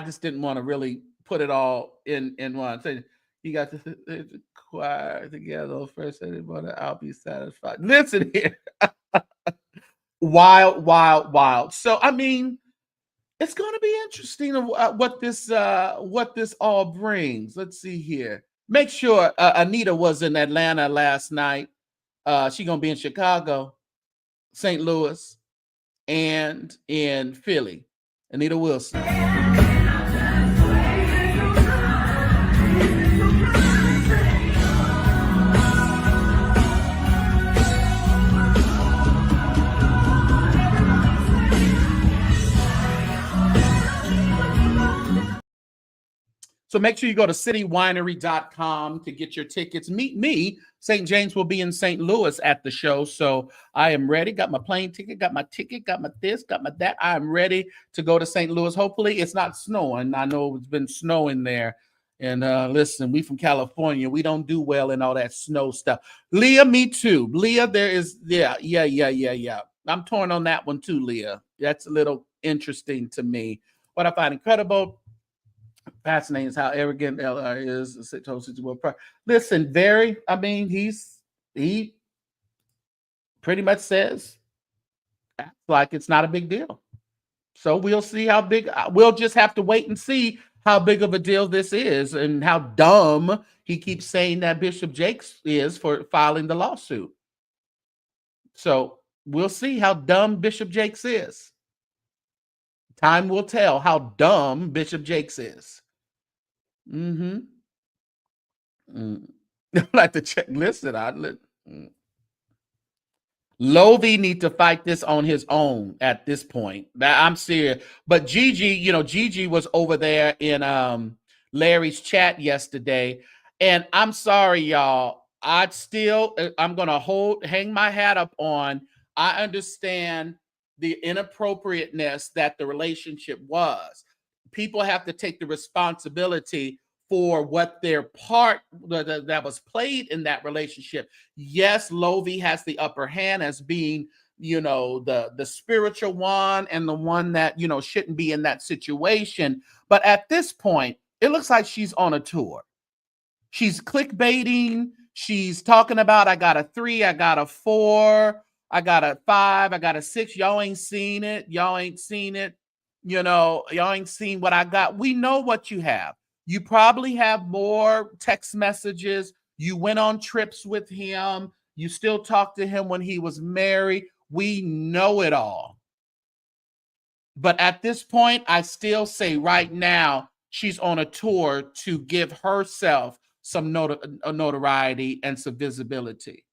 just didn't want to really put it all in one. So you got to choir together first, I'll be satisfied. Listen here. Wild. So I mean, it's going to be interesting what this all brings. Let's see here. Make sure Anita was in Atlanta last night. She's gonna be in Chicago, St. Louis, and in Philly. Anita Wilson. So make sure you go to citywinery.com to get your tickets. Meet me. St. James will be in St. Louis at the show. So I am ready. Got my plane ticket, got my ticket, got my this, got my that. I am ready to go to St. Louis. Hopefully it's not snowing. I know it's been snowing there. And listen, we from California. We don't do well in all that snow stuff. Leah, me too. Leah, there is, yeah. I'm torn on that one too, Leah. That's a little interesting to me. What I find incredible, fascinating is how arrogant LR is. Listen, he pretty much says acts like it's not a big deal. So we'll see how big. We'll just have to wait and see how big of a deal this is and how dumb he keeps saying that Bishop Jakes is for filing the lawsuit. So we'll see how dumb Bishop Jakes is. Time will tell how dumb Bishop Jakes is. Like to check. Listen, Lovey need to fight this on his own at this point. I'm serious. But Gigi was over there in Larry's chat yesterday, and I'm sorry, y'all. I'm gonna hang my hat up on. I understand the inappropriateness that the relationship was. People have to take the responsibility for what their part that was played in that relationship. Yes, Lovie has the upper hand as being, the spiritual one and the one that, shouldn't be in that situation. But at this point, it looks like she's on a tour. She's clickbaiting. She's talking about, I got a 3, I got a 4, I got a 5, I got a 6. Y'all ain't seen it. Y'all ain't seen it. Y'all ain't seen what I got. We know what you have. You probably have more text messages. You went on trips with him. You still talk to him when he was married. We know it all. But at this point, I still say right now, she's on a tour to give herself some notoriety and some visibility.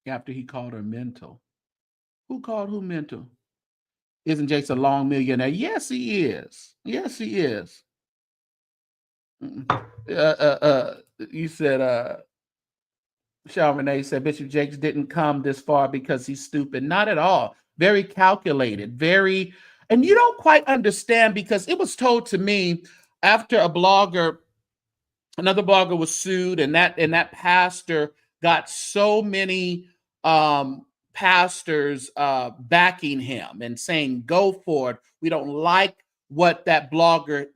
After he called her mental. Who called who mental? Isn't Jason a long millionaire? Yes, he is. Yes, he is. You said, Sean Renee said Bishop Jakes didn't come this far because he's stupid. Not at all. Very calculated. And you don't quite understand, because it was told to me after another blogger was sued, and that pastor got so many pastors backing him and saying, go for it. We don't like what that blogger,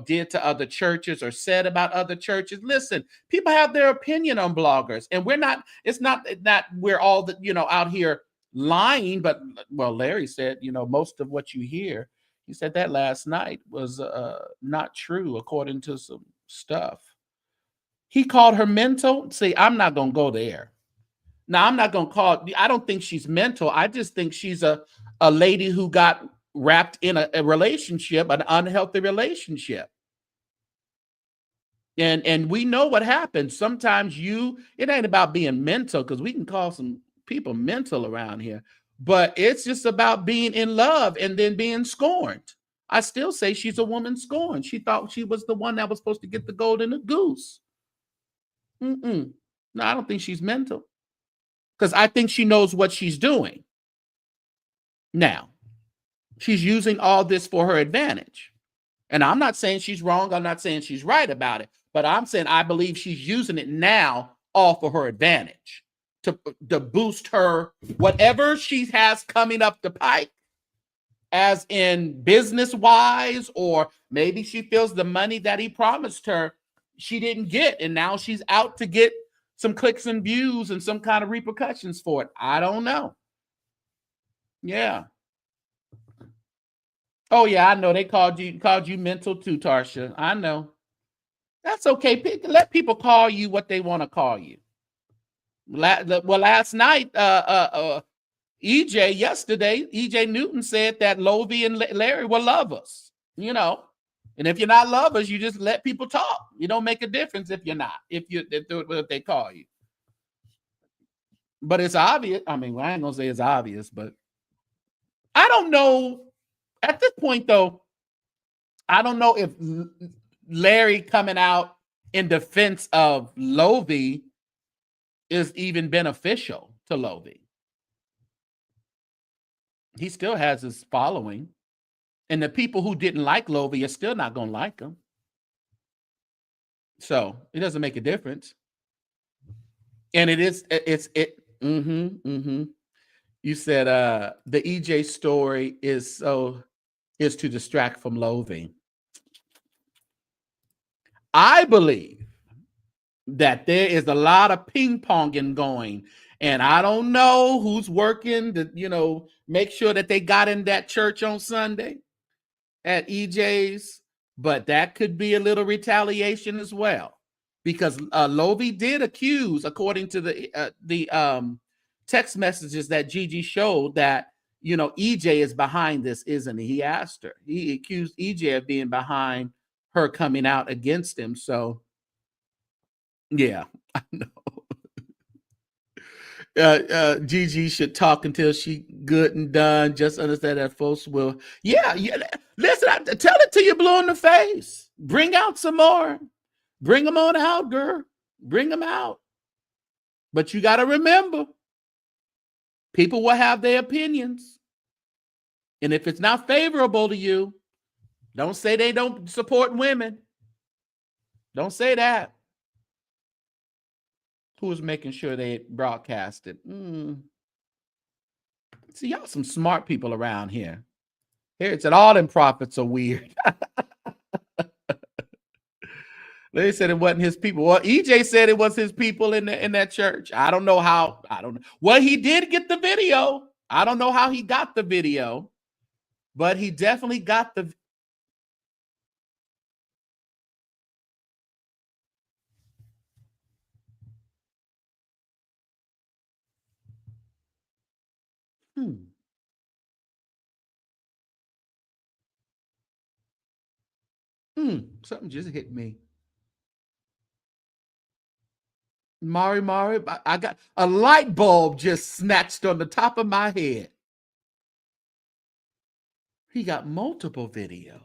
did to other churches or said about other churches. Listen, people have their opinion on bloggers, and it's not that we're all out here lying, but Larry said, most of what you hear, he said that last night was not true according to some stuff. He called her mental. See, I'm not going to go there. Now, I'm not going to I don't think she's mental. I just think she's a lady who got wrapped in a relationship, an unhealthy relationship. And we know what happens. Sometimes it ain't about being mental, because we can call some people mental around here, but it's just about being in love and then being scorned. I still say she's a woman scorned. She thought she was the one that was supposed to get the golden goose. No, I don't think she's mental, because I think she knows what she's doing. Now, she's using all this for her advantage. And I'm not saying she's wrong. I'm not saying she's right about it. But I'm saying I believe she's using it now all for her advantage to boost her, whatever she has coming up the pike, as in business-wise, or maybe she feels the money that he promised her she didn't get, and now she's out to get some clicks and views and some kind of repercussions for it. I don't know. Yeah. Oh yeah, I know they called you mental too, Tarsha. I know. That's okay. Let people call you what they want to call you. Last night, EJ Newton said that Lovie and Larry were lovers. And if you're not lovers, you just let people talk. You don't make a difference if you're not. If they call you. But it's obvious. I mean, I ain't gonna say it's obvious, but I don't know. At this point, though, I don't know if Larry coming out in defense of Lovie is even beneficial to Lovie. He still has his following, and the people who didn't like Lovie are still not going to like him. So it doesn't make a difference. And you said the EJ story is to distract from Lovie. I believe that there is a lot of ping-ponging going, and I don't know who's working to, make sure that they got in that church on Sunday at EJ's, but that could be a little retaliation as well, because Lovie did accuse, according to the text messages that Gigi showed, that EJ is behind this, isn't he? He asked her. He accused EJ of being behind her coming out against him. So yeah, I know. Gigi should talk until she good and done. Just understand that folks will. Yeah. Listen, tell it to you blue in the face. Bring out some more. Bring them on out, girl. Bring them out. But you got to remember, People will have their opinions. And if it's not favorable to you, don't say they don't support women. Don't say that. Who was making sure they broadcasted? See, y'all some smart people around here. Here it said all them prophets are weird. They said it wasn't his people. Well, EJ said it was his people in that church. I don't know how. I don't know. Well, he did get the video. I don't know how he got the video, but he definitely got the. Something just hit me. Mari, I got a light bulb just snatched on the top of my head. He got multiple videos.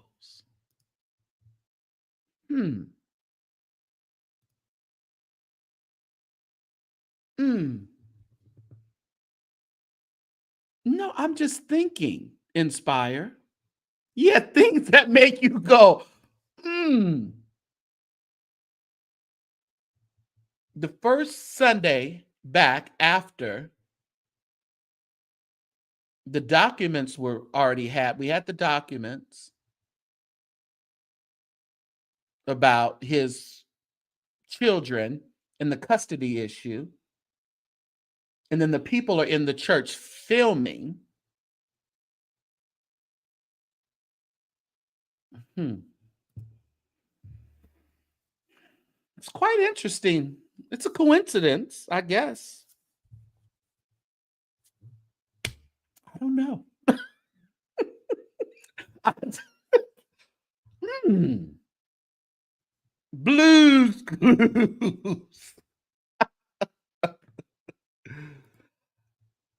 No, I'm just thinking, Inspire. Yeah, things that make you go, The first Sunday back after the documents were already we had the documents about his children and the custody issue. And then the people are in the church filming. It's quite interesting. It's a coincidence, I guess. I don't know. Blues Clues.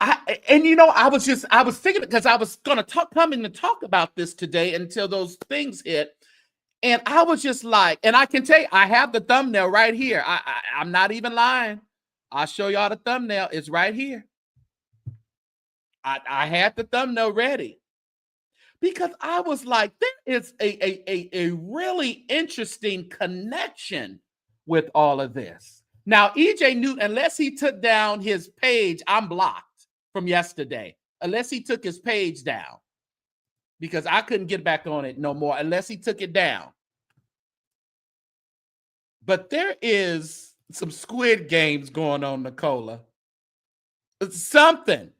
I was thinking, because I was going to coming to talk about this today until those things hit. And I was just like, and I can tell you, I have the thumbnail right here. I'm not even lying. I'll show y'all the thumbnail. It's right here. I had the thumbnail ready because I was like, there is a really interesting connection with all of this. Now, EJ knew, unless he took down his page, I'm blocked from yesterday, unless he took his page down, because I couldn't get back on it no more unless he took it down. But there is some Squid Games going on, Nicola. It's something.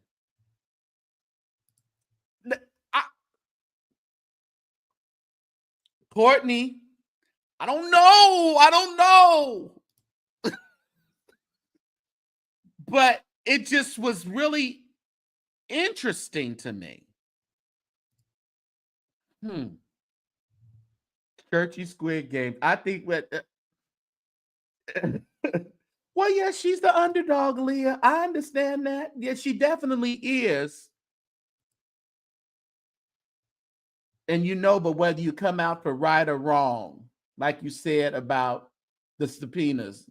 Courtney, I don't know. But it just was really interesting to me. Churchy Squid Game. I think what. Well, yeah, she's the underdog, Leah. I understand that. Yeah, she definitely is. And but whether you come out for right or wrong, like you said about the subpoenas,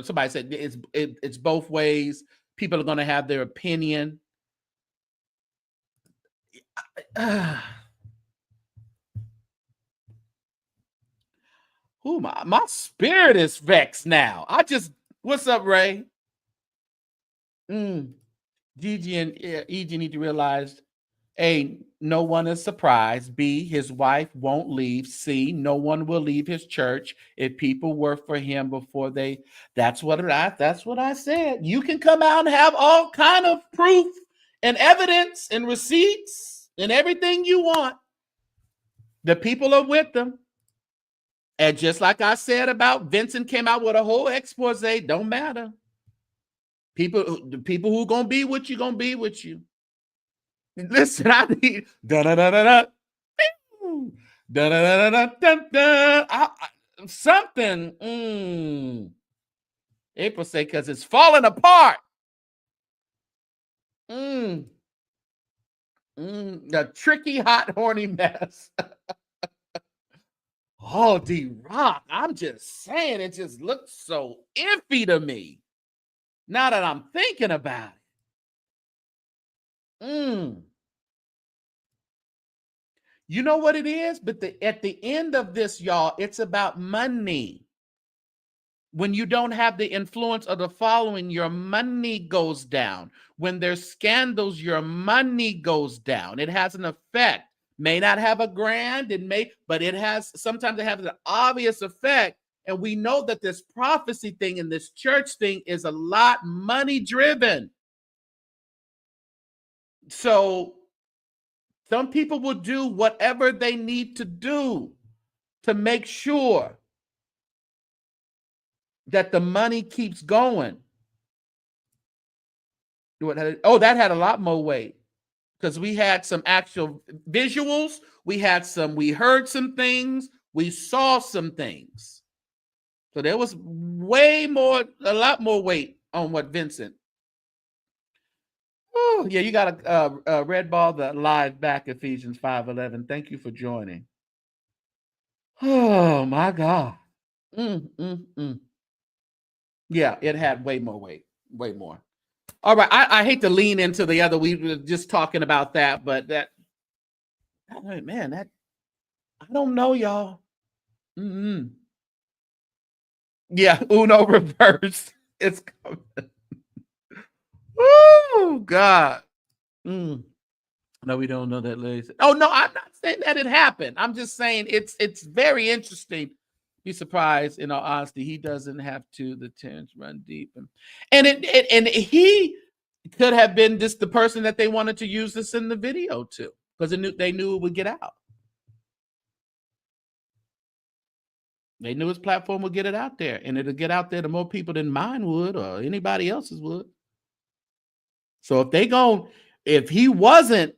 somebody said it's both ways. People are going to have their opinion. My spirit is vexed now. What's up, Ray? Gigi and EG need to realize, A, no one is surprised. B, his wife won't leave. C, no one will leave his church if people work for him before they. That's what I said. You can come out and have all kind of proof and evidence and receipts and everything you want. The people are with them. And just like I said about Vincent came out with a whole expose, don't matter. The people who gonna be with you gonna be with you. Listen, I need something. April say because it's falling apart. The tricky, hot, horny mess. Oh, D-Rock, I'm just saying, it just looks so iffy to me now that I'm thinking about it. You know what it is? But at the end of this, y'all, it's about money. When you don't have the influence of the following, your money goes down. When there's scandals, your money goes down. It has an effect. May not have a grand, but it has, sometimes it has an obvious effect. And we know that this prophecy thing and this church thing is a lot money driven. So some people will do whatever they need to do to make sure that the money keeps going. Oh, that had a lot more weight because we had some actual visuals. We heard some things. We saw some things. So there was a lot more weight on what Vincent. Oh, yeah, you got a red ball the live back, Ephesians 5:11. Thank you for joining. Oh, my God. Yeah, it had way more weight, way more. All right, I hate to lean into the other. We were just talking about that, but man, I don't know, y'all. Yeah, Uno reverse. It's coming. Oh God. No, we don't know that, ladies. Oh no, I'm not saying that it happened. I'm just saying it's very interesting. Be surprised, in all honesty, he doesn't have to. The Terrence run deep, and he could have been just the person that they wanted to use this in the video to, because they knew it would get out. They knew his platform would get it out there, and it'll get out there to more people than mine would or anybody else's would. So if he wasn't,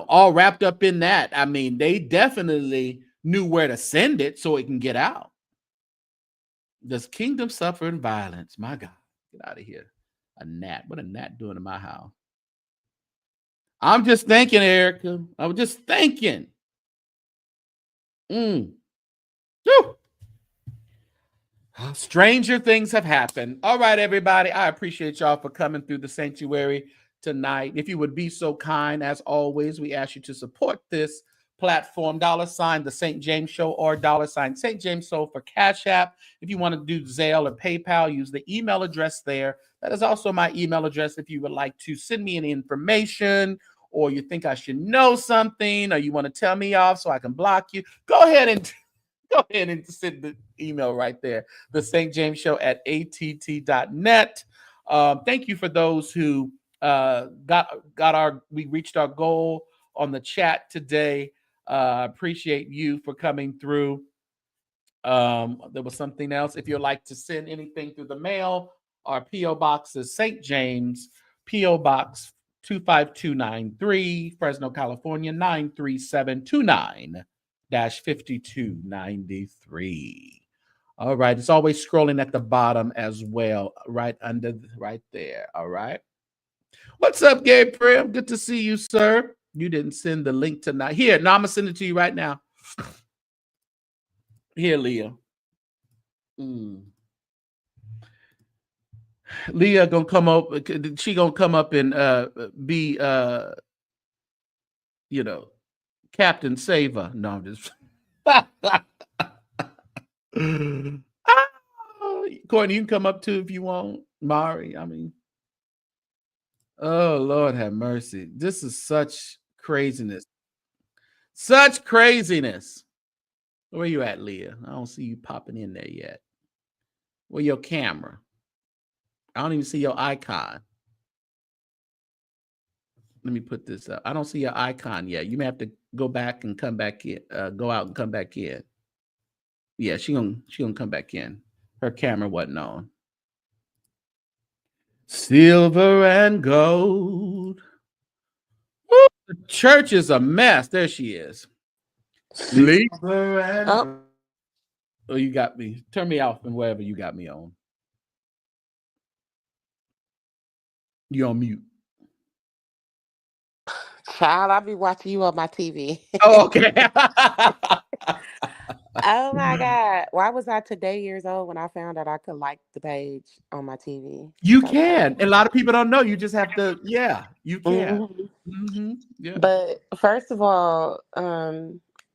all wrapped up in that, I mean, they definitely knew where to send it so it can get out. Does kingdom suffer in violence? My God, get out of here. A gnat. What a gnat doing in my house? I'm just thinking, Erica. I was just thinking. Whew. Stranger things have happened. All right, everybody. I appreciate y'all for coming through the sanctuary tonight. If you would be so kind, as always, we ask you to support this platform, $ the St. James Show, or $ St. James Show for Cash App. If you want to do Zelle or PayPal, use the email address there. That is also my email address if you would like to send me any information, or you think I should know something, or you want to tell me off so I can block you. Go ahead and send the email right there. The St. James Show at att.net. Thank you for those who we reached our goal on the chat today. Appreciate you for coming through. There was something else. If you'd like to send anything through the mail, our P.O. Box is St. James, P.O. Box 25293, Fresno, California, 93729-5293. All right. It's always scrolling at the bottom as well, right there. All right. What's up, Gabriel? Good to see you, sir. You didn't send the link tonight. Here, no, I'm going to send it to you right now. Here, Leah. Leah gonna come up. She gonna come up and be Captain Saver. No, I'm just Courtney, you can come up too if you want. Mari, I mean, oh Lord have mercy. This is such craziness. Such craziness. Where you at, Leah? I don't see you popping in there yet. Where your camera? I don't even see your icon. Let me put this up. I don't see your icon yet. You may have to go back and come back in. Go out and come back in. Yeah, she gonna come back in. Her camera wasn't on. Silver and gold. Woo, the church is a mess. There she is. Silver and gold. Oh, you got me. Turn me off and wherever you got me on. You on mute. Child, I'll be watching you on my TV. Oh, okay. Oh my God. Why was I today years old when I found out I could like the page on my TV? You So can. And a lot of people don't know. You just have to, yeah, you can. Mhm. Yeah. But first of all,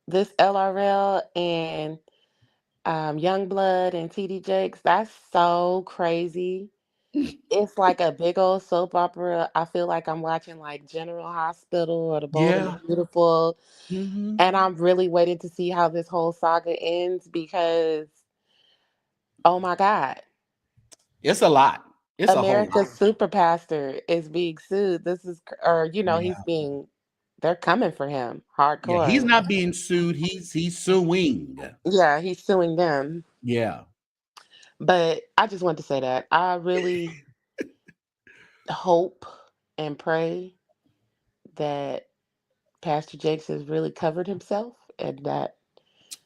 this LRL and Youngblood and TD Jakes, that's so crazy. It's like a big old soap opera. I feel like I'm watching like General Hospital or The Bold and the Yeah. Beautiful. Hmm. And I'm really waiting to see how this whole saga ends because, oh my God, It's a lot. It's a whole lot. America's super pastor is being sued. This is, or, Yeah. he's being, they're coming for him Yeah. He's hardcore. not being sued. He's suing. Yeah, he's suing them. Yeah. But I just want to say that I really hope and pray that Pastor Jakes has really covered himself and that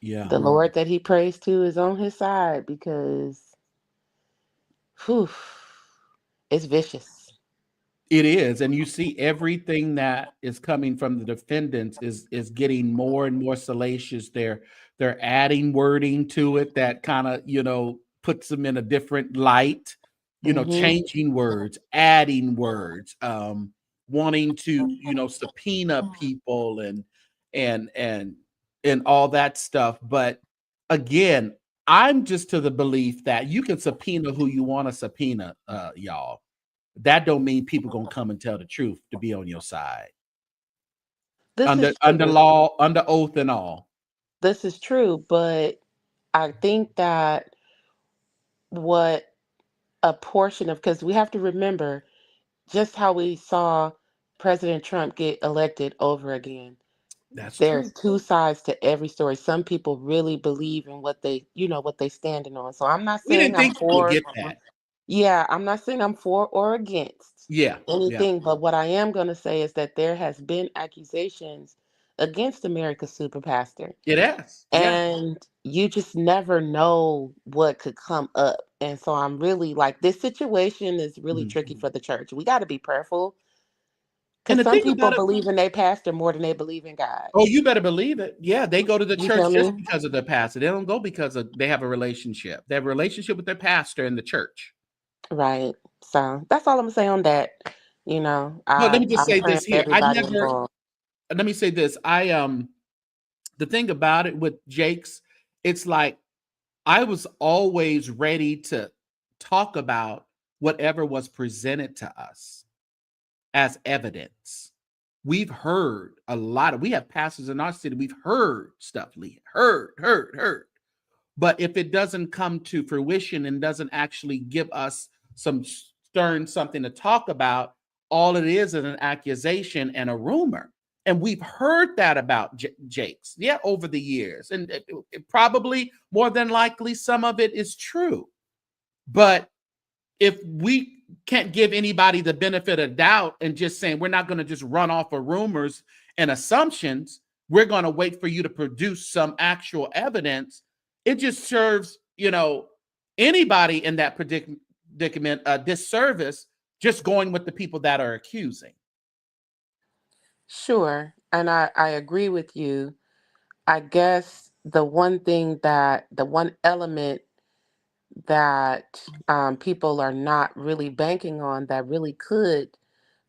Yeah. the Lord that he prays to is on his side because, whew, it's vicious. It is, and you see everything that is coming from the defendants is getting more and more salacious. They're adding wording to it that kind of puts them in a different light. Hmm. Changing words, adding words, wanting to subpoena people and and and all that stuff. But again, I'm just to the belief that you can subpoena who you want to subpoena, y'all. That don't mean people gonna come and tell the truth to be on your side This under is under true. law, under oath, and all. This is true, but I think that what a portion of, because we have to remember just how we saw President Trump get elected over again. That's There's true. two sides to every story. Some people really believe in what what they standing on. So I'm not We saying didn't I'm think you would for, get that. yeah, I'm not saying I'm for or against Yeah, yeah, anything, but what I am going to say is that there has been accusations against America's super pastor, it has. Yeah. and you just never know what could come up. And so I'm really like, this situation is really Mhm. tricky for the church. We got to be prayerful And because the some thing people about it, believe in their pastor more than they believe in God. oh, you better believe it. Yeah, they go to the You feel church just me? because of their pastor. They don't go because they have a relationship. They have a relationship with their pastor and the church. Right. So that's all I'm gonna say on that. But let me just I'm say praying this for here. I everybody never. involved. Let me say this. The thing about it with Jake's, it's like I was always ready to talk about whatever was presented to us as evidence. We've heard a lot of, we have pastors in our city, we've heard stuff, Lee, heard. But if it doesn't come to fruition and doesn't actually give us some stern something to talk about, all it is an accusation and a rumor. And we've heard that about Jake's, yeah, over the years. And it probably more than likely some of it is true. But if we can't give anybody the benefit of doubt and just saying we're not going to just run off of rumors and assumptions, we're going to wait for you to produce some actual evidence. It just serves, anybody in that predicament a disservice just going with the people that are accusing. Sure. And I agree with you. I guess the one element that people are not really banking on that really could,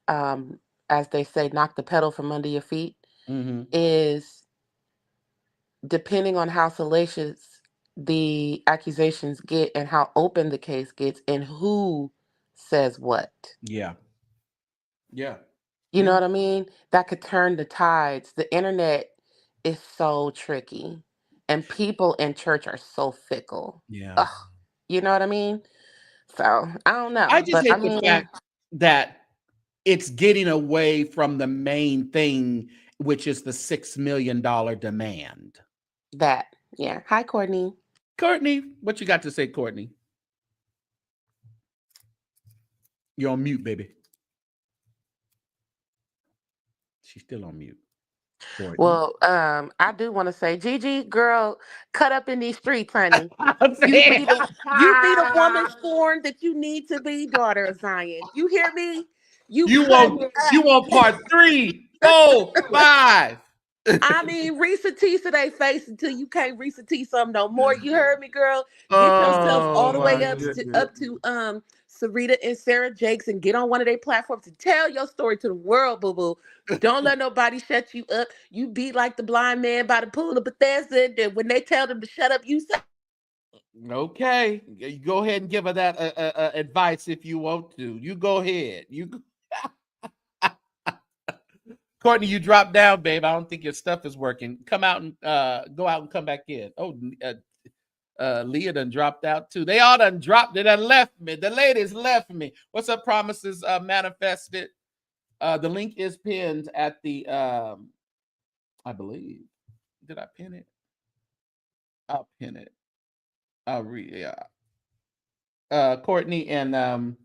um, as they say, knock the pedal from under your feet Mm-hmm. is depending on how salacious the accusations get and how open the case gets and who says what. Yeah. Yeah. You know Yeah. what I mean? That could turn the tides. The internet is so tricky, and people in church are so fickle. Yeah. Ugh, you know what I mean? So I don't I know, just but I hate the mean fact that it's getting away from the main thing, which is the $6 million demand. that. Yeah. Hi, Courtney. Courtney, what you got to say, Courtney? You're on mute, baby. She's still on mute. Courtney. Well, I do want to say, Gigi, girl, cut up in these streets, honey. I'm You saying, be the woman scorned that you need to be, daughter of Zion. You hear me? You you cutting want it you up. want part 3, 4, 5. I mean, Risa Tisa they face until you can't Risa T some no more. You heard me, girl. Get yourself all Oh the my way up goodness. to Sarita and Sarah Jakes and get on one of their platforms and tell your story to the world, boo boo. Don't let nobody shut you up. You be like the blind man by the pool of Bethesda. And when they tell them to shut up, you say. Okay, you go ahead and give her that advice if you want to. You go ahead. Courtney, you dropped down, babe. I don't think your stuff is working. Come out and go out and come back in. Oh, Leah done dropped out too. They all done dropped. They done left me. The ladies left me. What's up? Promises manifested. The link is pinned at the. I believe. Did I pin it? I'll pin it. I'll read. Yeah. Courtney and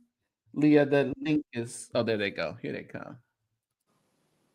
Leah. The link is. Oh, there they go. Here they come.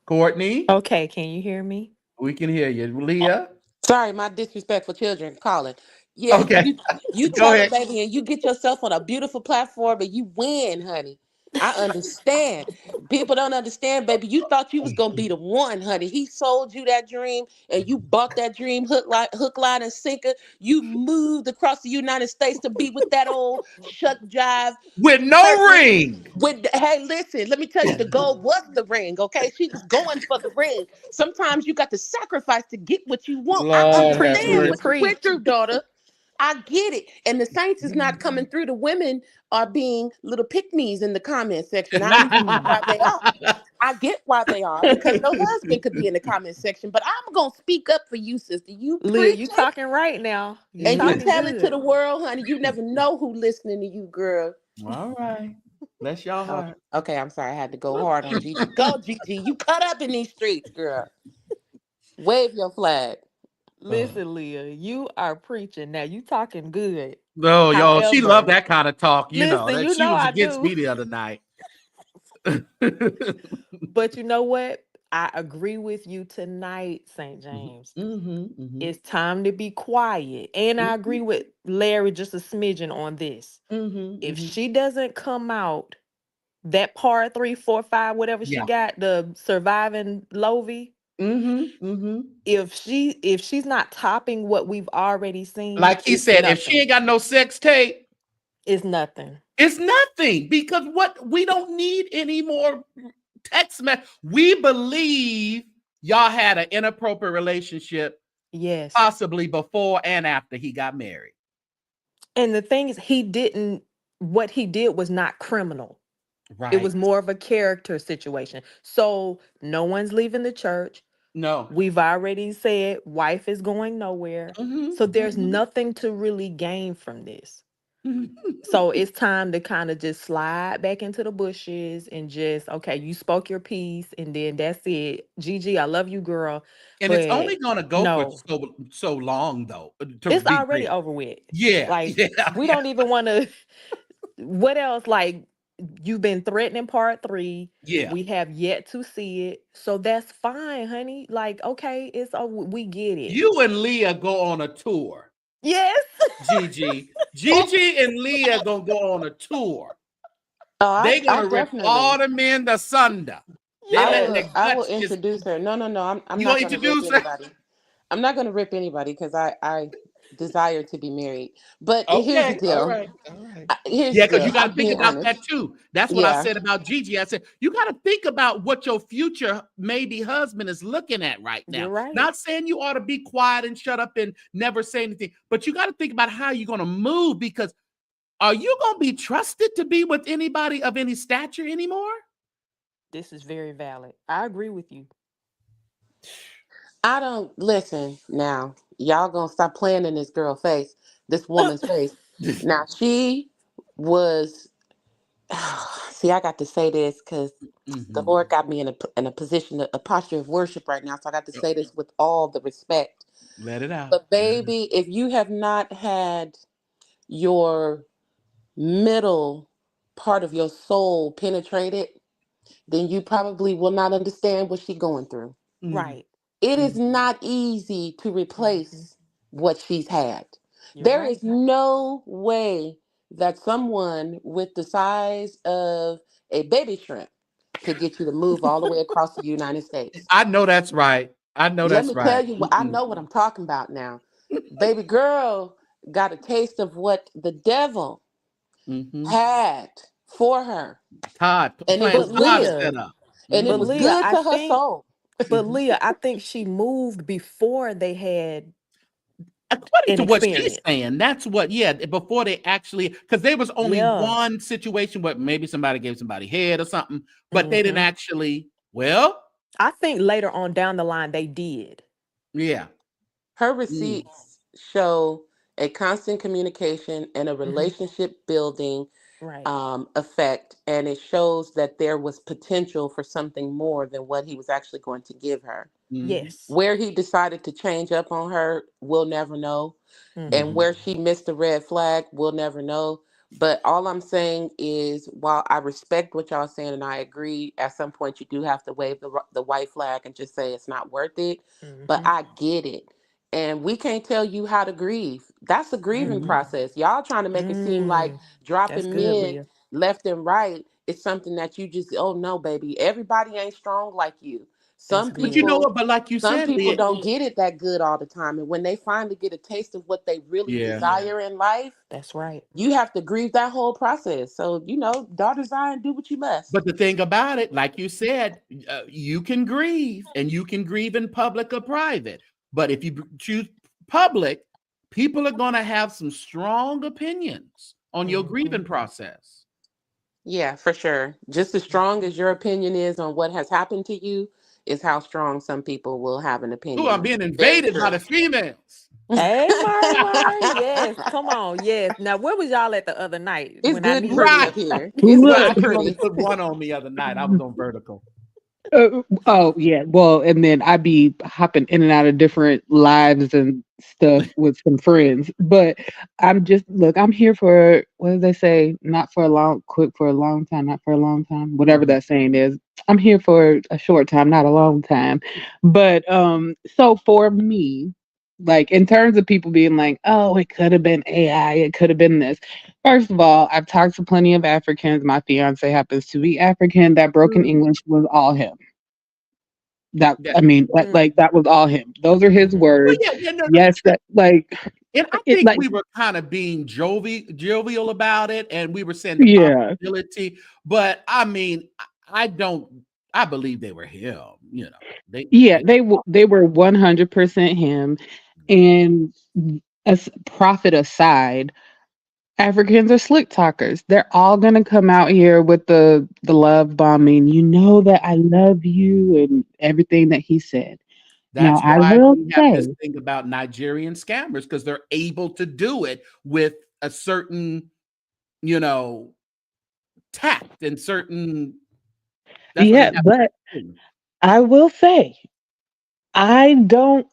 Courtney, Okay, can you hear me? we can hear you. Leah. Sorry, my disrespectful children calling. Yeah, Okay, you go tell them, ahead. baby, and you get yourself on a beautiful platform and you win, honey. I understand. People don't understand, baby. You thought you was gonna be the one, honey. He sold you that dream, and you bought that dream hook, line, and sinker. You moved across the United States to be with that old shuck jive With no person. ring. Hey, listen, let me tell you, the goal was the ring, okay? She was going for the ring. Sometimes you got to sacrifice to get what you want. I Lord have understand Preach, what mercy. you went preach. through, daughter. I get it. And the Saints is not coming through. The women are being little pick-me's in the comment section. I understand why they are. I get why they are because your husband could be in the comment section, but I'm going to speak up for you, sister. You Leah, preach you it talking right now. You and you talking tell it to good. the world, honey. You never know who listening to you, girl. All right. Bless your Oh, heart. okay, I'm sorry. I had to go hard on Gigi. Go, Gigi. You cut up in these streets, girl. Wave your flag. Oh. Listen, Leah, you are preaching now. You talking good. No, y'all, she loved However, that kind of talk. You know listen, that you she know was I against do. me the other night. But you know what? I agree with you tonight, St. James. Mm-hmm. It's time to be quiet. And I agree with Larry just a smidgen on this. If Mm-hmm. she doesn't come out, that part 3, 4, 5, whatever she Yeah. got, the surviving Lovey, Mm-hmm. if she's not topping what we've already seen, Like he it's said, if she nothing. ain't got no sex tape, It's nothing. it's nothing because what we don't need any more text message. We believe y'all had an inappropriate relationship, Yes. possibly before and after he got married. And the thing is, what he did was not criminal. It Right. was more of a character situation. So no one's leaving the church. No. We've already said wife is going nowhere. So there's nothing to really gain from this. So it's time to kind of just slide back into the bushes and just, okay, you spoke your piece and then that's it. Gigi, I love you, girl. And it's only But gonna go for no, so long though, to it's be already real. over with. Yeah, Like, yeah, we yeah, don't even want to, what else? Like, you've been threatening part 3. yeah. We have yet to see it. So that's fine, honey. Like, okay, it's over. We get it. You and Leah go on a tour. Yes. Gigi and Leah gonna go on a tour. Oh, They I gonna rip definitely. all the men asunder. They I letting Yes. will. their I will guts just. introduce her. No, no, no. I'm You not gonna going to rip introduce her? anybody. I'm not going to rip anybody because I desire to be married. But here's the Okay, all deal. right, all right. Here's the Yeah, because deal. you got to I'm think being about honest. that too. That's what I Yeah. said about Gigi. I said you got to think about what your future maybe husband is looking at right You're now. right. Not saying you ought to be quiet and shut up and never say anything, but you got to think about how you're going to move because are you going to be trusted to be with anybody of any stature anymore? This is very valid. I agree with you. I don't listen now. Y'all gonna stop playing in this girl face, this woman's face. Now she was. See, I got to say this because the Mm-hmm. Lord got me in a position, a posture of worship right now. So I got to say this with all the respect. Let it out. But baby, if you have not had your middle part of your soul penetrated, then you probably will not understand what she's going through. Mm-hmm. Right. It is not easy to Mhm. replace what she's had. You're There right. is no way that someone with the size of a baby shrimp could get you to move all the way across the United States. I know that's right. I know Let that's me tell right. you what I know what I'm talking about now. Baby girl got a taste of what the devil Mm-hmm. had for her. Todd And it playing But was Todd good. Leah, set up. And it but Mm-hmm. was Leah, good I to her think, soul. but Leah, I think she moved before they had According an to what she's experience. saying, that's what, yeah, before they actually, because there was only Yeah. one situation where maybe somebody gave somebody head or something, but they didn't Hmm. actually, well, I think later on down the line they did. yeah. Her Mm, receipts show a constant communication and a Hmm. relationship building Right. effect. And it shows that there was potential for something more than what he was actually going to give her. mhm, Yes. Where he decided to change up on her, we'll never know. And Hmm. mhm. where she missed the red flag, we'll never know. But all I'm saying is, while I respect what y'all saying and I agree, at some point you do have to wave the white flag and just say it's not worth it. But Hmm. I get it. And we can't tell you how to grieve. That's a grieving Mhm. Hmm. process. Y'all trying to make it seem like That's dropping good, men Leah. left and right is something that you just, oh no, baby. Everybody ain't strong like you. That's Some But you know good. people what? But like you some said, people Leah, don't get it that good all the time. And when they finally get a taste of what they really yeah. desire in life, That's right. you have to grieve that whole process. So, daughter Zion, do what you must. But the thing about it, like you said, you can grieve and you can grieve in public or private. But if you choose public, people are going to have some strong opinions on your Hmm. grieving process. Yeah, for sure. Just as strong as your opinion is on what has happened to you, is how strong some people will have an Oh, opinion I'm on it. being Very invaded by true. the females. Hey, Murray. Yes. Come on. Yes. Now, where was y'all at the other night It's when I good and needed pretty Right. up you? here. It's Well, good I and Look, could only pretty. put one on the other night. I was on vertical. oh yeah, well, and then I'd be hopping in and out of different lives and stuff with some friends. But I'm here for what do they say? Not for a long, quick for a long time, not for a long time, whatever Mhm. that saying is. I'm here for a short time, not a long time. But so for me, like in terms of people being like, oh, it could have been AI, it could have been this. First of all, I've talked to plenty of Africans. My fiance happens to be African. That broken Mhm. English was all him. That Yeah. I mean, Mm. that was all him. Those are his Hmm. Well, words. yeah, yeah, no, no. Yes, that like And I it think like we were kind of being jovial about it, and we were saying the yeah. possibility. But I mean, I don't. I believe they were him. Yeah, They they were 100% him. And as profit aside, Africans are slick talkers. They're all gonna come out here with the love bombing. You know that I love you and everything that he said. Now That's I why will we have this say, thing about Nigerian scammers because they're able to do it with a certain, you know, tact and certain. That's what they yeah, have. but To do. I will say I don't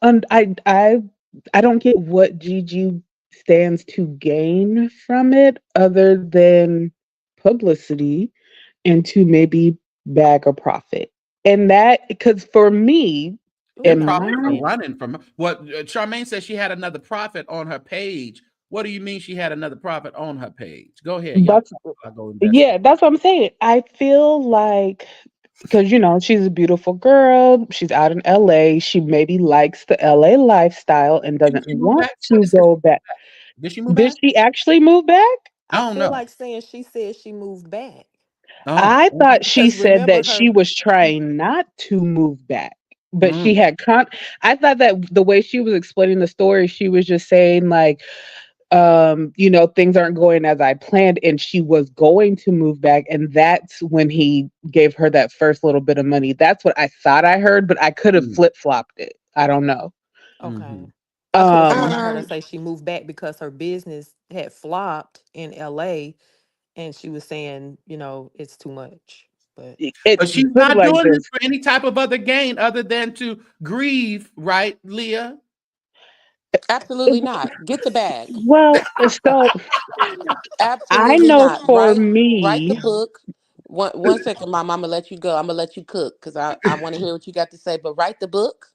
I don't get what Gigi stands to gain from it other than publicity and to maybe bag a profit. And that because for me, They're in Ooh, probably my running from what Charmaine said. She had another prophet on her page. What do you mean she had another prophet on her page? Go ahead, y'all. that's I'll go investigate. yeah, that's what I'm saying. I feel like because she's a beautiful girl, she's out in LA, she maybe likes the LA lifestyle and Didn't doesn't she move want back? to Somebody said go back. did she move Did back? she actually move back? I I don't feel know. like saying she said she moved back. Oh, I thought she Because said remember that she her. was trying not to move back, but mm, she had I thought that the way she was explaining the story, she was just saying like, things aren't going as I planned, and she was going to move back, and that's when he gave her that first little bit of money. That's what I thought I heard, but I could have mm, flip flopped it. I don't know. Okay. mhm. I could have Um, sworn I heard her Um, say she moved back because her business had flopped in LA and she was saying, it's too much. But But it she's put it not like doing this this. for any type of other gain other than to grieve, right, Leah? absolutely not. Get the bag. Well, so I Absolutely know not. for Write the me, book. One second, Mom. I'm gonna let you go. I'm gonna let you cook because I want to hear what you got to say. But write the book,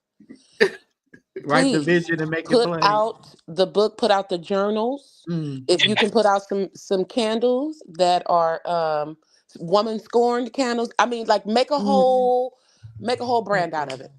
Write the please. vision and make it Put plain. out the book. Put out the journals. Mm. If you can put out some candles that are woman scorned candles. I mean, like make a whole brand out of it.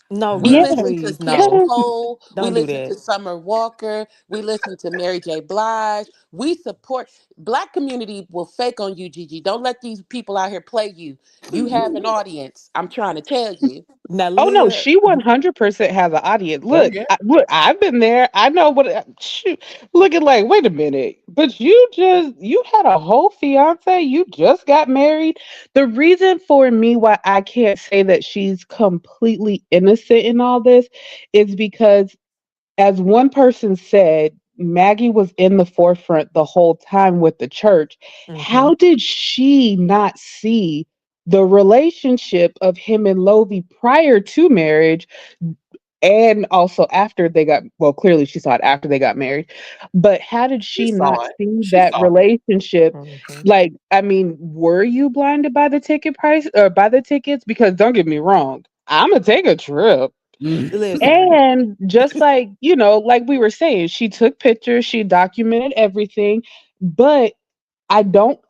No, We girl, Yeah, listen to please, Kitty no. because Cole. We Don't do listen to that. Summer Walker. We listen to Mary J. Blige. We support Black community will fake on you, Gigi. Don't let these people out here play you. You have an audience. I'm trying to tell you. Now, oh no, Leah, she 100% has an audience. Oh Look, yeah. look, I've been there. I know what. Shoot, looking like, wait a minute, but you had a whole fiance. You just got married. The reason for me why I can't say that she's completely innocent in all this is because, as one person said, Maggie was in the forefront the whole time with the church. mm-hmm, How did she not see the relationship of him and Lovey prior to marriage and also after they got, well, clearly she saw it after they got married, but how did She she not saw it. see She that saw it. relationship? mm-hmm. Like, I mean, were you blinded by the ticket price or by the tickets? Because don't get me wrong, I'm gonna take a trip. Listen, And just like, like we were saying, she took pictures, she documented everything, but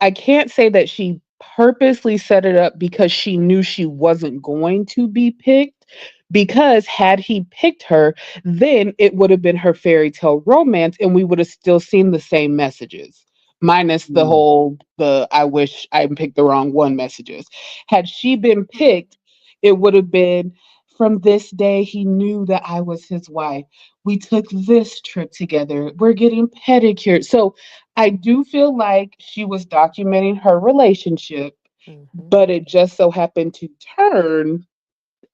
I can't say that she purposely set it up because she knew she wasn't going to be picked. Because had he picked her, then it would have been her fairy tale romance and we would have still seen the same messages. Minus the I wish I picked the wrong one messages. Had she been picked, it would have been from this day he knew that I was his wife. We took this trip together. We're getting pedicured. So I do feel like she was documenting her relationship, mm-hmm. but it just so happened to turn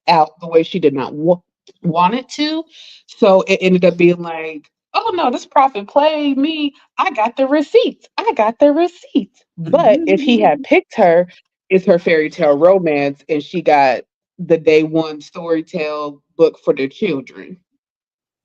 out the way she did not want it to. So it ended up being like, oh no, this prophet played me. I got the receipts. I got the receipts. But if he had picked her, it's her fairy tale romance, and she got the day one story tale book for their children.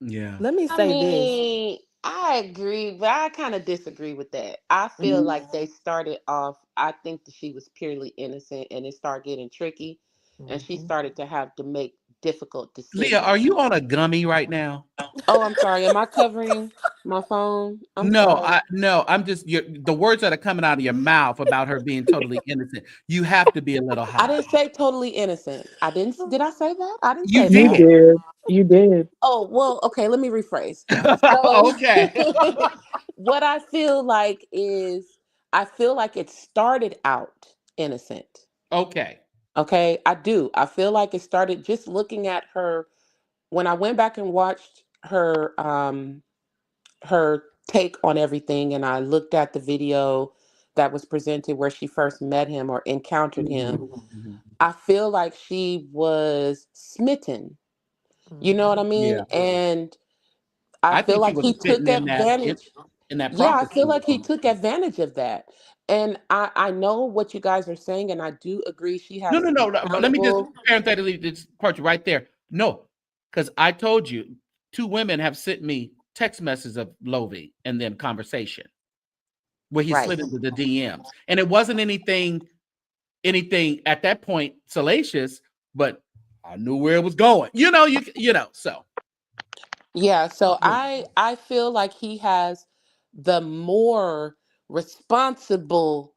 Yeah. Let me I say this. mean, I agree, but I kind of disagree with that. I feel like they started off, I think that she was purely innocent and it started getting tricky and she Mm-hmm. started to have to make difficult Leah, are decisions. you on a gummy right now? Oh, I'm sorry. Am I covering my phone? I'm No, sorry. I'm just the words that are coming out of your mouth about her being totally innocent. You have to be a little I high. didn't say totally innocent. I didn't, did I say that? I didn't You say You that. did. did. You did. Oh, well, okay, let me rephrase. So, Okay. what I feel like is, I feel like it started out innocent. Okay. Okay, I do. I feel like it started just looking at her when I went back and watched her take on everything and I looked at the video that was presented where she first met him or encountered him. Mhm, mhm. I feel like she was smitten. You know what Mm-hmm. I mean? Yeah. And I I feel think she like was he spitting took advantage. in that Yeah, I feel prophecy. like he took advantage of that. And I know what you guys are saying, and I do agree she No, has no, to be no, no. But let me just accountable. parenthetically just part you right there. No, because I told you two women have sent me text messages of Lovey and them conversation where he Right. slid into the DMs, and it wasn't anything at that point salacious, but I knew where it was going. So Yeah, so Look, I feel like he has the more responsible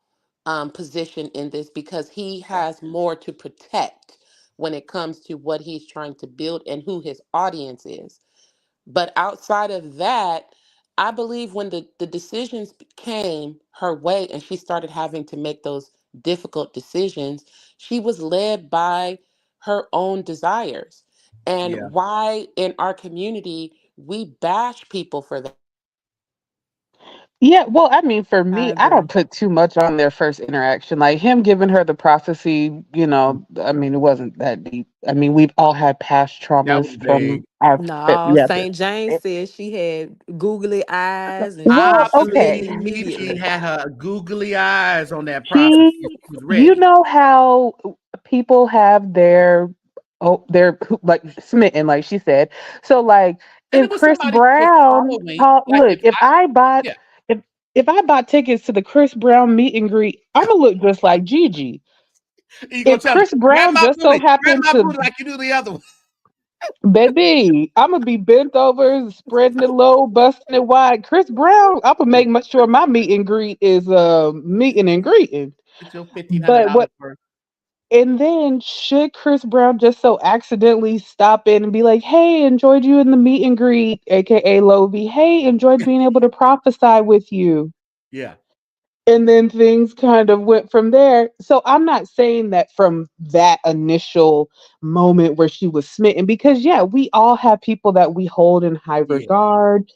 position in this because he has more to protect when it comes to what he's trying to build and who his audience is. But outside of that, I believe when the decisions came her way and she started having to make those difficult decisions, she was led by her own desires. And yeah. why in our community we bash people for Yeah, well, I mean, for I me, I don't agree. put too much on their first interaction. Like him giving her the prophecy, I mean, it wasn't that deep. I mean, we've all had past That was traumas vague. from our, No, yeah. St. James said she had googly eyes and she I Well, was smitten okay. believe she immediately. had her googly eyes on that prophecy. She, She was you ready. know how people have their like smitten, like she said. So, like, And it if was Chris somebody close Brown, following. Like look, if I yeah, if if I bought tickets to the Chris Brown meet and greet, I'm gonna look just like Gigi. you gonna If tell me, Chris Brown just so grab happened my to, booty like you do the other one. baby, I'm gonna be bent over, spreading it low, busting it wide. Chris Brown, I'm gonna make sure my meet and greet is meeting and greeting. Get your But $1,500 worth. And then should Chris Brown just so accidentally stop in and be like, "Hey, enjoyed you in the meet and greet, aka Lovey. Hey, enjoyed being able to prophesy with you." Yeah. And then things kind of went from there. So I'm not saying that from that initial moment where she was smitten, because yeah, we all have people that we hold in high Yeah. regard.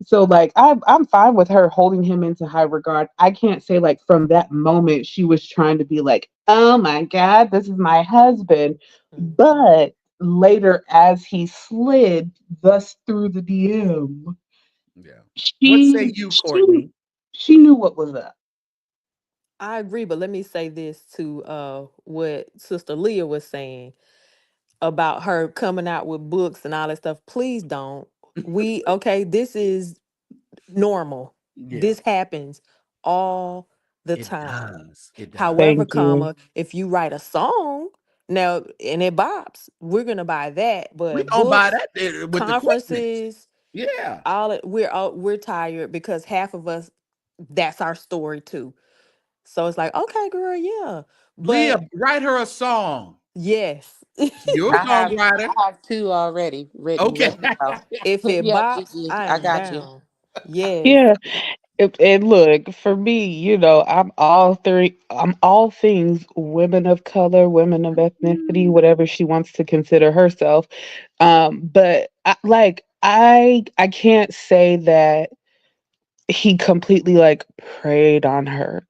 So like I'm fine with her holding him into high regard. I can't say like from that moment she was trying to be like, "Oh my god, this is my husband." Mhm. But later as he slid thus through the DM, Yeah. What say she you, she Courtney? she knew what was up. I agree, but let me say this to what Sister Leah was saying about her coming out with books and all that stuff. Please don't. We okay, this is normal. Yeah. This happens all the It time. does. It does. However, Thank you. comma, if you write a song now and it bops, we're gonna buy that. We But don't buy books, that with the quickness. conferences, Yeah. we're tired because half of us, that's our story too. So it's like, okay, girl, yeah. Leah, But write her a song. yes. You're a songwriter. I have two already written, Okay. ready to go. If it Yeah, bops, Gigi, I I am got you. down. Yes. Yeah. And look, for me, I'm all three. I'm all things women of color, women of ethnicity, whatever she wants to consider herself. But I can't say that he completely like preyed on her.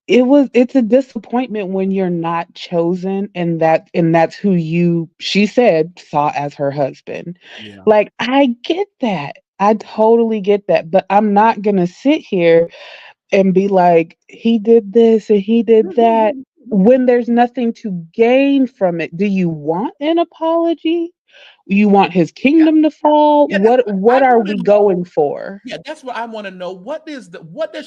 It's a disappointment when you're not chosen, and that's who you, she said, saw as her husband. Yeah. Like, I get that. I totally get that, but I'm not going to sit here and be like, he did this and he did that when there's nothing to gain from it. Do you want an apology? You want his Yeah. kingdom to fall? Yeah. That's what What I are want to we know. going for? Yeah, that's what I want to know. What does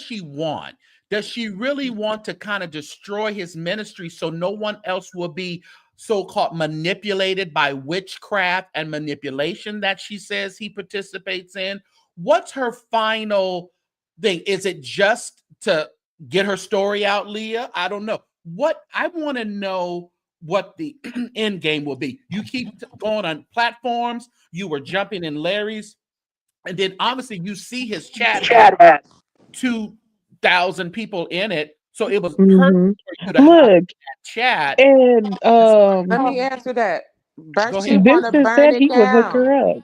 she want? Does she really want to kind of destroy his ministry so no one else will be so-called manipulated by witchcraft and manipulation that she says he participates in? What's her final thing? Is it just to get her story out, Leah? I don't know. What I want to know what the end game will be. You keep going on platforms. You were jumping in Larry's, and then obviously you see his chat had 2,000 people in it. So it was perfect Hmm. for you to have Look, that chat. and Let me answer that. Go She ahead. want to Vincent burn said it he would hook down. her up.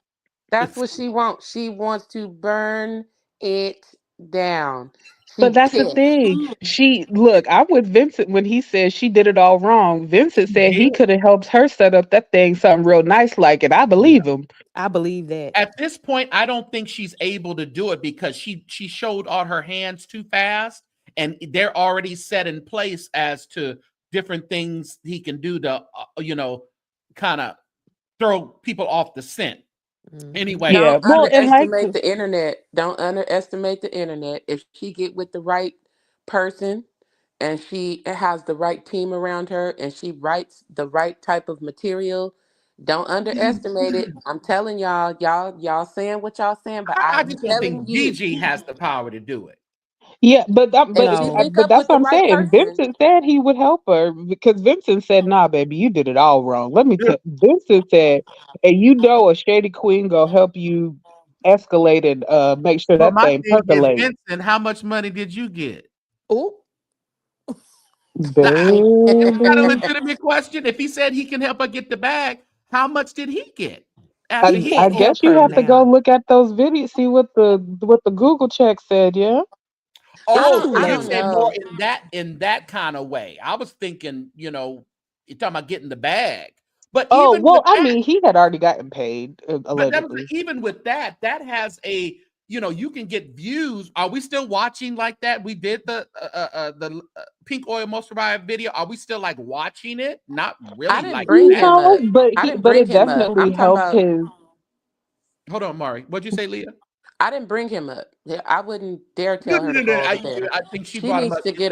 That's what she wants. She wants to burn it down. But She that's the pissed. thing. She look, I'm with Vincent when he says she did it all wrong. Vincent She said did. he could have helped her set up that thing something real nice like it. I Yeah. believe him. I believe that. At this point, I don't think she's able to do it because she showed all her hands too fast, and they're already set in place as to different things he can do to kind of throw people off the scent. Mhm. Anyway, Yeah. Don't Well, and like underestimate the internet. Don't underestimate the internet. If she get with the right person and she has the right team around her and she writes the right type of material, don't underestimate it. I'm telling y'all saying what y'all saying, but I I'm just don't telling think you, Gigi has the power to do it. yeah, if she No. link but up that's with what the I'm right saying. person, Vincent said he would help her because Vincent said, "Nah, baby, you did it all wrong." Let me tell. Vincent said, "And you know a shady queen gonna help you escalate and make sure But that my thing thing is, percolate." Vincent, how much money did you get? Oh, Got a Baby. legitimate question. If he said he can help her get the bag, how much did he get I, after he he I can't told? guess help you her have to go now. look at those videos, see what the Google check said. Yeah. It's Oh, too so I you're don't late. saying more know. in that kind of way. I was thinking, you're talking about getting the bag. But Oh even well, with I that, mean, he had already gotten paid but that was allegedly. even with that, that has you can get views. Are we still watching like that? We did the pink oil moisturizer video. Are we still like watching it? Not I really didn't like bring that. him No, up. but I didn't but bring it him up. definitely I'm talking helped about his. Hold on, Mari. What'd you say, Leah? I didn't bring him up. Yeah, I wouldn't dare No, tell her no, to no, no. go over there. I think she She brought him needs up. to get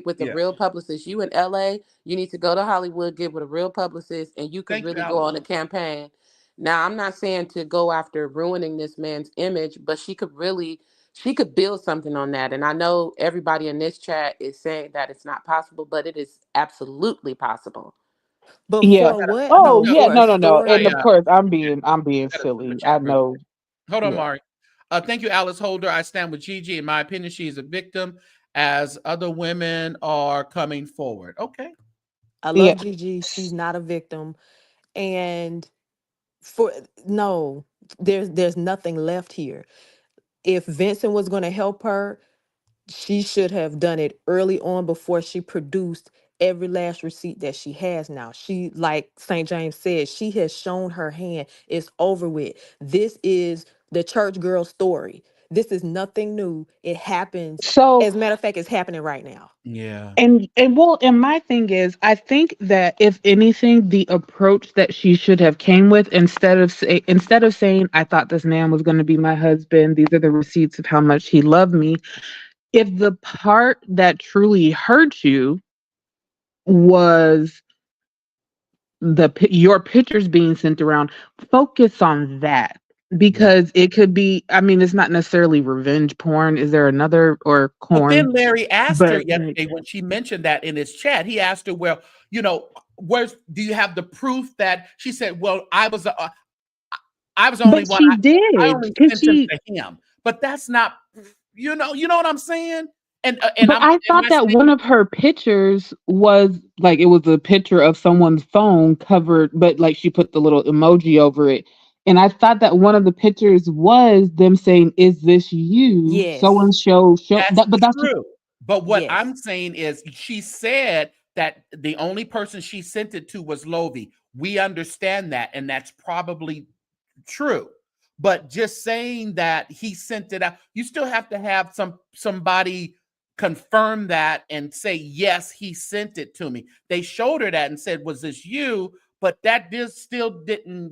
with a Yeah. real publicist. You in LA, you need to go to Hollywood, get with a real publicist, and you could Thank you, really go Alex. on a campaign. Now, I'm not saying to go after ruining this man's image, but she could really She could build something on that. And I know everybody in this chat is saying that it's not possible, but it is absolutely possible. But Yeah. for what Oh though? No, yeah, For a no. I And of story? course I'm being got a super silly. I chat real know. quick. Hold on, Yeah. Mari. Thank you, Alice Holder. I stand with Gigi. In my opinion, she is a victim as other women are coming forward. Okay. I Yeah. love Gigi. She's not a victim. And for no, there's nothing left here. If Vincent was going to help her, she should have done it early on before she produced every last receipt that she has now. She, like St. James said, she has shown her hand. It's over with. This is the church girl story. This is nothing new. It happens. So As a matter of fact, it's happening right now. Yeah. and my thing is, I think that if anything, the approach that she should have came with, instead of saying, I thought this man was going to be my husband, these are the receipts of how much he loved me. If the part that truly hurt you was your pictures being sent around, focus on that, Yeah. because it could be, I mean, it's not necessarily revenge porn. Is there another, or But corn? then Larry asked her But like, yesterday when she mentioned that in his chat. He asked her, "Well, where's do you have the proof that?" She said, "Well, I was the only but one. she I did, only because sent him she. to him." But that's not, you know what I'm saying? And But I'm I am thought I that saying one of her pictures was like, it was a picture of someone's phone covered, but like she put the little emoji over it. And I thought that one of the pictures was them saying, "Is this you?" So Yes. and show that's that, but that's true. But what Yes. I'm saying is she said that the only person she sent it to was Lovie. We understand that, and that's probably true. But just saying that he sent it out, you still have to have somebody confirm that and say, yes, he sent it to me. They showed her that and said, was this you? But that still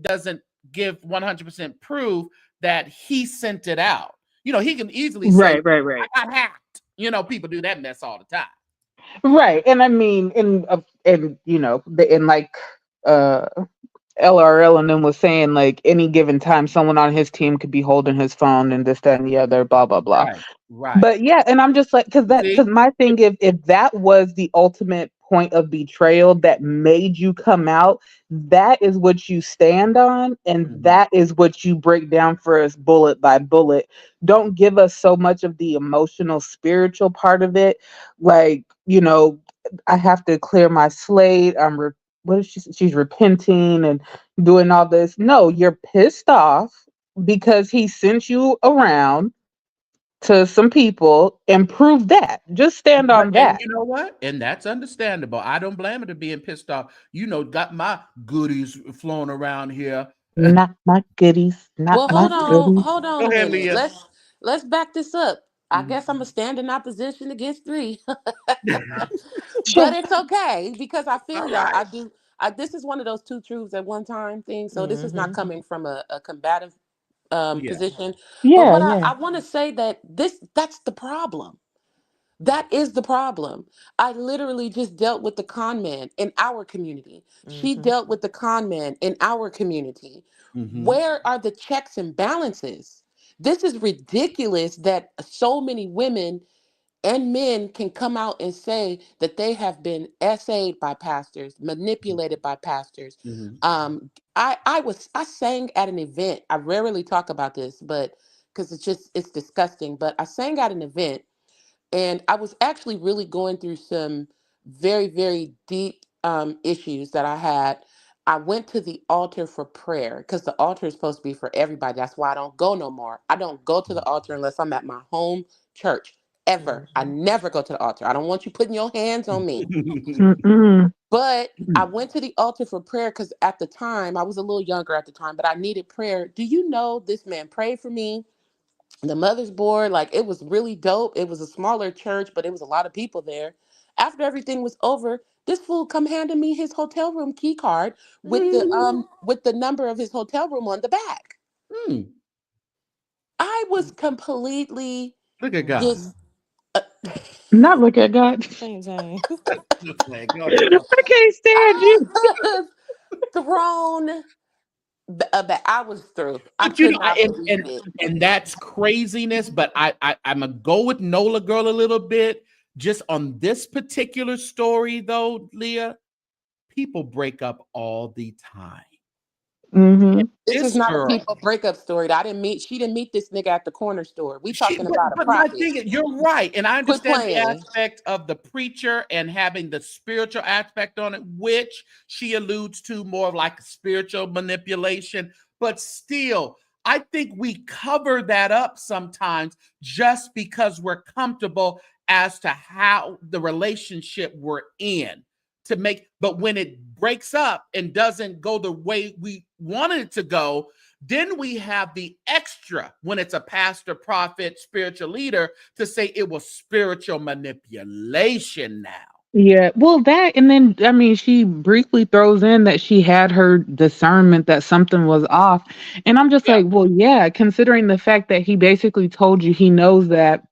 doesn't give 100% proof that he sent it out. He can easily say, right. I got hacked. People do that mess all the time. Right. And I mean, and and like uh LRL and then was saying, like, any given time someone on his team could be holding his phone and this, that, and the other, blah, blah, blah. Right, right. But yeah, and I'm just like, See? because my thing, if that was the ultimate point of betrayal that made you come out, that is what you stand on, and Mhm. that is what you break down for us bullet by bullet. Don't give us so much of the emotional, spiritual part of it. Like, I have to clear my slate. What is she's repenting and doing all this. No, you're pissed off because he sent you around to some people, and prove that. Just stand on And that. you know what? And that's understandable. I don't blame her to being pissed off. Got my goodies flowing around here. Not my goodies. Not Well, my goodies. hold on Go a ahead, minute. Leah. Let's back this up. I guess I'm Mhm. gonna stand in opposition against three. But Sure. it's okay because I feel All y'all. right. This is one of those two truths at one time thing. So this is not Hmm. coming from a combative Yeah. position. But Yeah, what yeah. I want to say that that's the problem. That is the problem. I literally just dealt with the con man in our community. She Hmm. dealt with the con man in our community. Hmm. Where are the checks and balances? This is ridiculous that so many women and men can come out and say that they have been essayed by pastors, manipulated by pastors. Hmm. I sang at an event. I rarely talk about this, but because it's disgusting. But I sang at an event, and I was actually really going through some very, very deep issues that I had. I went to the altar for prayer because the altar is supposed to be for everybody. That's why I don't go no more. I don't go to the altar unless I'm at my home church. Ever. I Hmm. never go to the altar. I don't want you putting your hands on me. Mm-mm. But I went to the altar for prayer because at the time, I was a little younger at the time, but I needed prayer. Do you know this man prayed for me? The mother's board, like it was really dope. It was a smaller church, but it was a lot of people there. After everything was over, this fool come handing me his hotel room key card with the number of his hotel room on the back. Mm. I was completely Look at God. Hmm. just uh, Not look at God. Same thing. Go ahead. Go ahead. I can't stand I you. was thrown But I was through. I But you could know, not believe it. and that's craziness. But I'm gonna go with Nola Girl a little bit. Just on this particular story, though, Leah, people break up all the time. Mm-hmm. This is This not a girl, people breakup story. She didn't meet this nigga at the corner store. We she, talking about a but my prophet. thing is, you're right, and I Quit understand the playing. aspect of the preacher and having the spiritual aspect on it, which she alludes to more of like spiritual manipulation. But still, I think we cover that up sometimes just because we're comfortable as to how the relationship we're in to make. But when it breaks up and doesn't go the way we wanted it to go, then we have the extra when it's a pastor, prophet, spiritual leader to say it was spiritual manipulation now. Yeah, well, that, and then I mean, she briefly throws in that she had her discernment that something was off, and I'm just Yeah. like, well, yeah, considering the fact that he basically told you he knows that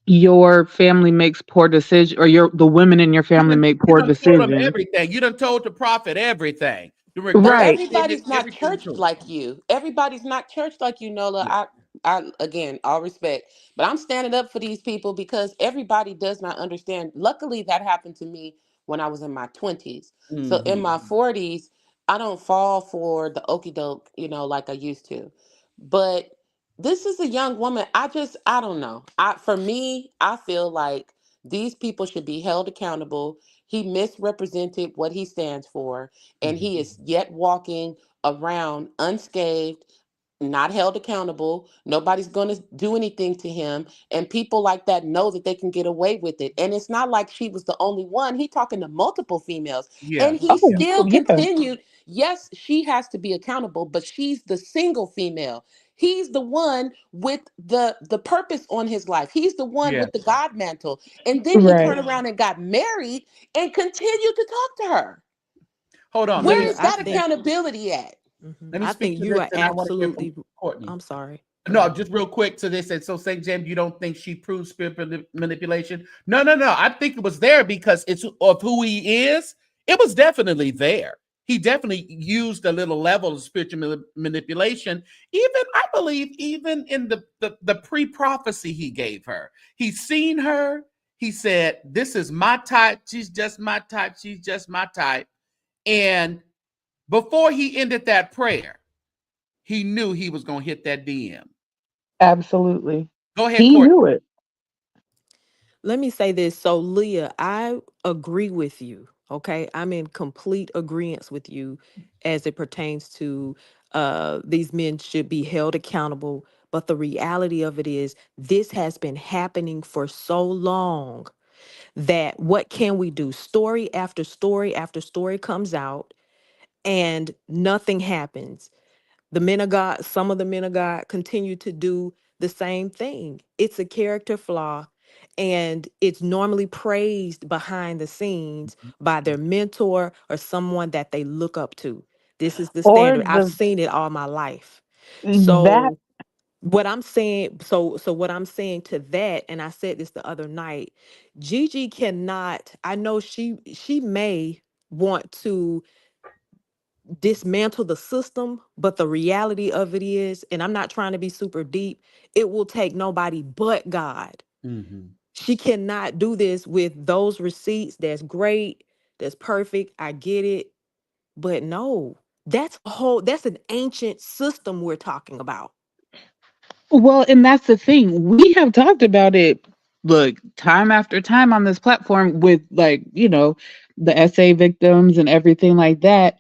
your family makes poor decisions, or the women in your family make You poor done told them decisions, everything. You done told the prophet everything. right? Everybody's not Everything churched to him. like you. Everybody's not churched like you, Nola. Yeah. I again, all respect, but I'm standing up for these people because everybody does not understand. Luckily, that happened to me when I was in my 20s. So in Mm-hmm. my 40s, I don't fall for the okey doke, like I used to. But this is a young woman. I don't know. For me, I feel like these people should be held accountable. He misrepresented what he stands for, and he is yet walking around unscathed, not held accountable. Nobody's going to do anything to him. And people like that know that they can get away with it. And it's not like she was the only one. He talking to multiple females. And Yes. he Oh, still yeah, continued. Yes, she has to be accountable, but she's the single female. He's the one with the purpose on his life. He's the one Yes. with the God mantle. And then he right. turned around and got married and continued to talk to her. Hold on. Where Leah, is I that think accountability at? Let me I speak think to you this, are and I want to hear from absolutely. Courtney. I'm sorry. Go No, ahead. just real quick. So they said, so St. James, you don't think she proved spiritual manipulation? No, no, no. I think it was there because it's of who he is. It was definitely there. He definitely used a little level of spiritual manipulation. Even, I believe, even in the pre-prophecy he gave her. He's seen her. He said, this is my type. She's just my type. She's just my type. And before he ended that prayer, he knew he was going to hit that DM. Absolutely. Go ahead, He Courtney. knew it. Let me say this. So, Leah, I agree with you. Okay. I'm in complete agreement with you as it pertains to these men should be held accountable. But the reality of it is, this has been happening for so long that what can we do? Story after story after story comes out and nothing happens. The men of God, some of the men of God continue to do the same thing. It's a character flaw, and it's normally praised behind the scenes by their mentor or someone that they look up to. This is the Or standard. I've seen it all my life. that. So what I'm saying, so what I'm saying to that, and I said this the other night, Gigi cannot, I know she may want to dismantle the system, but the reality of it is, and I'm not trying to be super deep, it will take nobody but God. Mm-hmm. She cannot do this with those receipts. That's great. That's perfect. I get it. But no, that's an ancient system we're talking about. Well, and that's the thing. We have talked about it, look, time after time on this platform with, like, the SA victims and everything like that.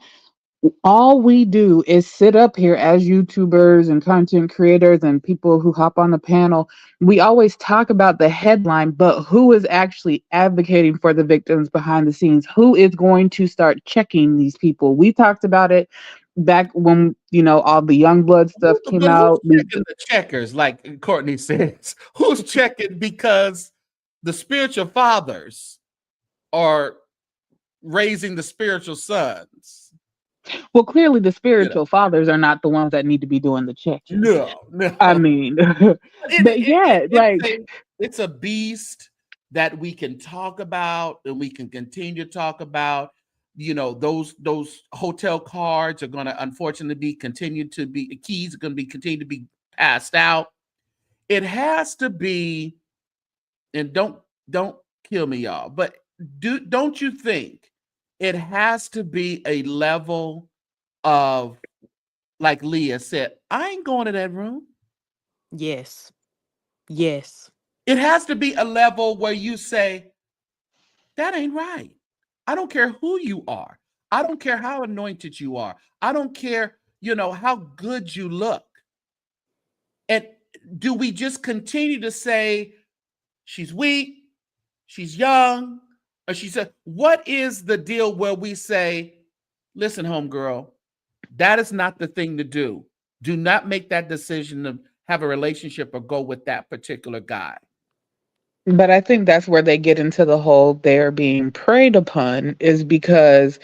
All we do is sit up here as YouTubers and content creators and people who hop on the panel. We always talk about the headline, but who is actually advocating for the victims behind the scenes? Who is going to start checking these people? We talked about it back when, all the Youngblood stuff came But who's out. checking the checkers, like Courtney says? Who's checking because the spiritual fathers are raising the spiritual sons? Well, clearly the You know, spiritual fathers are not the ones that need to be doing the checking. no, I no. mean, It, but it, it, yeah, it's like, it's a beast that we can talk about and we can continue to talk about. those hotel cards are going to unfortunately be keys are going to be continued to be passed out. It has to be, and don't kill me, y'all, but don't you think it has to be a level of, like Leah said, I ain't going to that room. Yes. Yes. It has to be a level where you say, that ain't right. I don't care who you are. I don't care how anointed you are. I don't care, how good you look. And do we just continue to say, she's weak, she's young, or she said, what is the deal where we say, listen, homegirl, that is not the thing to do. Do not make that decision to have a relationship or go with that particular guy. But I think that's where they get into the whole they're being preyed upon, is because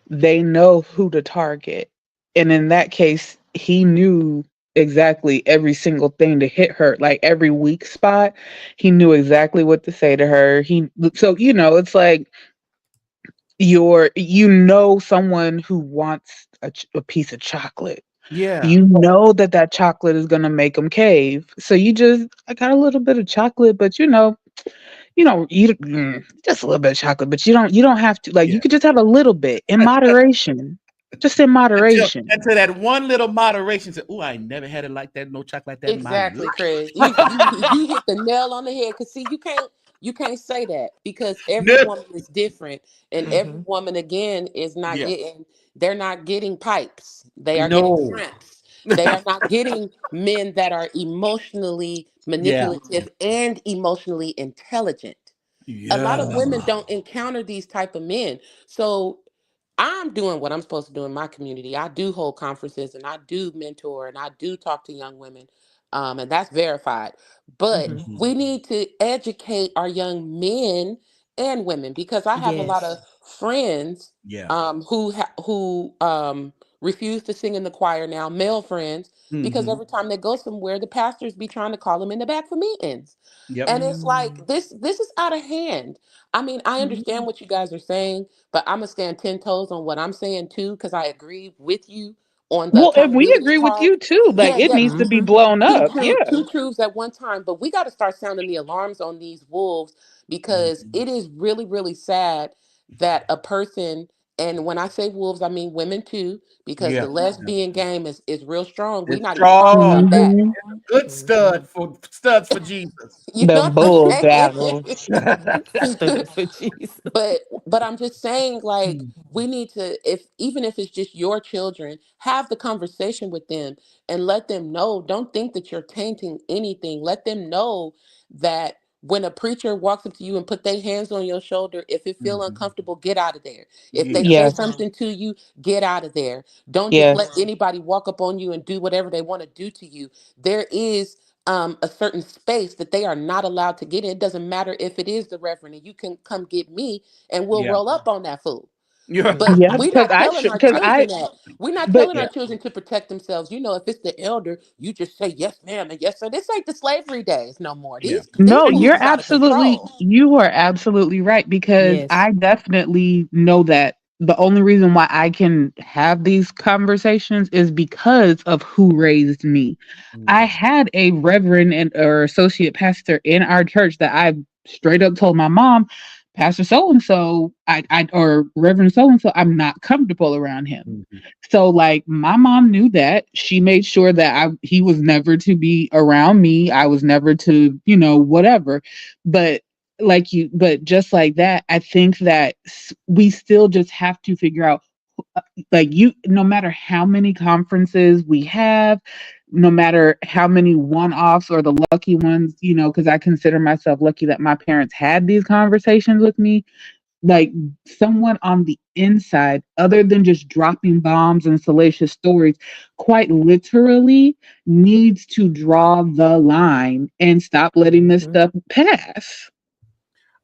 they know who to target. And in that case, he knew exactly every single thing to hit her, like every weak spot. He knew exactly what to say to her. It's like someone who wants a piece of chocolate. Yeah. You know that chocolate is going to make them cave. So I got a little bit of chocolate, but just a little bit of chocolate, but you don't have to, like, Yeah. you could just have a little bit in moderation. Just in moderation. Until that one little moderation said, oh, I never had it like that, no chocolate like that in my Exactly, life. Craig. You hit the nail on the head. Cause see, you can't say that because every No. woman is different, and every Mm-hmm. woman again is not Yeah. getting. They're not getting pipes. They are getting No. shrimps. They are not getting men that are emotionally Yeah. manipulative and emotionally intelligent. A lot of Yeah. women don't encounter these type of men. So I'm doing what I'm supposed to do in my community. I do hold conferences and I do mentor and I do talk to young women. And that's verified. But Mm-hmm. Mhm. we need to educate our young men and women because I have a lot of Yes. friends Yeah. who refuse to sing in the choir now, male friends, because Mhm. every time they go somewhere, the pastors be trying to call them in the back for meetings. Yep. And it's Mm. like this is out of hand. I mean, I understand what you guys are saying, but I'm gonna stand 10 toes on what I'm saying too, because I agree with you on the Well, and we accountability agree with part. you too. Like, Yeah, it yeah. needs to be Mm-hmm. blown up. Yeah. Two truths at one time, but we got to start sounding the alarms on these wolves because Mhm. it is really, really sad that a person, and when I say wolves, I mean women too, because Yeah. the lesbian game is real strong. We're It's not even talking strong. about that. Hmm. Good Mm-hmm. studs for Jesus. You The know what I'm bull daggles. saying? Stood for Jesus. but I'm just saying, like, we need to, if even if it's just your children, have the conversation with them and let them know, don't think that you're tainting anything. Let them know that when a preacher walks up to you and put their hands on your shoulder, if it feel Mhm. uncomfortable, get out of there. If they Yeah. say Yes. something to you, get out of there. Don't just let Yes. anybody walk up on you and do whatever they want to do to you. There is a certain space that they are not allowed to get in. It doesn't matter if it is the reverend, and you can come get me and we'll Yeah. roll up on that fool. Yeah. But Yeah. we're Because not telling our because children that. We're not but telling Yeah. our children to protect themselves. You know, if it's the elder, you just say yes, ma'am, and yes, sir. This ain't the slavery days no more. Yeah. These no, fools is out of control. you are absolutely right, because Yes. I definitely know that the only reason why I can have these conversations is because of who raised me. I Mhm. had a reverend or associate pastor in our church that I straight up told my mom, Pastor so and so, I or Reverend so and so, I'm not comfortable around him. Mhm. So, like, my mom knew that. She made sure that he was never to be around me. I was never to, whatever. But but just like that, I think that we still just have to figure out, like, no matter how many conferences we have, no matter how many one-offs or the lucky ones, because I consider myself lucky that my parents had these conversations with me, like, someone on the inside, other than just dropping bombs and salacious stories, quite literally needs to draw the line and stop letting this Mm-hmm. stuff pass.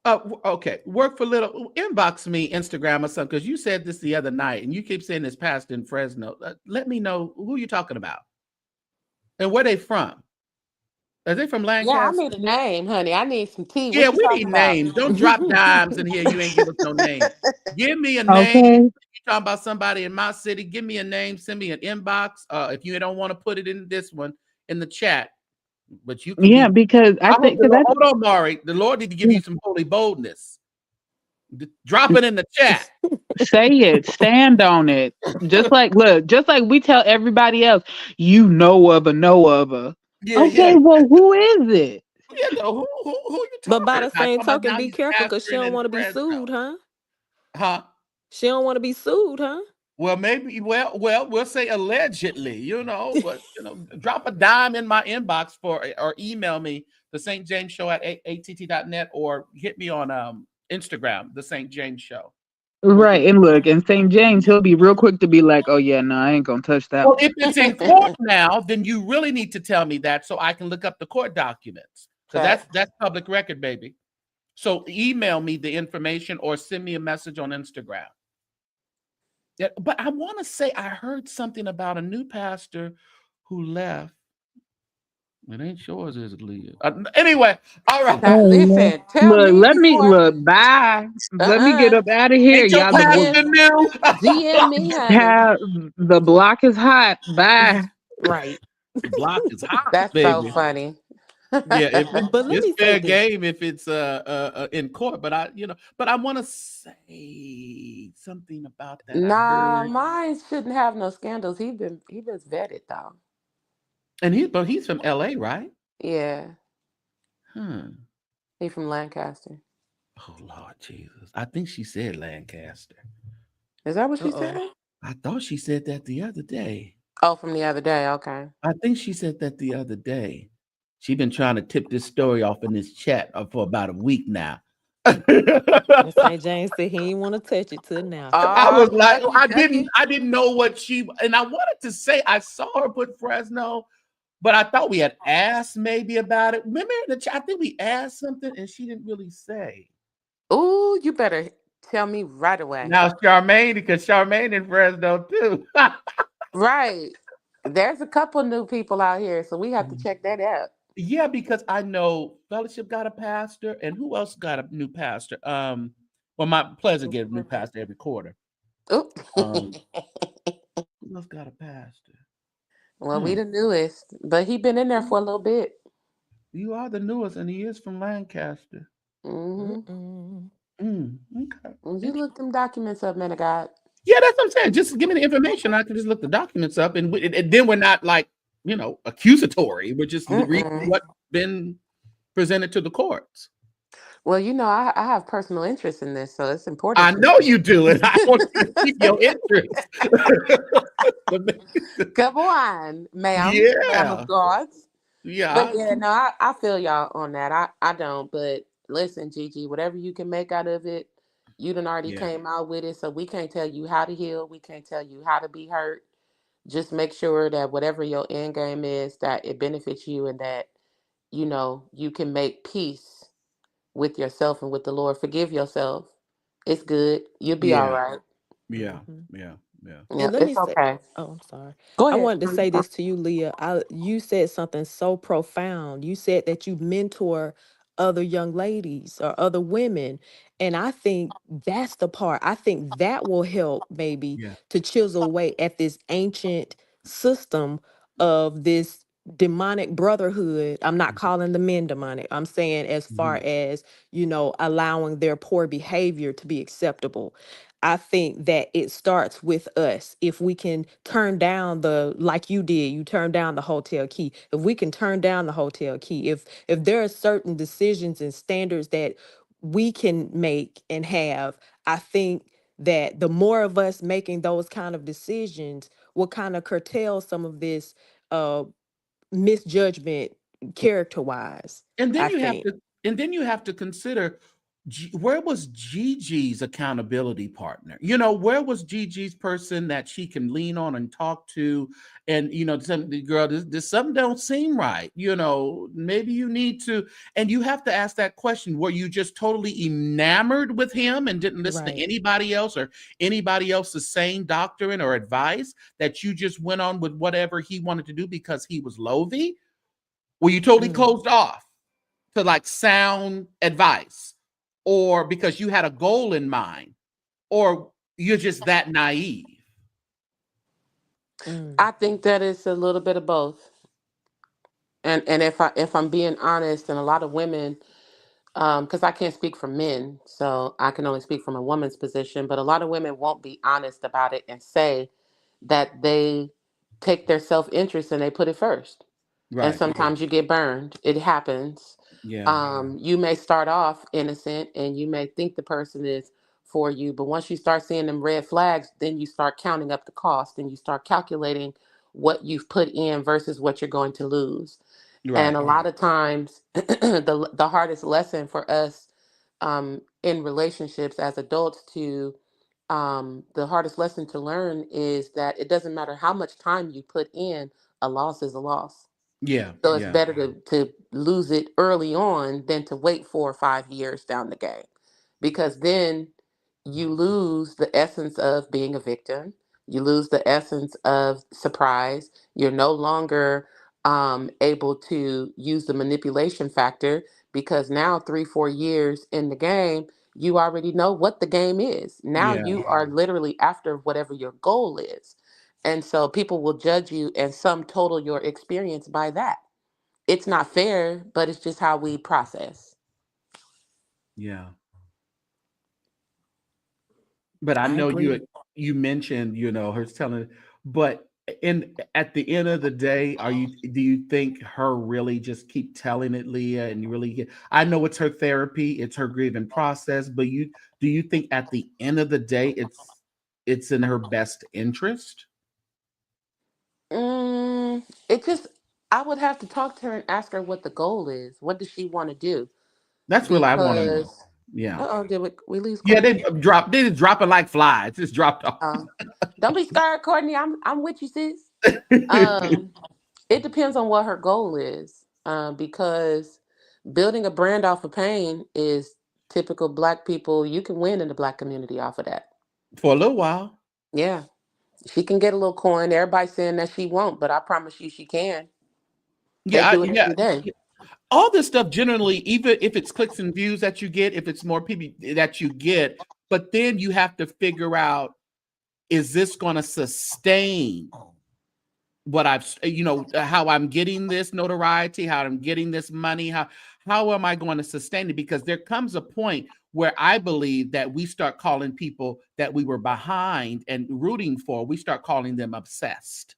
Okay. Work for little. Inbox me Instagram or something, because you said this the other night, and you keep saying this pastor in Fresno. Let me know who you're talking about and where they from. Are they from Yeah, I Lancaster? need a name, honey. I need some tea. Yeah, What you we talking need about? names. Don't drop dimes in here. You ain't give us no name. Give me a name. Okay. You talking about somebody in my city? Give me a name. Send me an inbox. If you don't want to put it in this one in the chat, but you can Yeah, be. because I I hope think the because Lord, hold on, Mari. The Lord need to give yeah, you some holy boldness. Drop it in the chat. say it, stand on it. Just like we tell everybody else, you know of a. Yeah, yeah, Okay, well, who is it? yeah. No, who you But by talking the about? same Talking about token, now be he's careful because she pastoring don't in want to be Fresno, sued, huh? huh? She don't want to be sued, huh? Well, maybe. Well, we'll say allegedly. But drop a dime in my inbox or email me the Saint James Show at att.net or hit me on Instagram, the Saint James Show. We can. Right, and look, and St. James, he'll be real quick to be like, "Oh yeah, no, I ain't gonna touch that Well, one." if it's in court now, then you really need to tell me that so I can look up the court documents because Facts. that's public record, baby. So email me the information or send me a message on Instagram. Yeah, but I want to say I heard something about a new pastor who left. It ain't yours, is it, Leah? Anyway, all right. Now, Oh Lord. listen, tell Look, me let me before. look. Bye. Let me get Uh-uh. up out of here, Ain't your y'all. pastor new? DM me, honey. The block is hot. Bye. Right. The block is hot, That's so baby. funny. Yeah, if But let it's me say fair this. game if it's in court, but I want to say something about that. I Nah, heard, mine shouldn't have no scandals. He been vetted though. and he's from LA, right? Yeah, Hmm. he from Lancaster. Oh Lord Jesus, I think she said Lancaster. Is that what she Uh-oh. said? I thought she said that the other day. Oh, from the other day. Okay. I think she said that the other day. She been trying to tip this story off in this chat for about a week now. And St. James said he ain't want to touch it till now. I Oh, was like, ducky, ducky. I didn't know what and I wanted to say I saw her put Fresno, but I thought we had asked maybe about it. Remember in the chat, I think we asked something and she didn't really say. Ooh, you better tell me right away. Now Charmaine, because Charmaine in Fresno too. Right. There's a couple new people out here, so we have to check that out. Yeah, because I know Fellowship got a pastor, and who else got a new pastor? Well, my Pleasant get a new pastor every quarter. Ooh. Um, who else got a pastor? Well, we Hmm. the newest, but he been in there for a little bit. You are the newest, and he is from Lancaster. Mm-hmm. Mm-mm. Okay. You look them documents up, man of God. Yeah, that's what I'm saying. Just give me the information. I can just look the documents up, and then we're not like accusatory. We're just reading Mm-mm. what's been presented to the courts. Well, I have personal interest in this, so it's important I for me. know you do, and I want you to keep your interest. Come on, ma'am Yeah, of God. But yeah, yeah, no, I feel y'all on that. I don't. But listen, Gigi, whatever you can make out of it, you done already yeah, came out with it. So we can't tell you how to heal. We can't tell you how to be hurt. Just make sure that whatever your end game is, that it benefits you and that, you can make peace with yourself and with the Lord. Forgive yourself. It's good. You'll be all yeah, right. yeah, Mhm. yeah, yeah. Yeah, And let me it's say, okay. oh, I'm sorry. Go I ahead. wanted to say this to you, Leah. You said something so profound. You said that you mentor other young ladies or other women. And I think that's the part. I think that will help maybe Yeah. to chisel away at this ancient system of this demonic brotherhood. I'm not calling the men demonic. I'm saying as far Mhm. as, allowing their poor behavior to be acceptable. I think that it starts with us. If we can turn down like you did, you turned down the hotel key. If we can turn down the hotel key, if there are certain decisions and standards that we can make and have, I think that the more of us making those kind of decisions will kind of curtail some of this uh misjudgment character wise, And then I you have think. to, and then you have to consider where was Gigi's accountability partner? Where was Gigi's person that she can lean on and talk to? And the girl, this something don't seem right. Maybe you need to, and you have to ask that question. Were you just totally enamored with him and didn't listen to Right. anybody else or anybody else's sane doctrine or advice that you just went on with whatever he wanted to do because he was loathy? Were you totally closed off to like sound advice, or because you had a goal in mind, or you're just that naive? I think that it's a little bit of both. And if I'm being honest, and a lot of women, because I can't speak for men, so I can only speak from a woman's position. But a lot of women won't be honest about it and say that they take their self interest and they put it first. And Right. sometimes you get burned. It happens. Yeah. You may start off innocent and you may think the person is for you, but once you start seeing them red flags, then you start counting up the cost and you start calculating what you've put in versus what you're going to lose. And Right. a lot of times, the hardest lesson for us in relationships as adults to the hardest lesson to learn is that it doesn't matter how much time you put in, a loss is a loss. Yeah. So it's Yeah. better to lose it early on than to wait 4 or 5 years down the game. Because then you lose the essence of being a victim. You lose the essence of surprise. You're no longer able to use the manipulation factor because now 3, 4 years in the game, you already know what the game is. Now Yeah. you are literally after whatever your goal is. And so people will judge you and sum total your experience by that. It's not fair, but it's just how we process. Yeah. But I I know agree. you mentioned, her telling, but in at the end of the day, do you think her really just keep telling it, Leah, and you really get, I know it's her therapy, it's her grieving process, but do you think at the end of the day it's in her best interest? It just, I would have to talk to her and ask her what the goal is. What does she want to do? That's what I want to know. Because, Yeah. did we lose Yeah, Courtney? they just dropping like flies. Just dropped off. Uh, don't be scared, Courtney. I'm with you, sis. Um, it depends on what her goal is. Because building a brand off of pain is typical Black people. You can win in the Black community off of that. For a little while. Yeah. She can get a little coin. Everybody's saying that she won't, but I promise you she can. They Yeah, do it yeah. every day. All this stuff generally, even if it's clicks and views that you get, if it's more people that you get, but then you have to figure out, is this going to sustain what how I'm getting this notoriety, how I'm getting this money, how am I going to sustain it? Because there comes a point where I believe that we start calling people that we were behind and rooting for, we start calling them obsessed.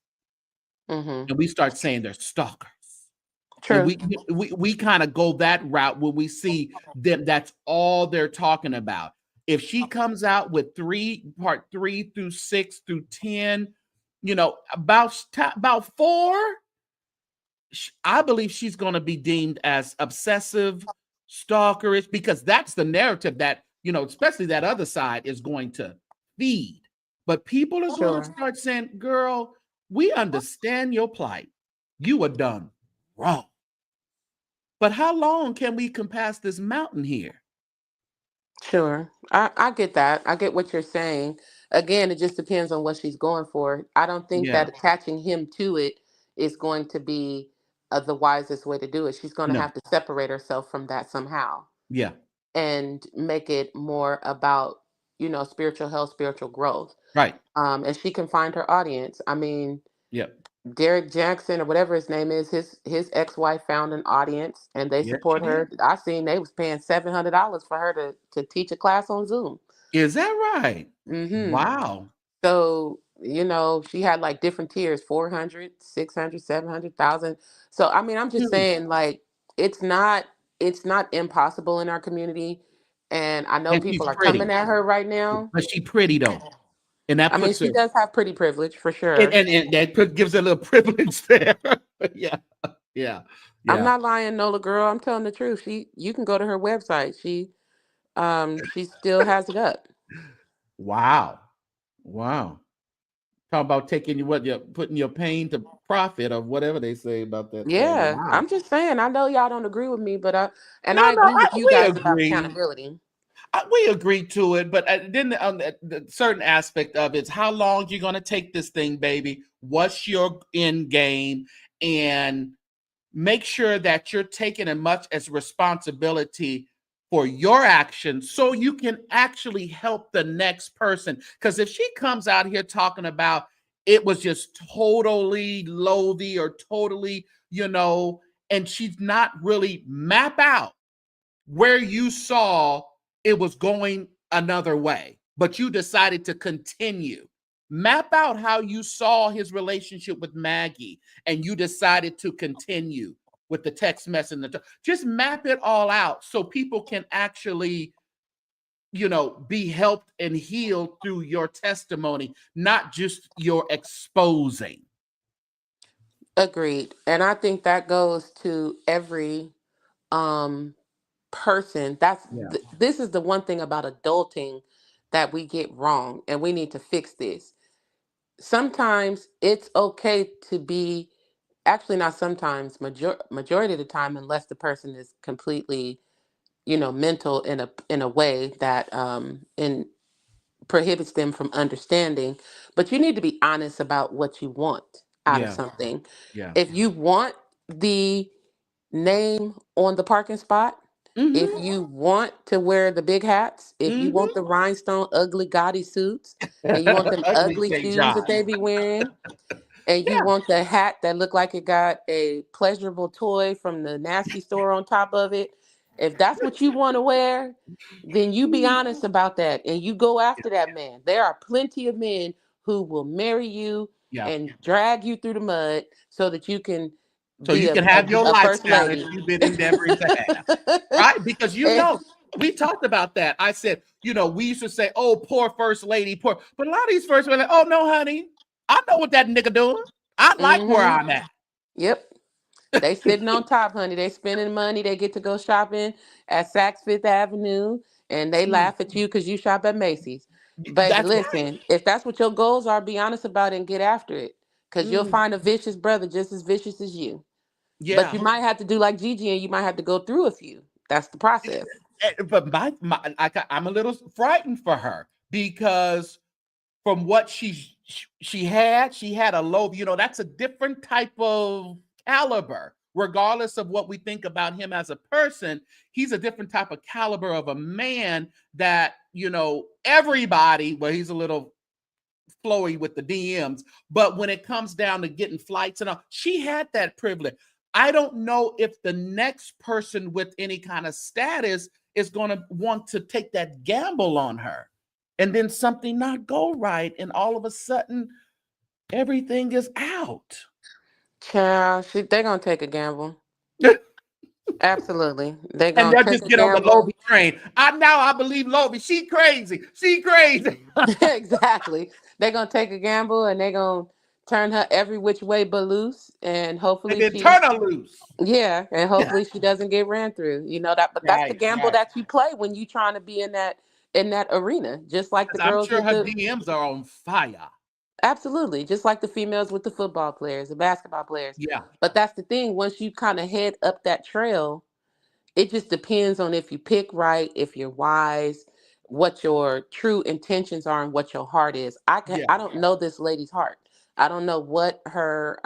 Mm-hmm. And we start saying they're stalkers. And True. we kind of go that route when we see them. That's all they're talking about. If she comes out with part 3 through 6 through 10, about 4, I believe she's going to be deemed as obsessive, stalkerish, because that's the narrative that, especially that other side is going to feed. But people are going to Sure. start saying, girl, we understand your plight. You were done wrong. But how long can we compass this mountain here? Sure. I get that. I get what you're saying. Again, it just depends on what she's going for. I don't think Yeah. that attaching him to it is going to be the wisest way to do it. She's going to No. have to separate herself from that somehow Yeah. and make it more about, spiritual health, spiritual growth. Right. And she can find her audience. I mean, Yep. Derek Jackson or whatever his name is, his ex-wife found an audience and they Yes, she support did. her. I seen they was paying $700 for her to teach a class on Zoom. Is that right? Mm-hmm. Wow. So, she had like different tiers, 400, 600, 700,000. So, I mean, I'm just Hmm. saying, like, it's not it's not impossible in our community. And I know And she's people are coming pretty. at her right now. But she pretty though. And that I mean, puts she her, does have pretty privilege for and, sure. and, and gives her a little privilege there. Yeah. Yeah. I'm Yeah. not lying, Nola girl. I'm telling the truth. You can go to her website. She still has it up. Wow. Wow. Talk about taking you're putting your pain to profit, or whatever they say about that thing. Yeah, Wow. I'm just saying. I know y'all don't agree with me, but No, I no, agree with you we guys about agree. accountability. We agree to it, but then the certain aspect of it's how long you're going to take this thing, baby. What's your end game? And make sure that you're taking as much as responsibility for your actions so you can actually help the next person. Because if she comes out here talking about it was just totally loathy or totally, and she's not really map out where you saw it was going another way, but you decided to continue. Map out how you saw his relationship with Maggie and you decided to continue with the text message. Just map it all out so people can actually, be helped and healed through your testimony, not just your exposing. Agreed. And I think that goes to every person. This is the one thing about adulting that we get wrong, and we need to fix this. Sometimes it's okay to be, actually not sometimes, majority of the time, unless the person is completely, mental in a way that in prohibits them from understanding. But you need to be honest about what you want out of Yeah. something. Yeah. If you want the name on the parking spot, if you want to wear the big hats, if you want the rhinestone ugly gaudy suits, and you want them ugly St. shoes John. that they be wearing, and you want the hat that look like it got a pleasurable toy from the nasty store on top of it, if that's what you want to wear, then you be honest about that and you go after that man. There are plenty of men who will marry you Yeah. and drag you through the mud so that you can So be you a, can have your a first lifestyle that lady. you've been endeavoring to have. Right? Because And- we talked about that. I said, we used to say, oh, poor first lady, poor. But a lot of these first ladies, oh, no, honey, I know what that nigga doing. I like where Mhm. I'm at. Yep. They sitting on top, honey. They spending money. They get to go shopping at Saks Fifth Avenue, and they laugh at you because you shop at Macy's. Baby, That's right. listen, if that's what your goals are, be honest about it and get after it. Because you'll find a vicious brother just as vicious as you. But Yeah. you might have to do like Gigi, and you might have to go through a few. That's the process. But I'm a little frightened for her because from what she had a low, that's a different type of caliber. Regardless of what we think about him as a person, he's a different type of caliber of a man that, everybody, well, he's a little flowy with the DMs, but when it comes down to getting flights and all, she had that privilege. I don't know if the next person with any kind of status is going to want to take that gamble on her and then something not go right and all of a sudden everything is out. Child, they're going to take a gamble. Absolutely. They're And going they'll to take just a get on the gamble. Lobe train. I believe Lobe. She crazy. She crazy. Exactly. They're going to take a gamble and they're going to turn her every which way but loose. And And hopefully then turn her loose. and hopefully she doesn't get ran through. But that's the Right, gamble right. that you play when you trying to be in that arena, just like the Because I'm girls sure with her the DMs are on fire. absolutely, just like the females with the football players, the basketball players. Yeah. But that's the thing, once you kind of head up that trail, it just depends on if you pick right, if you're wise, what your true intentions are and what your heart is. Yeah. I don't know this lady's heart. I don't know what her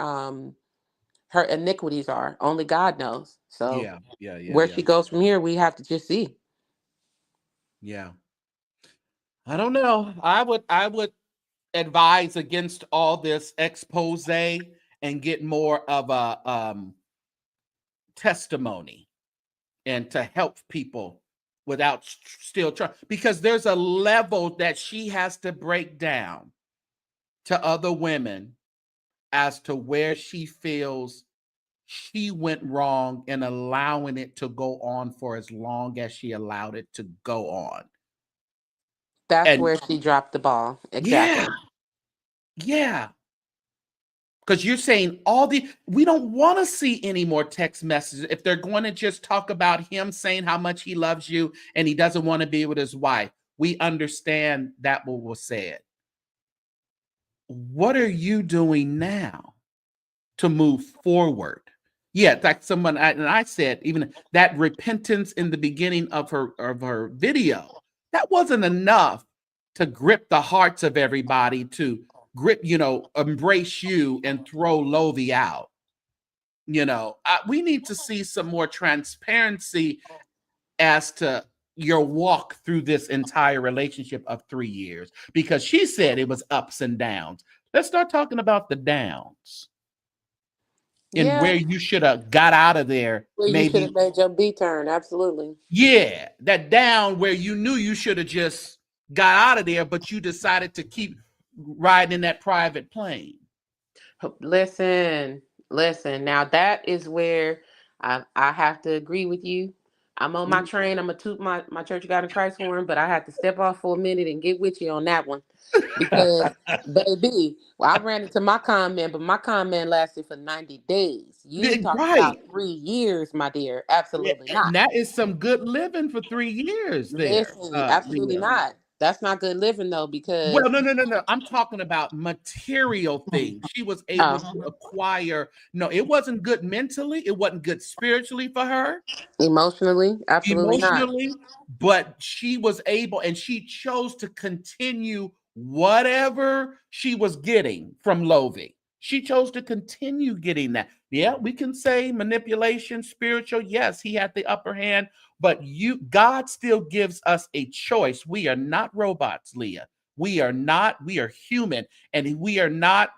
iniquities are. Only God knows. So Yeah. Yeah. Yeah. where Yeah. she goes from here, we have to just see. Yeah. I don't know. I would advise against all this expose and get more of a testimony and to help people without still trying, because there's a level that she has to break down to other women as to where she feels she went wrong in allowing it to go on for as long as she allowed it to go on. That's And where she dropped the ball. yeah, Exactly. yeah. Because you're saying we don't want to see any more text messages. If they're going to just talk about him saying how much he loves you and he doesn't want to be with his wife, we understand that what was said. What are you doing now to move forward? Yeah, like I said, even that repentance in the beginning of her video, that wasn't enough to grip the hearts of everybody to embrace you and throw Lovi out. You know, we need to see some more transparency as to your walk through this entire relationship of 3 years, because she said it was ups and downs. Let's start talking about the downs and Yeah, where you should have got out of there. well, you should have Maybe, made your B turn. Absolutely. yeah, that down where you knew you should have just got out of there, but you decided to keep riding in that private plane. Listen, listen. Now that is where I have to agree with you. I'm on my Mhm. train. I'm gonna toot my Church of God in Christ horn, but I had to step off for a minute and get with you on that one because, baby, well, I ran into my comment, but my comment lasted for 90 days. You talking about Right. 3 years, my dear? Yeah, Absolutely not. and that is some good living for 3 years there, Listen, absolutely Leah. not. That's not good living though, because Well, no, no, no, no. I'm talking about material things. She was able to oh, acquire. No, it wasn't good mentally. It wasn't good spiritually for her, emotionally, absolutely not. emotionally, but she was able and she chose to continue whatever she was getting from Lovey. She chose to continue getting that. Yeah, we can say manipulation, spiritual. Yes, he had the upper hand, but God still gives us a choice. We are not robots, Leah. We are not, we are human, and we are not,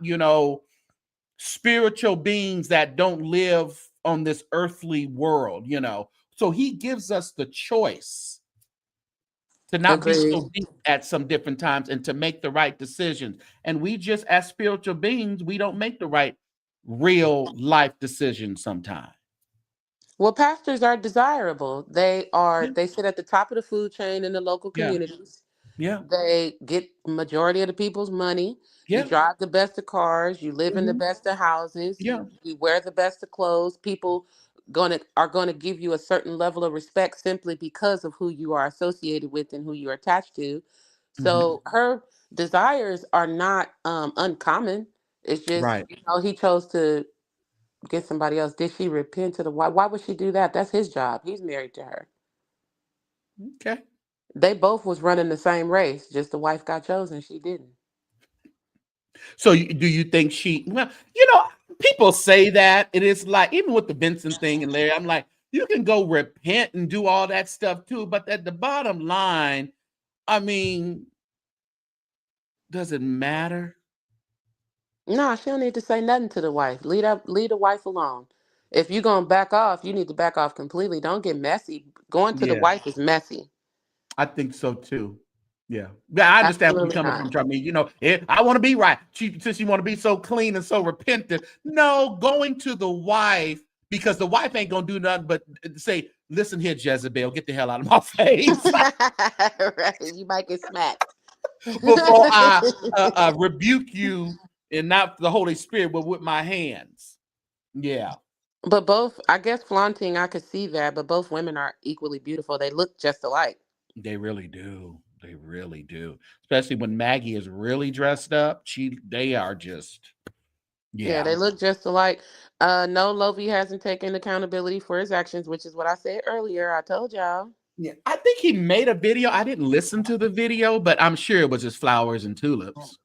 spiritual beings that don't live on this earthly world. So he gives us the choice to not be Agreed. so deep at some different times and to make the right decisions. And we just, as spiritual beings, we don't make the right real life decisions sometimes. Well, pastors are desirable. Yeah, They sit at the top of the food chain in the local yeah, communities. yeah, They get majority of the people's money. You yeah, drive the best of cars, you live in the mhm, best of houses, yeah, you wear the best of clothes. People gonna give you a certain level of respect simply because of who you are associated with and who you're attached to. mhm, So her desires are not uncommon. It's just, right. he chose to get somebody else. Did she repent to the wife? Why would she do that? That's his job. He's married to her. Okay. They both was running the same race. Just the wife got chosen. She didn't. So do you think well, people say that it is like, even with the Benson thing and Larry, I'm like, you can go repent and do all that stuff too. But at the bottom line, I mean, does it matter? No, she don't need to say nothing to the wife. Leave the wife alone. If you're gonna back off, you need to back off completely. Don't get messy. Going to the Yeah, wife is messy. I think so too. Yeah. Yeah, I understand where you're Absolutely coming not. from, I mean, I want to be right. Since you want to be so clean and so repentant. No, going to the wife, because the wife ain't gonna do nothing but say, listen here, Jezebel, get the hell out of my face. Right. You might get smacked. Before I rebuke you, and not the Holy Spirit, but with my hands. Yeah, But both, I guess, flaunting, I could see that, but both women are equally beautiful. They look just alike. they really do. They really do. Especially when Maggie is really dressed up. They are just, Yeah, yeah. they look just alike. No, Lovey hasn't taken accountability for his actions, which is what I said earlier. I told y'all. Yeah, I think he made a video. I didn't listen to the video, but I'm sure it was just flowers and tulips.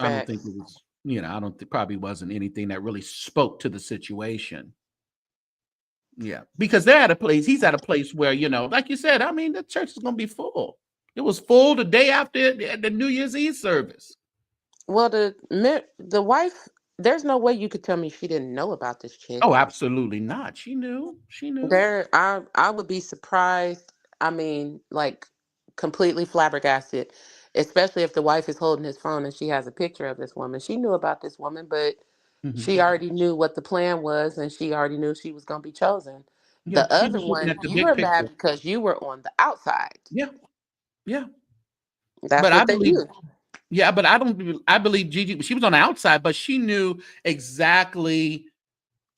I don't think Facts. it was, I don't think, probably wasn't anything that really spoke to the situation. Yeah, because they're at a place, he's at a place where, like you said, I mean, the church is going to be full. It was full the day after the New Year's Eve service. Well, the wife, there's no way you could tell me she didn't know about this chick. Oh, absolutely not. She knew. She knew. I would be surprised. I mean, like completely flabbergasted, especially if the wife is holding his phone and she has a picture of this woman. She knew about this woman, but Mhm. she already knew what the plan was and she already knew she was going to be chosen. Yeah, The she other was looking one, at the you big were mad picture. because you were on the outside. Yeah, yeah. That's But I what they believe, do. yeah, but I believe Gigi, she was on the outside, but she knew exactly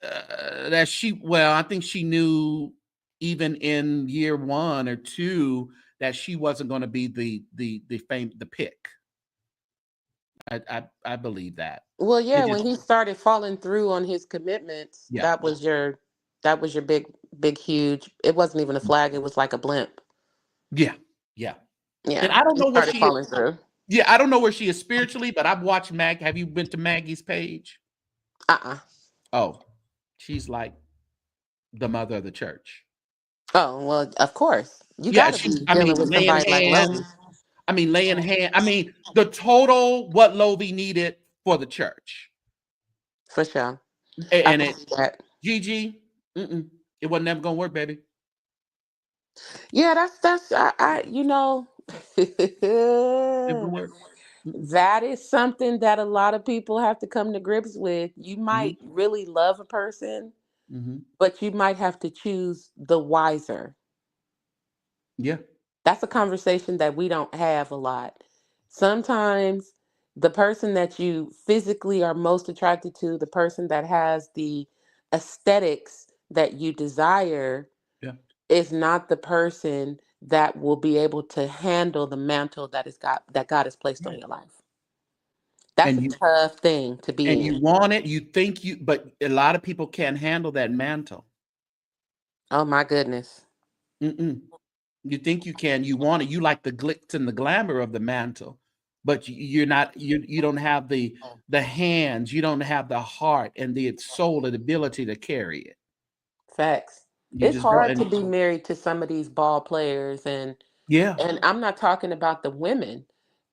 that well, I think she knew even in year 1 or 2 that she wasn't going to be the pick. I believe that. Well, It yeah, when just, he started falling through on his commitments, yeah, that was your big huge. It wasn't even a flag, it was like a blimp. yeah, yeah. And Yeah, I don't he know what started she is. falling through. Yeah, I don't know where she is spiritually, but I've watched Have you been to Maggie's page? Uh-uh. Oh, she's like the mother of the church. Oh, well, of course. You Yeah, got to she's, be I mean, dealing with laying somebody like hands. Logan. I mean, laying hand. I mean, the total what Lovie needed for the church. For sure. I And can it, see that. Gigi, it wasn't never gonna work, baby. Yeah, I Never gonna work. Mm-mm. that is something that a lot of people have to come to grips with. You Mm-hmm. might really love a person, Mm-hmm. but you might have to choose the wiser. Yeah. That's a conversation that we don't have a lot. Sometimes the person that you physically are most attracted to, the person that has the aesthetics that you desire, Yeah. is not the person that will be able to handle the mantle that God has placed on Right. your life. That's And a you tough thing to be and you in. want it, you think you, but a lot of people can't handle that mantle. Oh my goodness. Mm-mm. You think you can, you want it, you like the glitz and the glamour of the mantle, but you're not, you don't have the hands, you don't have the heart and the soul and ability to carry it. Facts. You It's just don't. hard to And be married to some of these ball players, yeah. and I'm not talking about the women.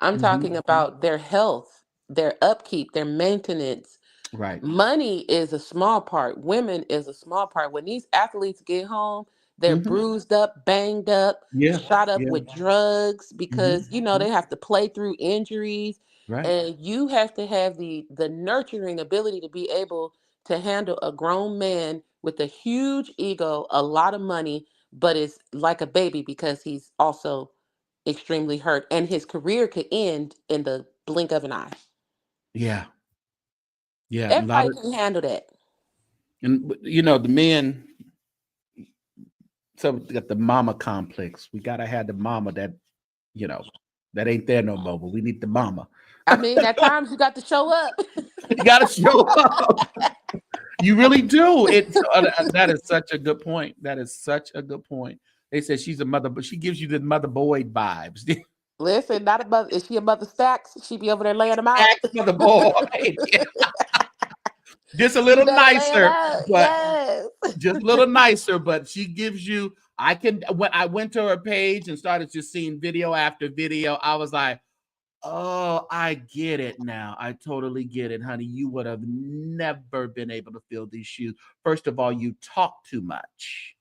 I'm talking Hmm. about their health, their upkeep, their maintenance. Right. Money is a small part. Women is a small part. When these athletes get home, they're Hmm. bruised up, banged up, Yeah. shot up Yeah. with drugs because Hmm. they have to play through injuries, Right. and you have to have the nurturing ability to be able to handle a grown man with a huge ego, a lot of money, but is like a baby because he's also extremely hurt and his career could end in the blink of an eye. Yeah. Yeah. A lot Everybody of, can handle that. and the men, so got the mama complex. We gotta have the mama that, you know, that ain't there no more, but we need the mama. I mean, at times you got to show up. You gotta show up. You really do. That is such a good point. That is such a good point. They said she's a mother, but she gives you the mother Boyd vibes. Listen, not a mother. Is she a mother stacks? She be over there laying them out. Act mother Boyd. Just a You little better lay it nicer, out. but Yes. just a little nicer. But she gives you. I can. When I went to her page and started just seeing video after video, I was like, "Oh, I get it now. I totally get it, honey. You would have never been able to fill these shoes. First of all, you talk too much.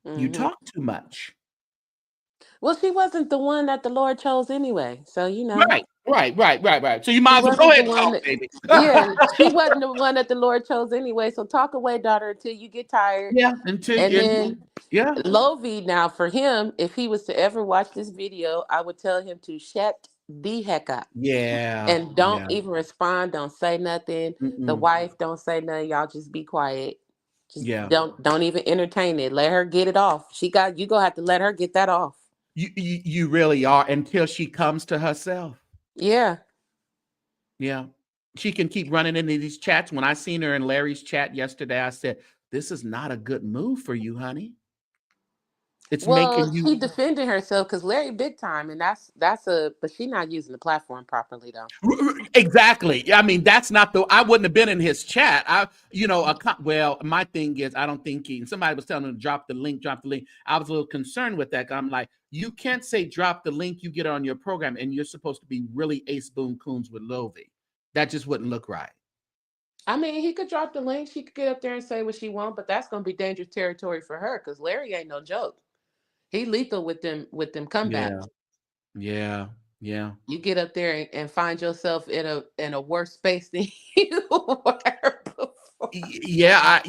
You Hmm. talk too much." Well, she wasn't the one that the Lord chose anyway. So, Right, right. So you she might as well go wasn't ahead the and one talk, that, baby. yeah, she wasn't the one that the Lord chose anyway. So talk away, daughter, until you get tired. Yeah, until And and then yeah, Lovey, now for him, if he was to ever watch this video, I would tell him to shut the heck up yeah, and don't yeah. even respond. Don't say nothing. The Mm-mm. wife, don't say nothing. Y'all just be quiet. Just Yeah. don't even entertain it. Let her get it off. You gonna have to let her get that off. You really are until she comes to herself. Yeah. Yeah. She can keep running into these chats. When I seen her in Larry's chat yesterday, I said, "This is not a good move for you, honey. It's Well, making you." she defended herself because Larry big time, and but she not using the platform properly though. Exactly. I mean, that's not the. I wouldn't have been in his chat. Well, my thing is, I don't think somebody was telling him to drop the link, drop the link. I was a little concerned with that. I'm like, you can't say drop the link, you get it on your program, and you're supposed to be really ace boom coons with Lovey. That just wouldn't look right. I mean, he could drop the link. She could get up there and say what she want, but that's gonna be dangerous territory for her because Larry ain't no joke. He lethal with them Yeah, comebacks. yeah, yeah. You get up there and find yourself in a worse space than you were before. Yeah,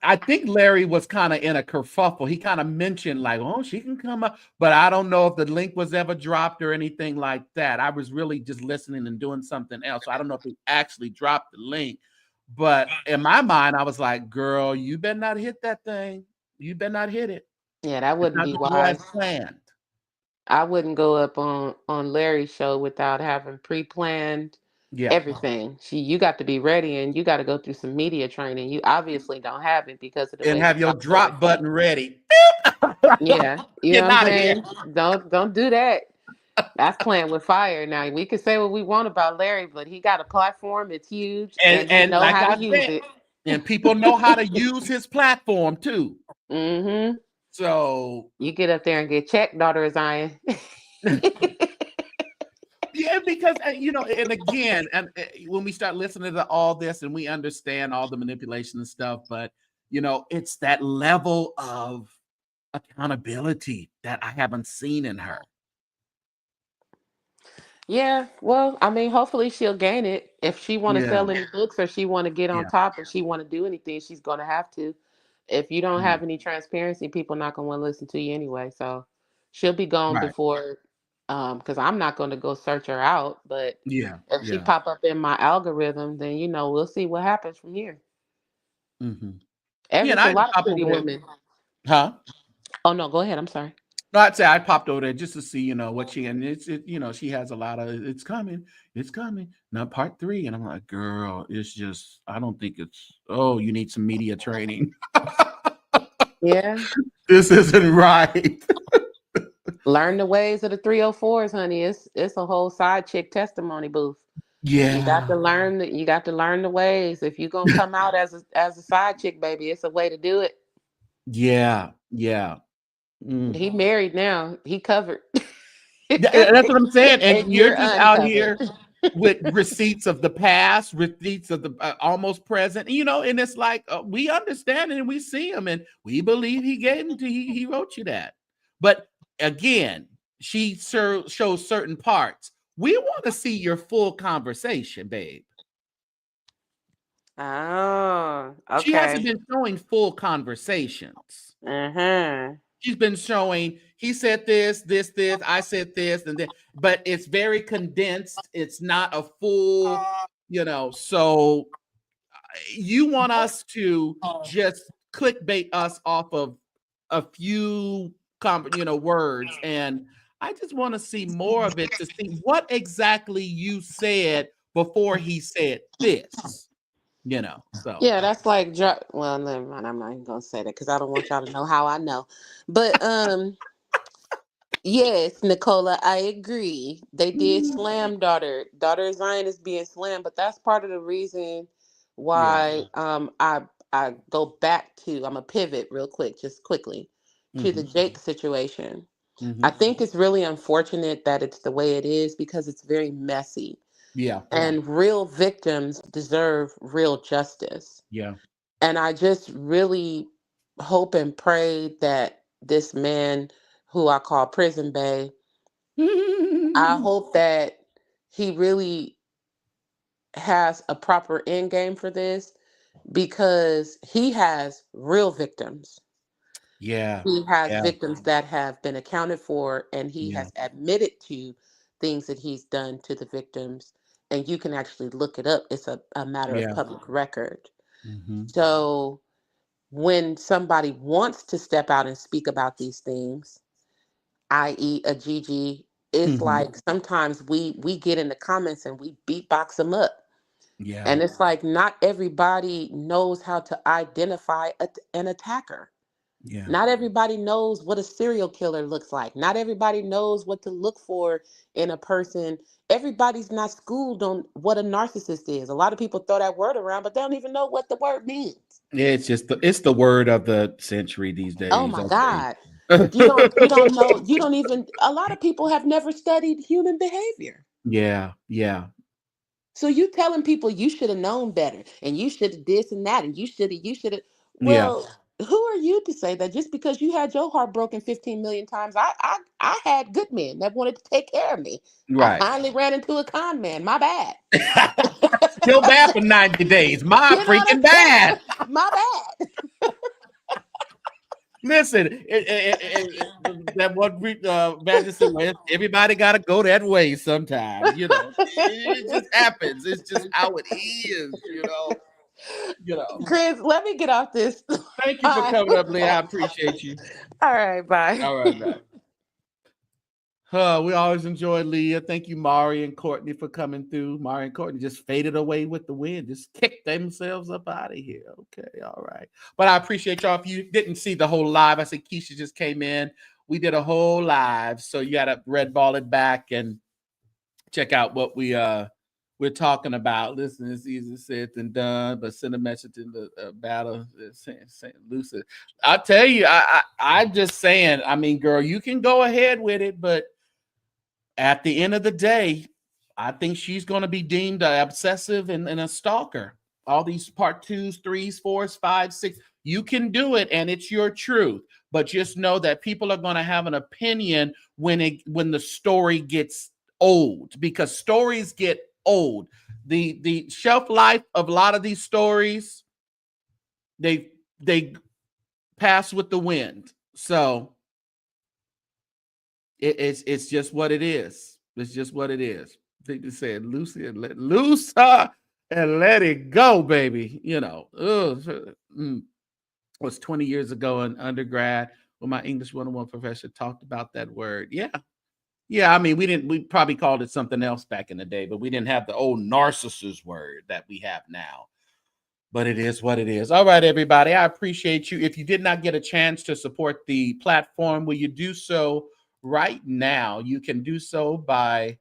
I think Larry was kind of in a kerfuffle. He kind of mentioned like, "Oh, she can come up," but I don't know if the link was ever dropped or anything like that. I was really just listening and doing something else. So I don't know if he actually dropped the link. But in my mind, I was like, "Girl, you better not hit that thing. You better not hit it. Yeah, that It's wouldn't not be what the Lord has wise. planned." I wouldn't go up on Larry's show without having pre-planned Yeah. everything. You got to be ready and you got to go through some media training. You obviously don't have it because of the And way you have your talk to her. drop button ready. Yeah, you You're know what I'm not here. saying? Don't do that. That's playing with fire. Now we can say what we want about Larry, but he got a platform. It's huge, and he And know like how to I use said, it. and people know how to use his platform too. Mm-hmm. So You get up there and get checked, daughter of Zion. yeah, because and again, and when we start listening to all this, and we understand all the manipulation and stuff, but it's that level of accountability that I haven't seen in her. Yeah, well, I mean, hopefully she'll gain it. If she want to Yeah, sell any books or she want to get on yeah, top or she want to do anything, she's going to have to. If you don't yeah. have any transparency, people not going to want to listen to you anyway. So she'll be gone Right. before, because I'm not going to go search her out. But Yeah, if she yeah. pop up in my algorithm, then we'll see what happens from here. Hmm. Yeah, and It's a I lot of pop pretty over there. women. Huh? Oh no, go ahead. I'm sorry. No, I'd say I popped over there just to see, what she and she has a lot of it's coming. Now part 3. And I'm like, girl, it's just I don't think you need some media training. Yeah. This isn't right. Learn the ways of the 304s, honey. It's a whole side chick testimony booth. You got Yeah. to learn the ways. If you're gonna come out as a side chick, baby, it's a way to do it. Yeah. Yeah. Mm. He married now. He covered. That's what I'm saying. And And you're you're just out uncovered. here with receipts of the past, receipts of the almost present, and it's like we understand it and we see him and we believe he gave him to he wrote you that. But again, she shows certain parts. We want to see your full conversation, babe. Oh, She hasn't okay. been showing full conversations. Uh-huh. She's been showing he said this, I said this, and then, but it's very condensed. It's not a full, so you want us to just clickbait us off of a few words, and I just want to see more of it to see what exactly you said before he said this, so Yeah, that's like well, never mind. I'm not even gonna say that because I don't want y'all to know how I know. But yes, Nicola, I agree. They did slam daughter of Zion is being slammed, but that's part of the reason yeah. why I go back to I'm a pivot real quick, just quickly to the Hmm. Jake situation. I Hmm. think it's really unfortunate that it's the way it is because it's very messy. Yeah. And real victims deserve real justice. Yeah. And I just really hope and pray that this man, who I call Prison Bay, I hope that he really has a proper end game for this because he has real victims. Yeah. He has Yeah. victims that have been accounted for, and he Yeah. has admitted to things that he's done to the victims. And you can actually look it up. It's a matter of Yeah. public record. Hmm. So when somebody wants to step out and speak about these things, i.e., a Gigi, it's Hmm. like sometimes we get in the comments and we beatbox them up. Yeah. And it's like not everybody knows how to identify an attacker. Yeah. Not everybody knows what a serial killer looks like. Not everybody knows what to look for in a person. Everybody's not schooled on what a narcissist is. A lot of people throw that word around, but they don't even know what the word means. Yeah, it's the word of the century these Oh days, my I God. think. You don't know, you don't even a lot of people have never studied human behavior. Yeah, yeah, So you telling people you should have known better and you should have this and that and you should have yeah, well, who are you to say that just because you had your heart broken 15 million times? I had good men that wanted to take care of me. I right. finally ran into a con man. My bad. Still bad for 90 days. My You know what freaking bad. I'm saying? My bad. Listen, that one Magic said, well, everybody got to go that way sometime. It just happens. It's just how it is. You know. Chris, let me get off this. Thank you for Bye. coming up, Leah. I appreciate you. All right, bye. All right, man. We always enjoy Leah. Thank you, Mari and Courtney, for coming through. Mari and Courtney just faded away with the wind, just kicked themselves up out of here. Okay, all right. But I appreciate y'all. If you didn't see the whole live, I said Keisha just came in. we did a whole live. So you got to red ball it back and check out what we're talking about. Listen, it's easier said than done, but send a message in the battle. Saint Lucy. I'll tell you, I'm just saying, I mean, girl, you can go ahead with it, but at the end of the day, I think she's going to be deemed an obsessive and a stalker. All these part 2s, 3s, 4s, 5s, 6. You can do it, and it's your truth. But just know that people are going to have an opinion when the story gets old, because stories get old. The shelf life of a lot of these stories, they pass with the wind. So it's just what it is. It's just what it is. They just said Lucy and let loose her and let it go, baby. You know, it was 20 years ago in undergrad when my English 101 professor talked about that word. Yeah, I mean, we probably called it something else back in the day, but we didn't have the old narcissist word that we have now. But it is what it is. All right, everybody, I appreciate you. If you did not get a chance to support the platform, will you do so right now? You can do so by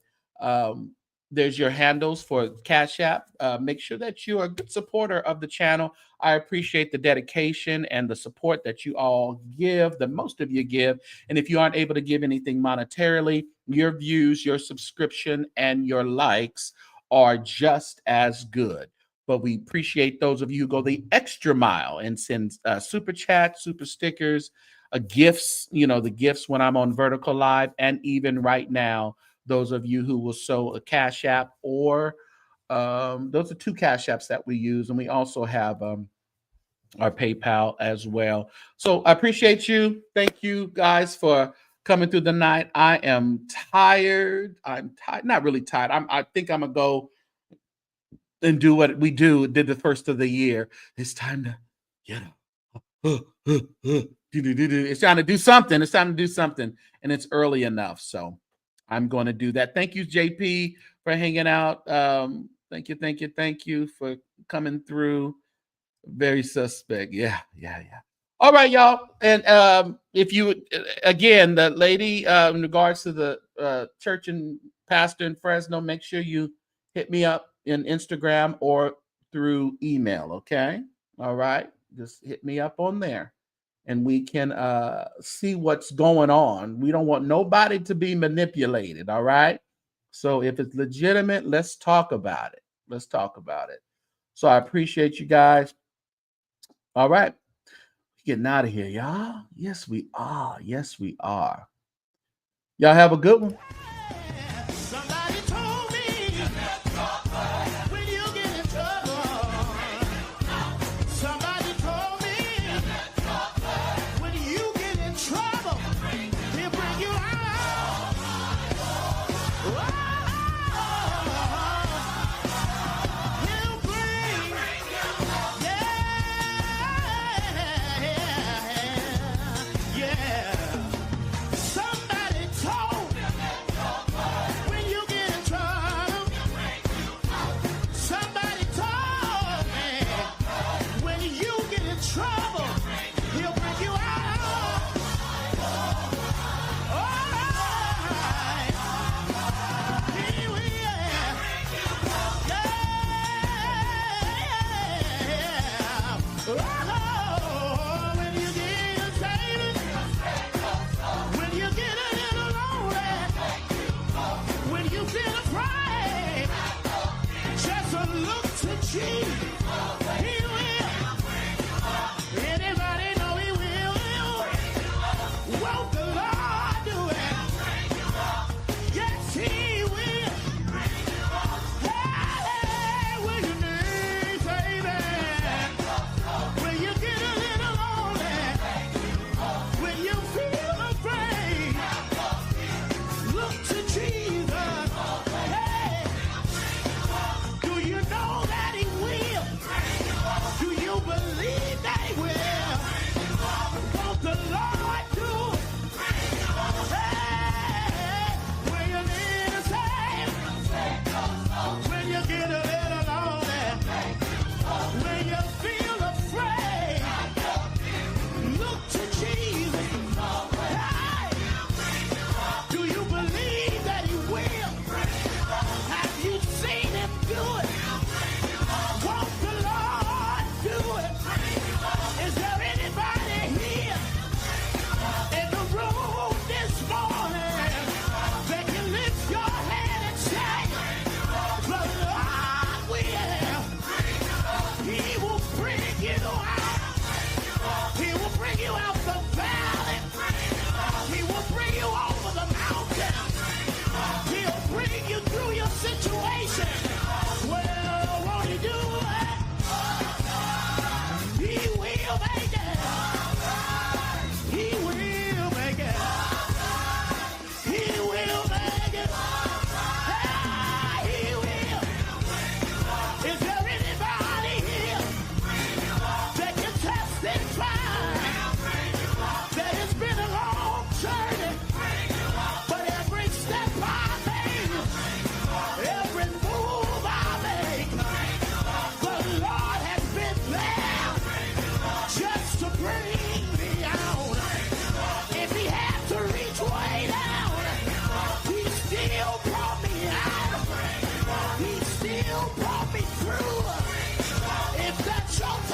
there's your handles for Cash App. Make sure that you are a good supporter of the channel. I appreciate the dedication and the support that you all give, the most of you give. And if you aren't able to give anything monetarily, your views, your subscription, and your likes are just as good. But we appreciate those of you who go the extra mile and send super chat, super stickers, gifts, the gifts when I'm on Vertical Live, and even right now, those of you who will sow a Cash App, or those are 2 Cash Apps that we use. And we also have our PayPal as well. So I appreciate you. Thank you guys for coming through the night. I am tired. I'm tired, not really tired. I think I'm going to go and do what we did the first of the year. It's time to get up. It's time to do something. It's time to do something. And it's early enough. So I'm going to do that. Thank you, JP, for hanging out. Thank you for coming through. Very suspect. Yeah. All right, y'all. And if you, again, the lady, in regards to the church and pastor in Fresno, make sure you hit me up in Instagram or through email. Okay. All right. Just hit me up on there and we can see what's going on. We don't want nobody to be manipulated. All right. So if it's legitimate, let's talk about it. So I appreciate you guys. All right. Getting out of here, y'all. Yes, we are. Y'all have a good one. Somebody told me when you get in trouble. Somebody told me when you get in trouble, he'll bring you out. He'll bring yeah. Somebody told me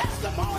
testimony.